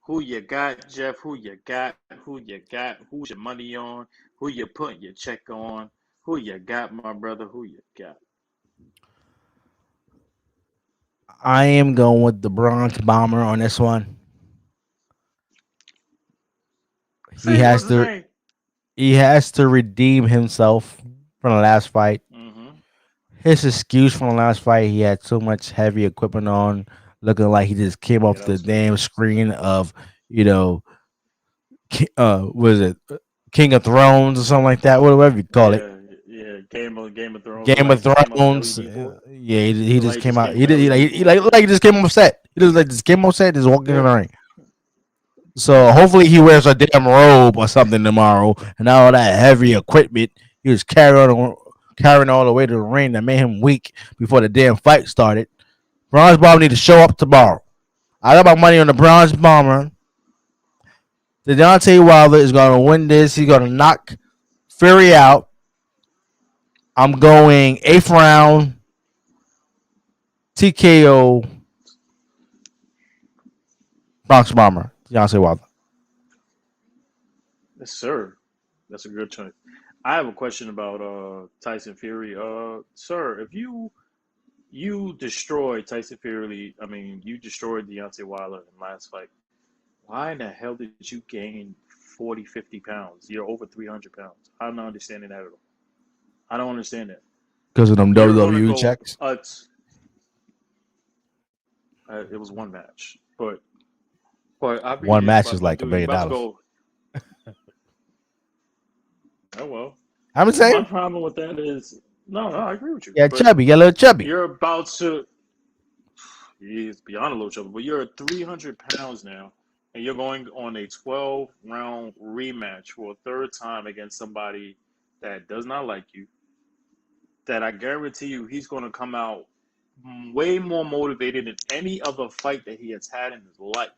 Who you got, Jeff? Who you got? Who you got? Who's your money on? Who you putting your check on? Who you got, my brother? Who you got? I am going with the Bronx Bomber on this one. He Say, has what's his to name? he has to redeem himself from the last fight. Mm-hmm. His excuse from the last fight, he had so much heavy equipment on, looking like he just came Yeah, off that the was fake. damn screen of, you know, what is it, King of Thrones or something like that, whatever you call it, Yeah, yeah. Game of Thrones. Look Game like of he just came off the Thrones. LED board. Yeah, he Look like just he came just out. came from the LED He board. like he just came on set. He just like just came on set, just walking in Yeah. the ring. So hopefully he wears a damn robe or something tomorrow, and all that heavy equipment he was carrying all the way to the ring that made him weak before the damn fight started. Bronze Bomber need to show up tomorrow. I got my money on the Bronze Bomber. The Deontay Wilder is going to win this. He's going to knock Fury out. I'm going 8th round TKO Bronx Bomber. Deontay Wilder. Yes, sir. That's a good choice. I have a question about Tyson Fury. Sir, if you destroyed Tyson Fury, I mean, you destroyed Deontay Wilder in the last fight. Why in the hell did you gain 40, 50 pounds? You're over 300 pounds. I'm not understanding that at all. I don't understand that. Because of them You're going to WWE go. checks. It was one match, but I agree One you're match about is to like do. $1 You're million. about to go. Oh well. I'm My saying, problem with that is no, I agree with you. yeah, But chubby, get a little chubby. you're about to. He's beyond a little trouble, but you're at 300 pounds now, and you're going on a 12-round rematch for a third time against somebody that does not like you. That I guarantee you, he's going to come out way more motivated than any other fight that he has had in his life.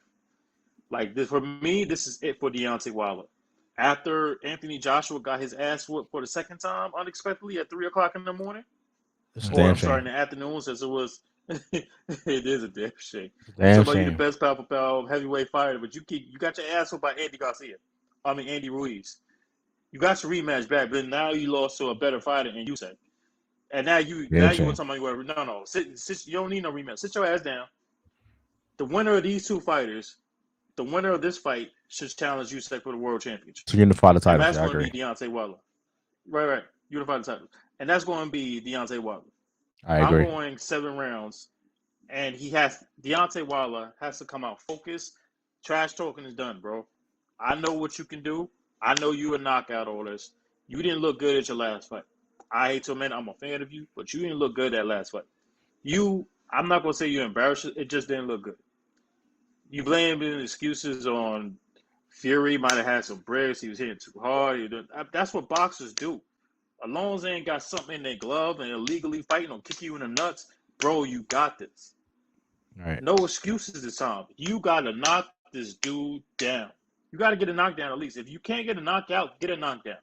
Like this, for me, this is it for Deontay Wilder. After Anthony Joshua got his ass whooped for the second time unexpectedly at 3:00 in the morning, It's a or damn I'm sorry, in shame. the afternoon, since it was, it is a damn shame. Damn Somebody you the shame. best pound for pound heavyweight fighter, but you got your ass whooped by Andy Garcia. I mean Andy Ruiz. You got your rematch back, but now you lost to a better fighter in Usyk. And now you Damn want shame. somebody where no, sit, you don't need no rematch. Sit your ass down. The winner of these two fighters, the winner of this fight, should challenge Usyk for the world championship. To unify the And titles. that's Yeah, I going to agree. be Deontay Wilder. Right. Unify the title. And that's going to be Deontay Wilder. I I'm agree. going 7 rounds, and Deontay Wilder has to come out focused. Trash talking is done, bro. I know what you can do. I know you a knockout artist. You didn't look good at your last fight. I hate to admit I'm a fan of you, but you didn't look good at last fight. I'm not going to say you're embarrassed. It just didn't look good. You blaming excuses on Fury might have had some bricks. He was hitting too hard. That's what boxers do. As long as they ain't got something in their glove and illegally fighting or kick you in the nuts, bro, you got this. All right. No excuses this time. You got to knock this dude down. You got to get a knockdown at least. If you can't get a knockout, get a knockdown.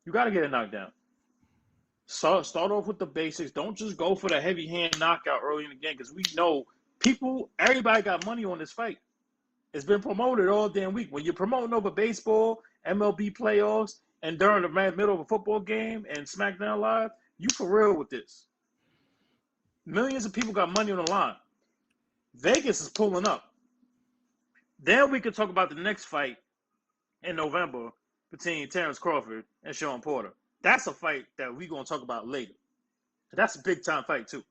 You got to get a knockdown. Start off with the basics. Don't just go for the heavy hand knockout early in the game because we know everybody got money on this fight. It's been promoted all damn week. When you're promoting over baseball, MLB playoffs, and during the middle of a football game and SmackDown Live, you for real with this. Millions of people got money on the line. Vegas is pulling up. Then we could talk about the next fight in November between Terrence Crawford and Sean Porter. That's a fight that we're going to talk about later. That's a big-time fight, too.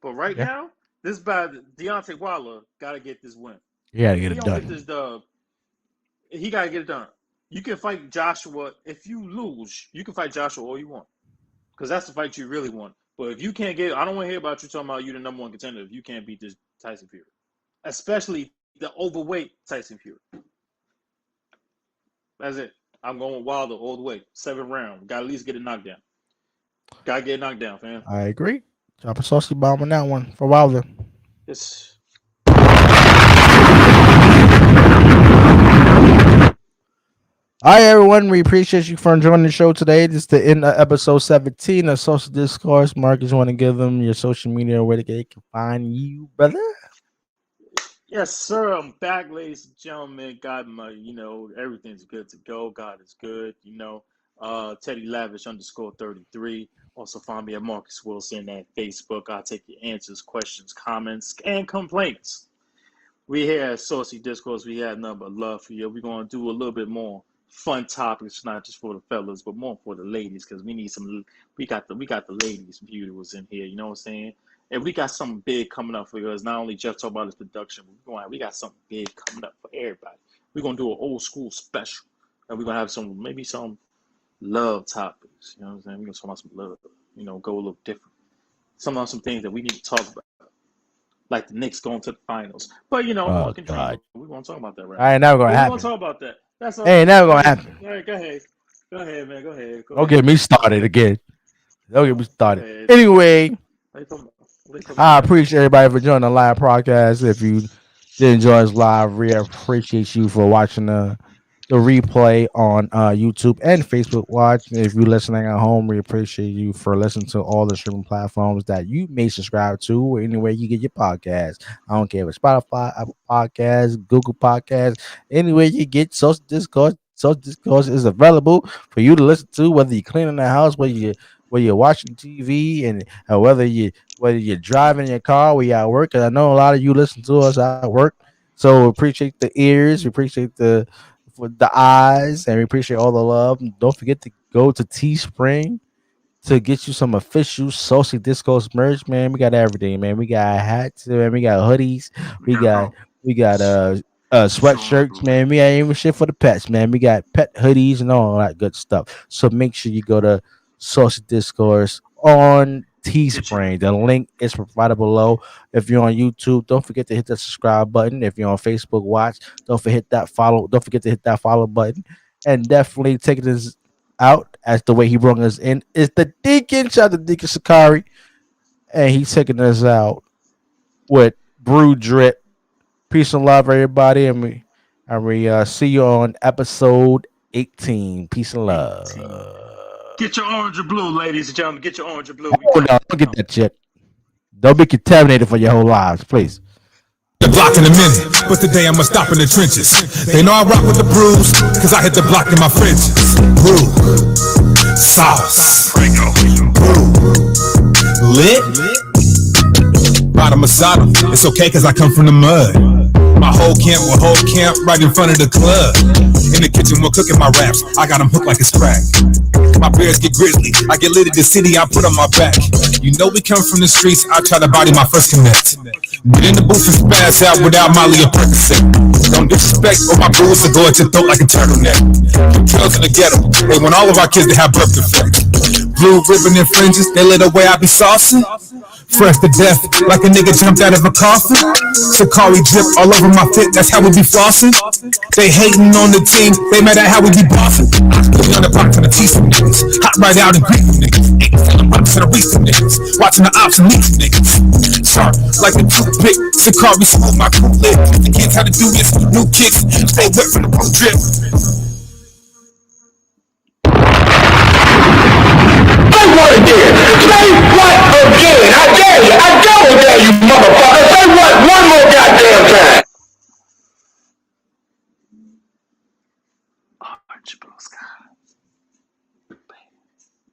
But right now, this bad Deontay Wilder got to get this win. You got to get He it don't get done. this dub. He got to get it done. You can fight Joshua. If you lose, you can fight Joshua all you want. Because that's the fight you really want. But if you can't I don't want to hear about you talking about you the number one contender if you can't beat this Tyson Fury. Especially the overweight Tyson Fury. That's it. I'm going Wilder all the way. 7 round. Got to at least get a knockdown. Got to get a knockdown, fam. I agree. Drop a saucy bomb on that one for Wilder. It's... All right, everyone. We appreciate you for joining the show today. This is the end of episode 17 of Saucy Discourse. Marcus, you want to give them your social media where they can find you, brother? Yes, sir. I'm back, ladies and gentlemen. Got my, everything's good to go. God is good, Teddy Lavish _33. Also find me at Marcus Wilson at Facebook. I'll take your answers, questions, comments, and complaints. We here at Saucy Discourse. We have nothing but love for you. We're going to do a little bit more fun topics, not just for the fellas, but more for the ladies, because we need some. We got the ladies viewers in here. You know what I'm saying? And we got something big coming up for you. It's not only Jeff talking about his production, but we got something big coming up for everybody. We're gonna do an old school special, and we're gonna have maybe some love topics. You know what I'm saying? We're gonna talk about some love. Go a little different. Some things that we need to talk about, like the Knicks going to the finals. But Oh, fucking God. we're gonna talk about that, right? I ain't never gonna happen. We're gonna talk about that. That's all. Ain't never gonna happen. All right, go ahead. Go ahead, man. Go ahead. Don't get me started again. Don't get me started. ahead. Anyway, I appreciate everybody for joining the live podcast. If you did enjoy us live, we appreciate you for watching the the replay on YouTube and Facebook Watch. If you're listening at home, we appreciate you for listening to all the streaming platforms that you may subscribe to, or anywhere you get your podcast. I don't care if it's Spotify, Apple Podcasts, Google Podcasts, anywhere you get Social Discourse. Social Discourse is available for you to listen to, whether you're cleaning the house, whether you're watching TV, and whether you're driving your car, where you're at work. Because I know a lot of you listen to us at work. So we appreciate the ears, we appreciate the eyes, and we appreciate all the love. Don't forget to go to Teespring to get you some official Saucy Discourse merch, man. We got everything, man. We got hats, man. We got hoodies. We got sweatshirts, man. We got even shit for the pets, man. We got pet hoodies and all that good stuff. So make sure you go to Saucy Discourse on Teespring. The link is provided below. If you're on YouTube, don't forget to hit the subscribe button. If you're on Facebook Watch, don't forget that follow. Don't forget to hit that follow button. And definitely take this out as the way he brought us in is the Deacon. Shout out to Deacon Sakari, and he's taking us out with Brew Drip. Peace and love, everybody, and we see you on episode 18. Peace and love. Get your orange or blue, ladies and gentlemen. Get your orange or blue. Oh, no, don't get that shit. Don't be contaminated for your whole lives, please. The block in a minute, but today I'ma stop in the trenches. They know I rock with the brews, cause I hit the block in my fridges. Brew, sauce, brew, lit, bottom of Sodom. It's okay cause I come from the mud. My whole camp right in front of the club. In the kitchen, we're cooking my raps. I got them hooked like it's crack. My beers get grizzly. I get lit at the city, I put on my back. You know we come from the streets, I try to body my first connect. Get in the booth and spaz out without Molly or Percocet. Don't disrespect or my booze will go at your throat like a turtleneck. Girls in the ghetto, they want all of our kids to have birth defects. Blue ribbon and fringes, they lit away I be saucing. Fresh to death, like a nigga jumped out of a coffin. Sakari drip all over my fit, that's how we be flossing. They hating on the team, they mad at how we be bossing. Put me on the block for the tease some niggas. Hot right out and greet them niggas. Ain't selling rocks to the reef them niggas. Watching the ops and meet them niggas. Sharp like a toothpick, Sakari school my crew lit. The kids how to do this, new kicks, stay wet from the blue drip. I want it there.